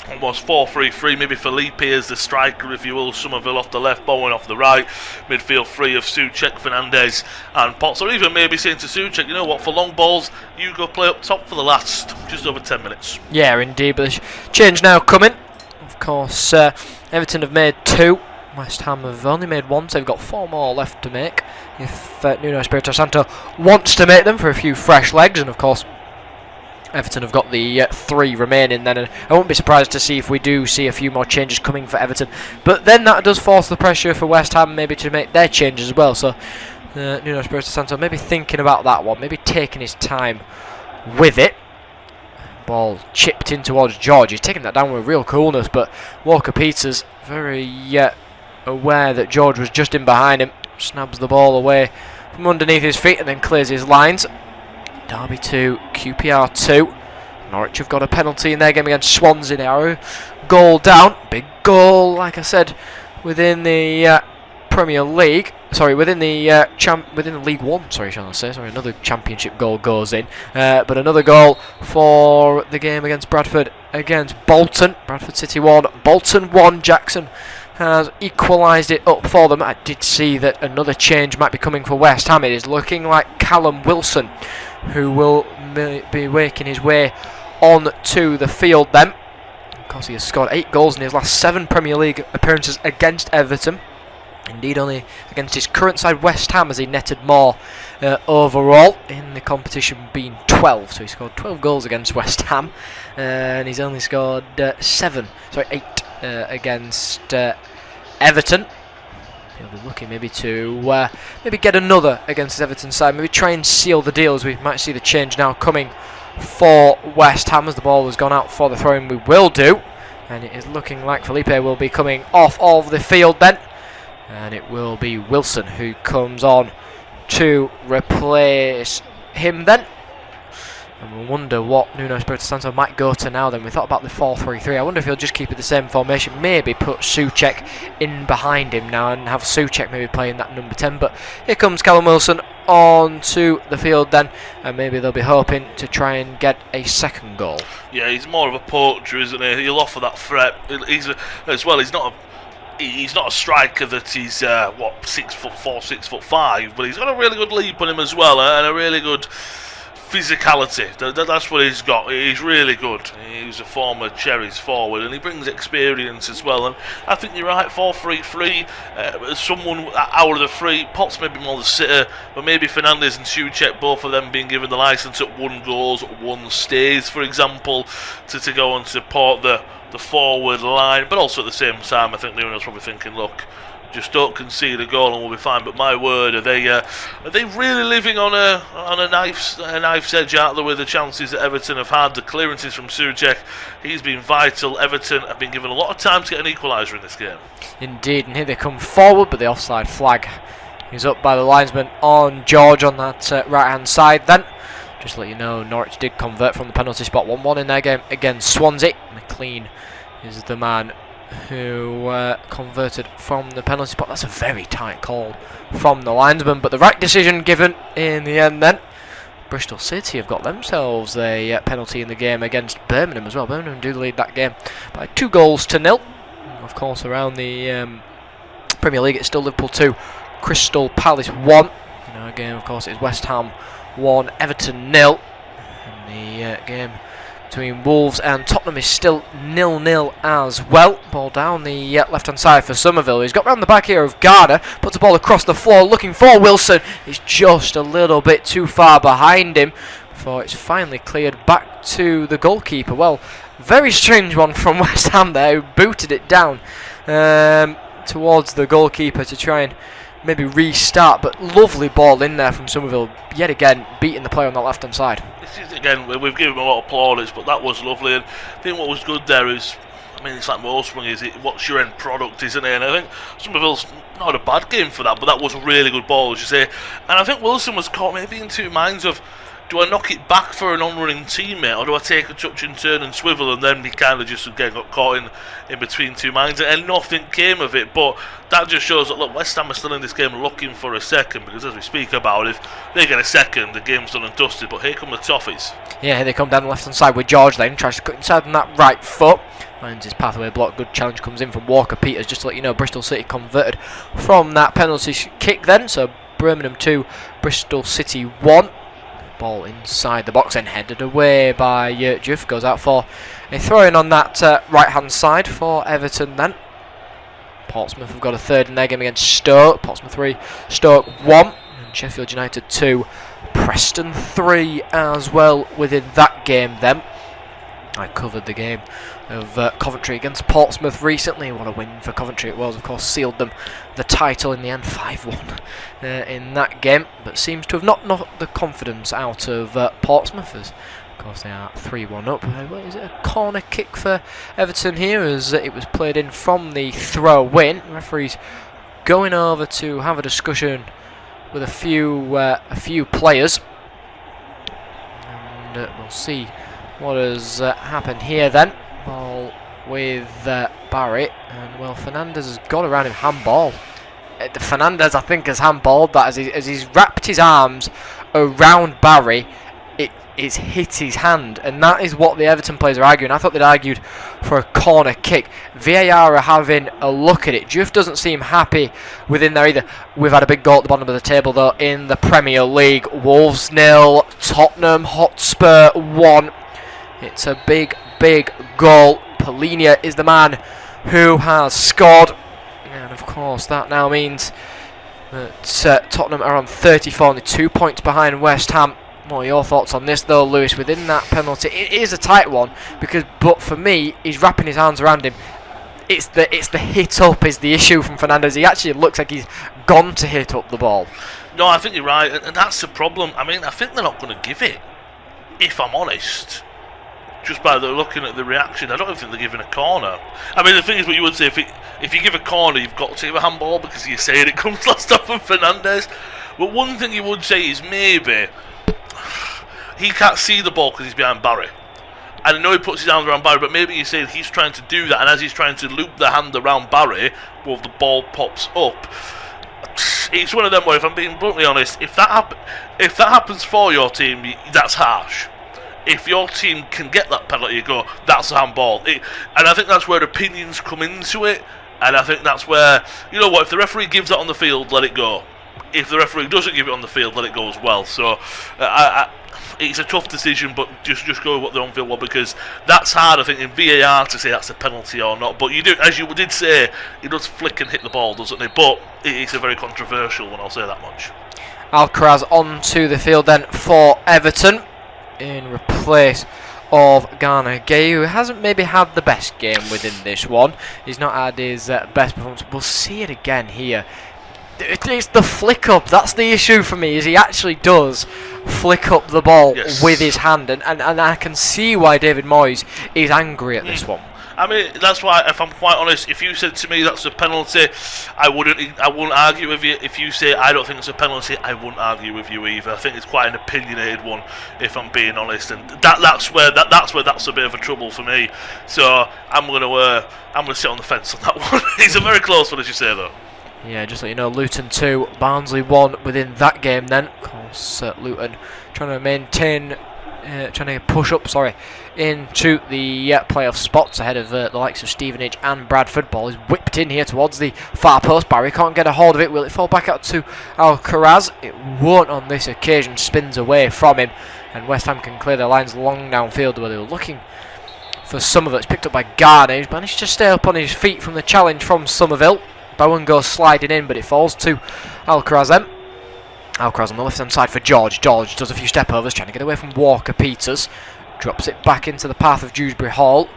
almost 4-3-3, maybe Felipe as the striker, if you will, Somerville off the left, Bowen off the right, midfield three of Souček, Fernandez and Potts, or even maybe saying to Souček, you know what, for long balls, you go play up top for the last just over 10 minutes. Yeah, indeed, but the change now coming. Of course, Everton have made 2, West Ham have only made 1, so they've got 4 more left to make, if Nuno Espirito Santo wants to make them for a few fresh legs, and of course, Everton have got the 3 remaining then, and I won't be surprised to see if we do see a few more changes coming for Everton, but then that does force the pressure for West Ham maybe to make their changes as well, so Nuno Espirito Santo maybe thinking about that one, maybe taking his time with it. Ball chipped in towards George. He's taking that down with real coolness, but Walker Peters very aware that George was just in behind him, snabs the ball away from underneath his feet and then clears his lines. Derby 2, QPR 2. Norwich have got a penalty in their game against Swansea now. Goal down. Big goal, like I said, within the Premier League. Sorry, within the League 1, shall I say. Sorry, another championship goal goes in. But another goal for the game against Bradford against Bolton. Bradford City 1, Bolton 1. Jackson has equalised it up for them. I did see that another change might be coming for West Ham. It is looking like Callum Wilson, who will be making his way on to the field then. Of course, he has scored 8 goals in his last 7 Premier League appearances against Everton. Indeed, only against his current side West Ham has he netted more overall in the competition, being 12. So he scored 12 goals against West Ham, and he's only scored 8 against Everton. He'll be looking maybe to maybe get another against his Everton side, maybe try and seal the deal, as we might see the change now coming for West Ham as the ball has gone out for the throw-in. We will do, and it is looking like Felipe will be coming off of the field then, and it will be Wilson who comes on to replace him then. And we wonder what Nuno Espirito Santo might go to now then. We thought about the 4-3-3. I wonder if he'll just keep it the same formation. Maybe put Souček in behind him now and have Souček maybe playing that number 10. But here comes Callum Wilson onto the field then. And maybe they'll be hoping to try and get a second goal. Yeah, he's more of a poacher, isn't he? He'll offer that threat. He's not a striker that he's 6'4", 6'5", but he's got a really good leap on him as well, and a really good physicality. That's what he's got. He's really good. He's a former Cherries forward, and he brings experience as well. And I think you're right. 4-3-3. Someone out of the three. Potts maybe more the sitter, but maybe Fernandes and Souček, both of them being given the licence at one goes, one stays, for example, to go and support the forward line. But also at the same time, I think Nuno's probably thinking, look, just don't concede a goal and we'll be fine. But my word, are they really living on a knife's edge out there with the chances that Everton have had? The clearances from Souček, he's been vital. Everton have been given a lot of time to get an equaliser in this game. Indeed, and here they come forward, but the offside flag is up by the linesman on George on that right hand side then. Just to let you know, Norwich did convert from the penalty spot. 1-1 in their game against Swansea. McLean is the man who converted from the penalty spot. That's a very tight call from the linesman, but the right decision given in the end then. Bristol City have got themselves a penalty in the game against Birmingham as well. Birmingham do lead that game by 2-0. Of course, around the Premier League, it's still Liverpool 2, Crystal Palace 1. In our game, of course, it's West Ham 1, Everton 0. And the game between Wolves and Tottenham is still 0-0 as well. Ball down the left-hand side for Somerville. He's got round the back here of Garner, puts the ball across the floor, looking for Wilson. He's just a little bit too far behind him before it's finally cleared back to the goalkeeper. Well, very strange one from West Ham there, who booted it down towards the goalkeeper to try and maybe restart, but lovely ball in there from Somerville, yet again beating the player on the left hand side. This is, again, we've given him a lot of plaudits, but that was lovely. And I think what was good there is, I mean, it's like most things, what's your end product, isn't it? And I think Somerville's not a bad game for that, but that was a really good ball, as you say. And I think Wilson was caught maybe in two minds of, do I knock it back for an on-running teammate, or do I take a touch and turn and swivel? And then he kind of just again got caught in between two minds, and nothing came of it. But that just shows that, look, West Ham are still in this game looking for a second, because as we speak about, if they get a second, the game's done and dusted. But here come the Toffees. Yeah, here they come down the left hand side with George then, tries to cut inside on that right foot. Finds his pathway blocked. Good challenge comes in from Walker Peters. Just to let you know, Bristol City converted from that penalty kick then. So Birmingham 2, Bristol City 1. Ball inside the box and headed away by Juve. Goes out for a throw-in on that right hand side for Everton then. Portsmouth have got a third in their game against Stoke. Portsmouth 3, Stoke 1. And Sheffield United 2, Preston 3 as well within that game then. I covered the game of Coventry against Portsmouth recently. What a win for Coventry it was. Of course, sealed them the title in the end, 5-1 in that game. But seems to have not knocked the confidence out of Portsmouth, as of course they are 3-1 up. Is it a corner kick for Everton here, as it was played in from the throw-in? Referee's going over to have a discussion with a few players, and we'll see what has happened here then. Ball with Barry, and well, Fernandes has got around him, handball. Fernandes, I think, has handballed that as he's wrapped his arms around Barry. It's hit his hand, and that is what the Everton players are arguing. I thought they'd argued for a corner kick. VAR are having a look at it. Juve doesn't seem happy within there either. We've had a big goal at the bottom of the table though in the Premier League. Wolves 0, Tottenham Hotspur 1. It's a big goal. Polinia is the man who has scored, and of course that now means that Tottenham are on 34, only 2 points behind West Ham. What are your thoughts on this though, Lewis? Within that penalty, it is a tight one, but for me, he's wrapping his arms around him. It's the hit up is the issue from Fernandes. He actually looks like he's gone to hit up the ball. No, I think you're right, and that's the problem. I mean, I think they're not going to give it, if I'm honest. Just by looking at the reaction, I don't even think they're giving a corner. I mean, the thing is, what you would say, if you give a corner, you've got to give a handball, because you're saying it comes last time from Fernandes. But one thing you would say is maybe he can't see the ball because he's behind Barry. And I know he puts his arms around Barry, but maybe you say he's trying to do that, and as he's trying to loop the hand around Barry, well, the ball pops up. It's one of them where, if I'm being bluntly honest, if that happens for your team, that's harsh. If your team can get that penalty, you go, that's a handball. And I think that's where opinions come into it, and I think that's where, you know what, if the referee gives that on the field, let it go. If the referee doesn't give it on the field, let it go as well. So it's a tough decision, but just go with what the on-field was, because that's hard, I think, in VAR to say that's a penalty or not. But you do, as you did say, he does flick and hit the ball, doesn't he? But it's a very controversial one, I'll say that much. Alcaraz onto the field then for Everton in replace of Ghana Gay, who hasn't maybe had the best game within this one. He's not had his best performance. We'll see it again here. It's the flick up. That's the issue for me, is he actually does flick up the ball with his hand, and I can see why David Moyes is angry at this one. I mean, that's why, if I'm quite honest, if you said to me that's a penalty, I wouldn't argue with you. If you say I don't think it's a penalty, I wouldn't argue with you either. I think it's quite an opinionated one, if I'm being honest, and that's where that's a bit of a trouble for me. So I'm gonna sit on the fence on that one. It's a very close one, as you say, though. Yeah, just let you know, Luton 2, Barnsley 1 within that game then. Of course, Luton trying to maintain, trying to push up, into the playoff spots ahead of the likes of Stevenage and Bradford. Ball is whipped in here towards the far post. Barry can't get a hold of it. Will it fall back out to Alcaraz? It won't on this occasion. Spins away from him, and West Ham can clear their lines long downfield where they were looking for Somerville. It's picked up by Garner, who's managed to stay up on his feet from the challenge from Somerville. Bowen goes sliding in, but it falls to Alcaraz then. Alcaraz on the left hand side for George. George does a few step overs, trying to get away from Walker Peters. Drops it back into the path of Dewsbury Hall.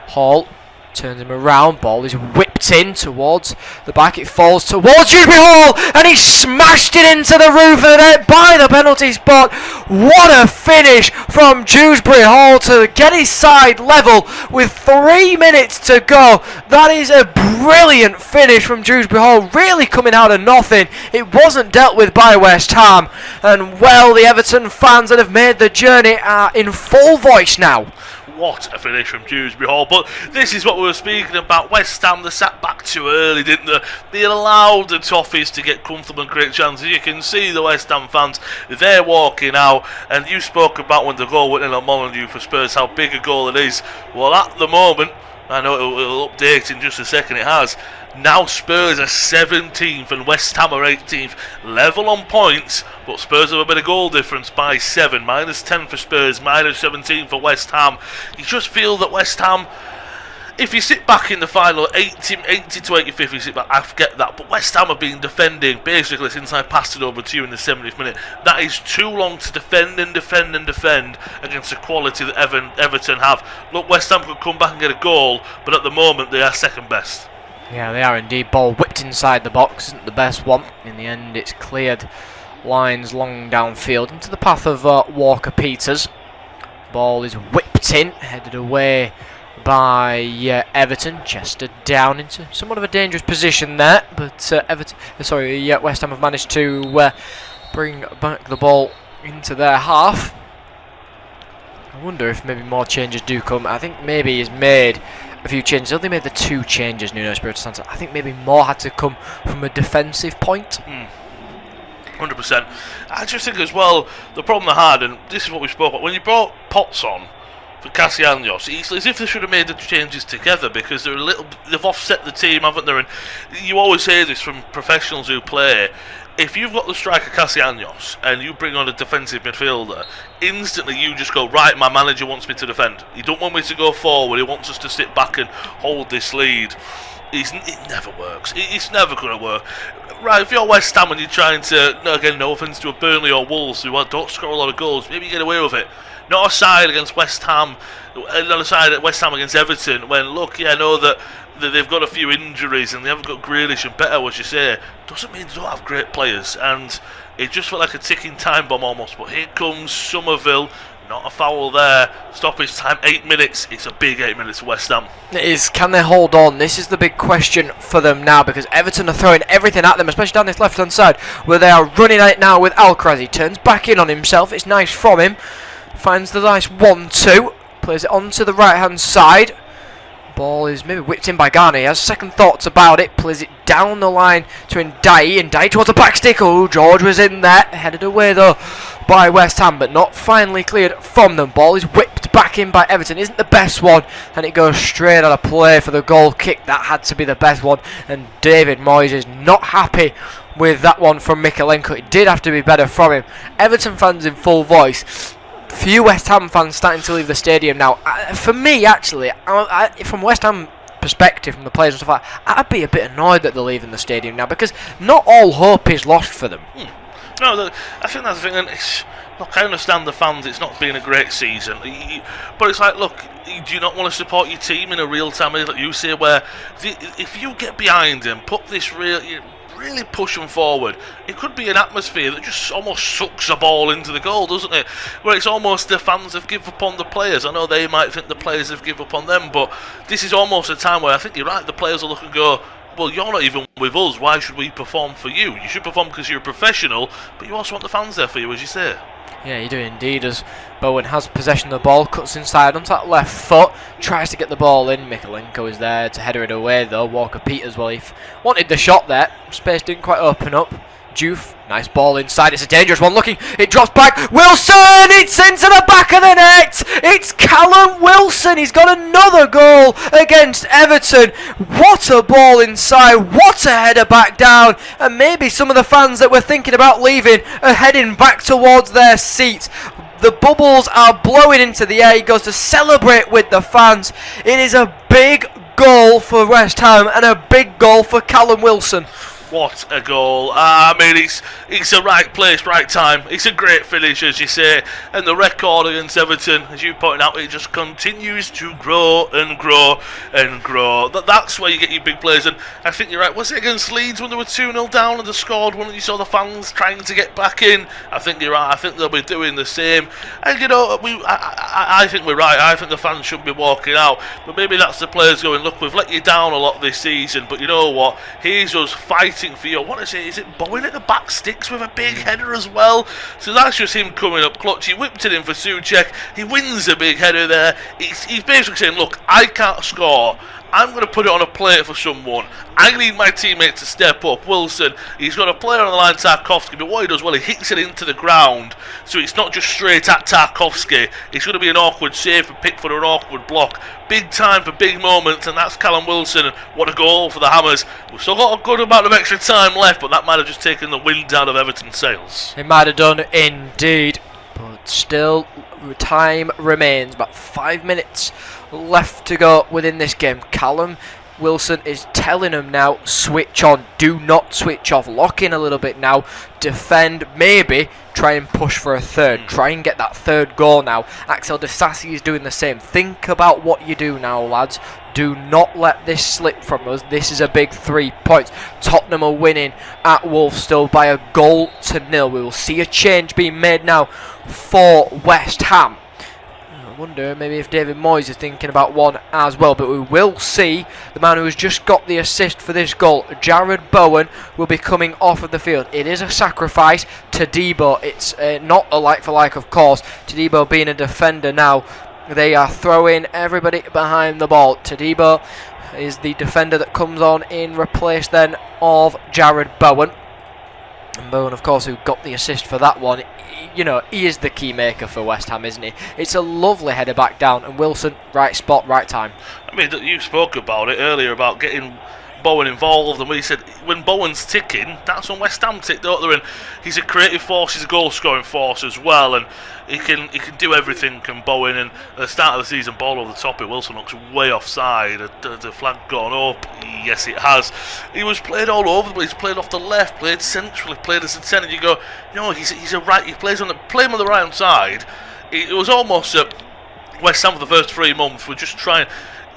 Hall turns him around. Ball is whipped in towards the back. It falls towards Dewsbury Hall, and he smashed it into the roof of the net by the penalty spot. What a finish from Dewsbury Hall to get his side level with 3 minutes to go. That is a brilliant finish from Dewsbury Hall, really coming out of nothing. It wasn't dealt with by West Ham, and well, the Everton fans that have made the journey are in full voice now. What a finish from Dewsbury Hall. But this is what we were speaking about. West Ham, they sat back too early, didn't they? They allowed the Toffees to get comfortable and create chances. You can see the West Ham fans, they're walking out. And you spoke about when the goal went in on Molyneux for Spurs, how big a goal it is. Well, at the moment, I know it'll update in just a second, it has. Now Spurs are 17th and West Ham are 18th. Level on points, but Spurs have a bit of goal difference by 7. Minus 10 for Spurs, minus 17 for West Ham. You just feel that West Ham, if you sit back in the final, 80 to 85, you sit back, I get that. But West Ham have been defending, basically, since I passed it over to you in the 70th minute. That is too long to defend against the quality that Everton have. Look, West Ham could come back and get a goal, but at the moment, they are second best. Yeah, they are indeed. Ball whipped inside the box, isn't the best one. In the end, it's cleared lines long downfield into the path of Walker Peters. Ball is whipped in, headed away by Everton. Chester down into somewhat of a dangerous position there, but West Ham have managed to bring back the ball into their half. I wonder if maybe more changes do come. I think maybe he's made a few changes. They only made the 2 changes, Nuno Espirito Santo. I think maybe more had to come from a defensive point. 100%. I just think as well, the problem they had, and this is what we spoke about, when you brought Potts on for Castellanos, it's as if they should have made the changes together, because they've offset the team, haven't they? And you always hear this from professionals who play. If you've got the striker Castellanos and you bring on a defensive midfielder, instantly you just go, right, my manager wants me to defend. He don't want me to go forward, he wants us to sit back and hold this lead. It never works. It's never going to work. Right, if you're West Ham and you're trying to, again, no offence to a Burnley or Wolves who don't score a lot of goals, maybe you get away with it. Not a side against West Ham, not a side at West Ham against Everton, when, look, I know that they've got a few injuries and they haven't got Grealish and better, as you say, doesn't mean they don't have great players, and it just felt like a ticking time bomb almost. But here comes Somerville, Not a foul there. Stoppage time 8 minutes. It's a big 8 minutes for West Ham. It is. Can they hold on? This is the big question for them now, because Everton are throwing everything at them, especially down this left-hand side, where they are running at it now with Alcaraz. He turns back in on himself. It's nice from him. Finds the nice 1-2. Plays it onto the right-hand side. Ball is maybe whipped in by Garner. He has second thoughts about it. Plays it down the line to Ndiaye. Ndiaye towards the back stick. Oh, George was in there. Headed away though by West Ham, but not finally cleared from them. Ball is whipped back in by Everton. Isn't the best one, and it goes straight out of play for the goal kick. That had to be the best one, and David Moyes is not happy with that one from Mykolenko. It did have to be better from him. Everton fans in full voice. Few West Ham fans starting to leave the stadium now. For me, actually, from West Ham perspective, from the players and stuff like that, I'd be a bit annoyed that they're leaving the stadium now, because not all hope is lost for them. No, I think that's the thing. And look, I understand the fans. It's not been a great season, but it's like, look, do you not want to support your team in a real time, like you say, where if you get behind them, put this really push them forward, it could be an atmosphere that just almost sucks the ball into the goal, doesn't it? Where it's almost the fans have given up on the players. I know they might think the players have given up on them, but this is almost a time where I think you're right, the players will look and go, well, you're not even with us, why should we perform for you? You should perform because you're a professional, but you also want the fans there for you, as you say. Yeah, you do indeed, as Bowen has possession of the ball, cuts inside onto that left foot, tries to get the ball in. Mykolenko is there to header it away though. Walker-Peters, well, he wanted the shot there, space didn't quite open up. Juve, nice ball inside, it's a dangerous one, looking, it drops back, Wilson, it's into the back of the net, it's Callum Wilson, he's got another goal against Everton. What a ball inside, what a header back down, and maybe some of the fans that were thinking about leaving are heading back towards their seats. The bubbles are blowing into the air, he goes to celebrate with the fans. It is a big goal for West Ham and a big goal for Callum Wilson. What a goal. I mean, it's the right place, right time. It's a great finish, as you say. And the record against Everton, as you pointed out, it just continues to grow and grow and grow. That's where you get your big players. And I think you're right. Was it against Leeds when they were 2-0 down and they scored one and you saw the fans trying to get back in? I think you're right. I think they'll be doing the same. And, you know, I think we're right. I think the fans shouldn't be walking out. But maybe that's the players going, look, we've let you down a lot this season. But you know what? Here's us fighting for you. What is it? Is it Bowen at the back sticks with a big header as well? So that's just him coming up clutch. He whipped it in for Souček. He wins a big header there. He's basically saying, look, I can't score. I'm going to put it on a plate for someone. I need my teammate to step up. Wilson, he's got a player on the line, Tarkowski, but what he does, well, he hits it into the ground, so it's not just straight at Tarkowski. It's going to be an awkward save for Pickford or an awkward block. Big time for big moments, and that's Callum Wilson. What a goal for the Hammers. We've still got a good amount of extra time left, but that might have just taken the wind out of Everton's sails. It might have done indeed, but still time remains. About 5 minutes left to go within this game. Callum Wilson is telling him now, switch on, do not switch off, lock in a little bit now, defend, maybe try and push for a third, try and get that third goal now. Axel Disasi is doing the same. Think about what you do now, lads. Do not let this slip from us. This is a big 3 points. Tottenham are winning at Wolves still by a goal to nil. We will see a change being made now for West Ham. I wonder maybe if David Moyes is thinking about one as well, but we will see the man who has just got the assist for this goal, Jared Bowen, will be coming off of the field. It is a sacrifice to Debo. It's not a like for like, of course. Todibo being a defender now. They are throwing everybody behind the ball. Todibo is the defender that comes on in replace then of Jared Bowen. And Bowen, of course, who got the assist for that one. You know, he is the key maker for West Ham, isn't he? It's a lovely header back down, and Wilson, right spot, right time. I mean, you spoke about it earlier about getting Bowen involved, and we said when Bowen's ticking, that's when West Ham tick, don't they? And he's a creative force, he's a goal scoring force as well, and he can do everything, can Bowen. And at the start of the season, ball over the top of Wilson looks way offside. The flag gone up, yes it has. He was played all over the place. He's played off the left, played centrally, played as a centre. You go, no, he's a right. He plays on the right hand side. It was almost West Ham for the first 3 months were just trying.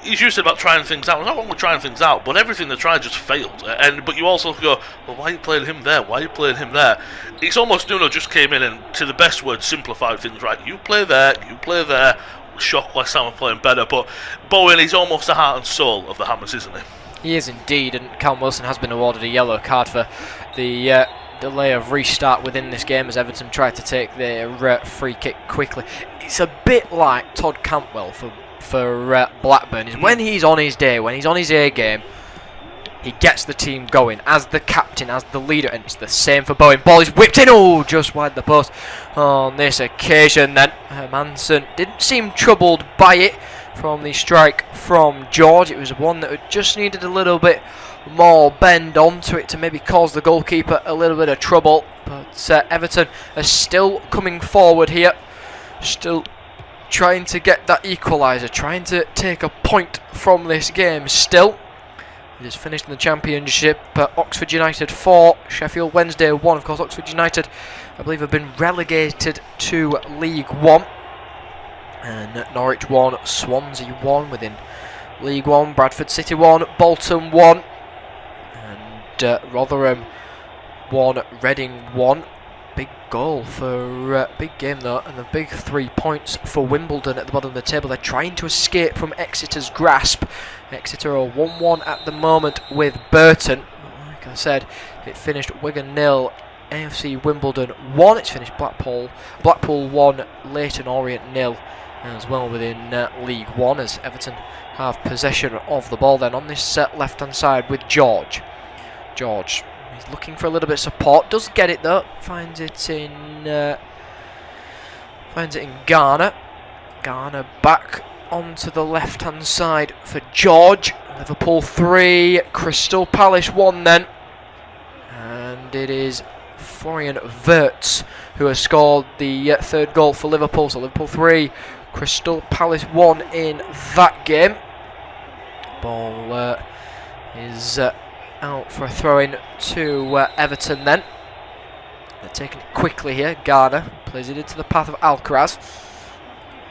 he's used to about trying things out. Not only trying things out, but everything they tried just failed. But you also go, well, why are you playing him there? Why are you playing him there? It's almost Nuno just came in and, to the best word, simplified things. Right, you play there, you play there. Shock West Ham are playing better, but Bowen is almost the heart and soul of the Hammers, isn't he? He is indeed, and Callum Wilson has been awarded a yellow card for the delay of restart within this game as Everton tried to take their free kick quickly. It's a bit like Todd Cantwell for Blackburn. Is when he's on his day, when he's on his A game, he gets the team going as the captain, as the leader, and it's the same for Bowen. Ball is whipped in, just wide the post on this occasion. Then Hermansen didn't seem troubled by it from the strike from George. It was one that just needed a little bit more bend onto it to maybe cause the goalkeeper a little bit of trouble. But Everton are still coming forward here, still trying to get that equaliser, trying to take a point from this game still. It is finished in the Championship. Oxford United 4, Sheffield Wednesday 1. Of course, Oxford United, I believe, have been relegated to League 1. And Norwich 1, Swansea 1 within League 1. Bradford City 1, Bolton 1. And Rotherham 1, Reading 1. Big goal for big game though, and the big 3 points for Wimbledon at the bottom of the table. They're trying to escape from Exeter's grasp. Exeter are 1-1 at the moment with Burton. Like I said, it finished Wigan 0, AFC Wimbledon 1. It's finished Blackpool 1, Leyton Orient 0 as well within League 1 as Everton have possession of the ball then on this left hand side with George. He's looking for a little bit of support. Does get it though. Finds it in Garner. Garner back onto the left hand side for George. Liverpool 3, Crystal Palace 1 then. And it is Florian Wirtz who has scored the third goal for Liverpool. So Liverpool 3, Crystal Palace 1 in that game. Ball is out for a throw-in to Everton then. They're taking it quickly here. Garner plays it into the path of Alcaraz.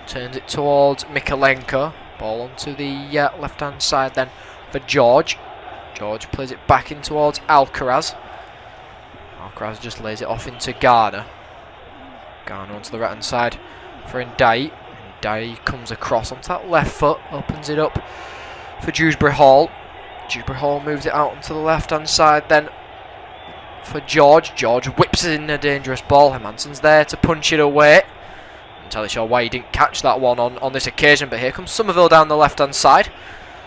Turns it towards Mikalenko. Ball onto the left-hand side then for George. George plays it back in towards Alcaraz. Alcaraz just lays it off into Garner. Garner onto the right-hand side for Ndiaye. Ndiaye comes across onto that left foot, opens it up for Dewsbury Hall. Dewsbury Hall moves it out onto the left-hand side then for George. George whips in a dangerous ball. Hermansen's there to punch it away. I'm not entirely sure why he didn't catch that one on this occasion, but here comes Somerville down the left-hand side.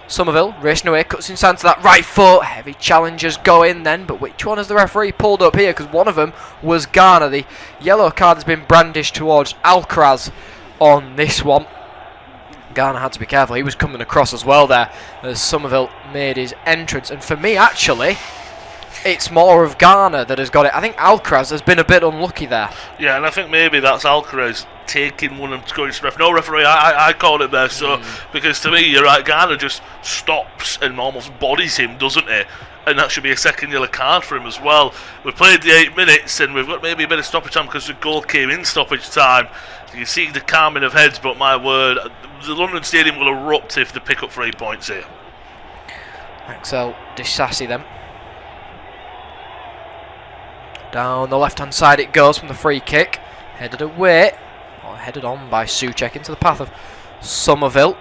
Somerville racing away, cuts inside to that right foot. Heavy challengers go in then, but which one has the referee pulled up here? Because one of them was Garner. The yellow card has been brandished towards Alcaraz on this one. Garner had to be careful. He was coming across as well there as Somerville made his entrance. And for me, actually, it's more of Garner that has got it. I think Alcaraz has been a bit unlucky there. Yeah, and I think maybe that's Alcaraz taking one and going to ref. No referee, I called it there. So because to me, you're right, Garner just stops and almost bodies him, doesn't he? And that should be a second yellow card for him as well. We've played the 8 minutes and we've got maybe a bit of stoppage time because the goal came in stoppage time. You see the calming of heads, but my word, the London Stadium will erupt if they pick up 3 points here. Axel Disasi then. Down the left-hand side it goes from the free kick. Headed away, or headed on by Souček into the path of Somerville.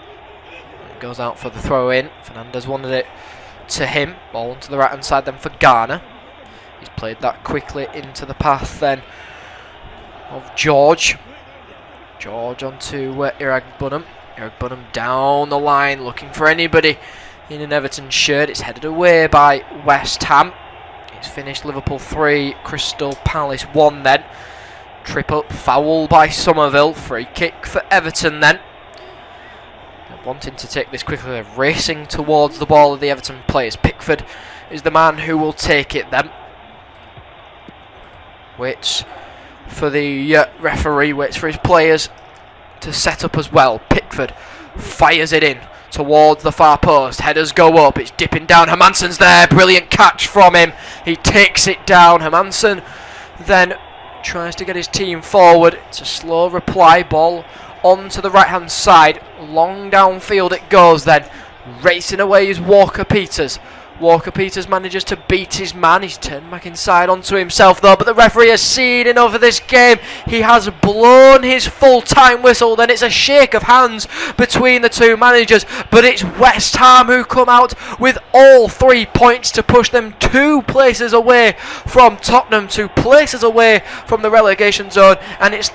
It goes out for the throw-in. Fernandez wanted it to him. Ball onto the right-hand side then for Garner. He's played that quickly into the path then of George. George onto Iragbunham. Iragbunham down the line looking for anybody in an Everton shirt. It's headed away by West Ham. It's finished Liverpool 3, Crystal Palace 1 then. Trip up, foul by Somerville. Free kick for Everton then. They're wanting to take this quickly. They're racing towards the ball of the Everton players. Pickford is the man who will take it then. Waits for the referee, waits for his players to set up as well. Pickford fires it in towards the far post. Headers go up. It's dipping down. Hermansen's there. Brilliant catch from him. He takes it down. Hermansen then tries to get his team forward. It's a slow reply. Ball onto the right hand side. Long downfield it goes then Racing away is Walker Peters. Walker Peters manages to beat his man. He's turned back inside onto himself though, but the referee has seen enough of this game. He has blown his full-time whistle. Then it's a shake of hands between the two managers, but it's West Ham who come out with all 3 points to push them 2 places away from Tottenham, 2 places away from the relegation zone, and it's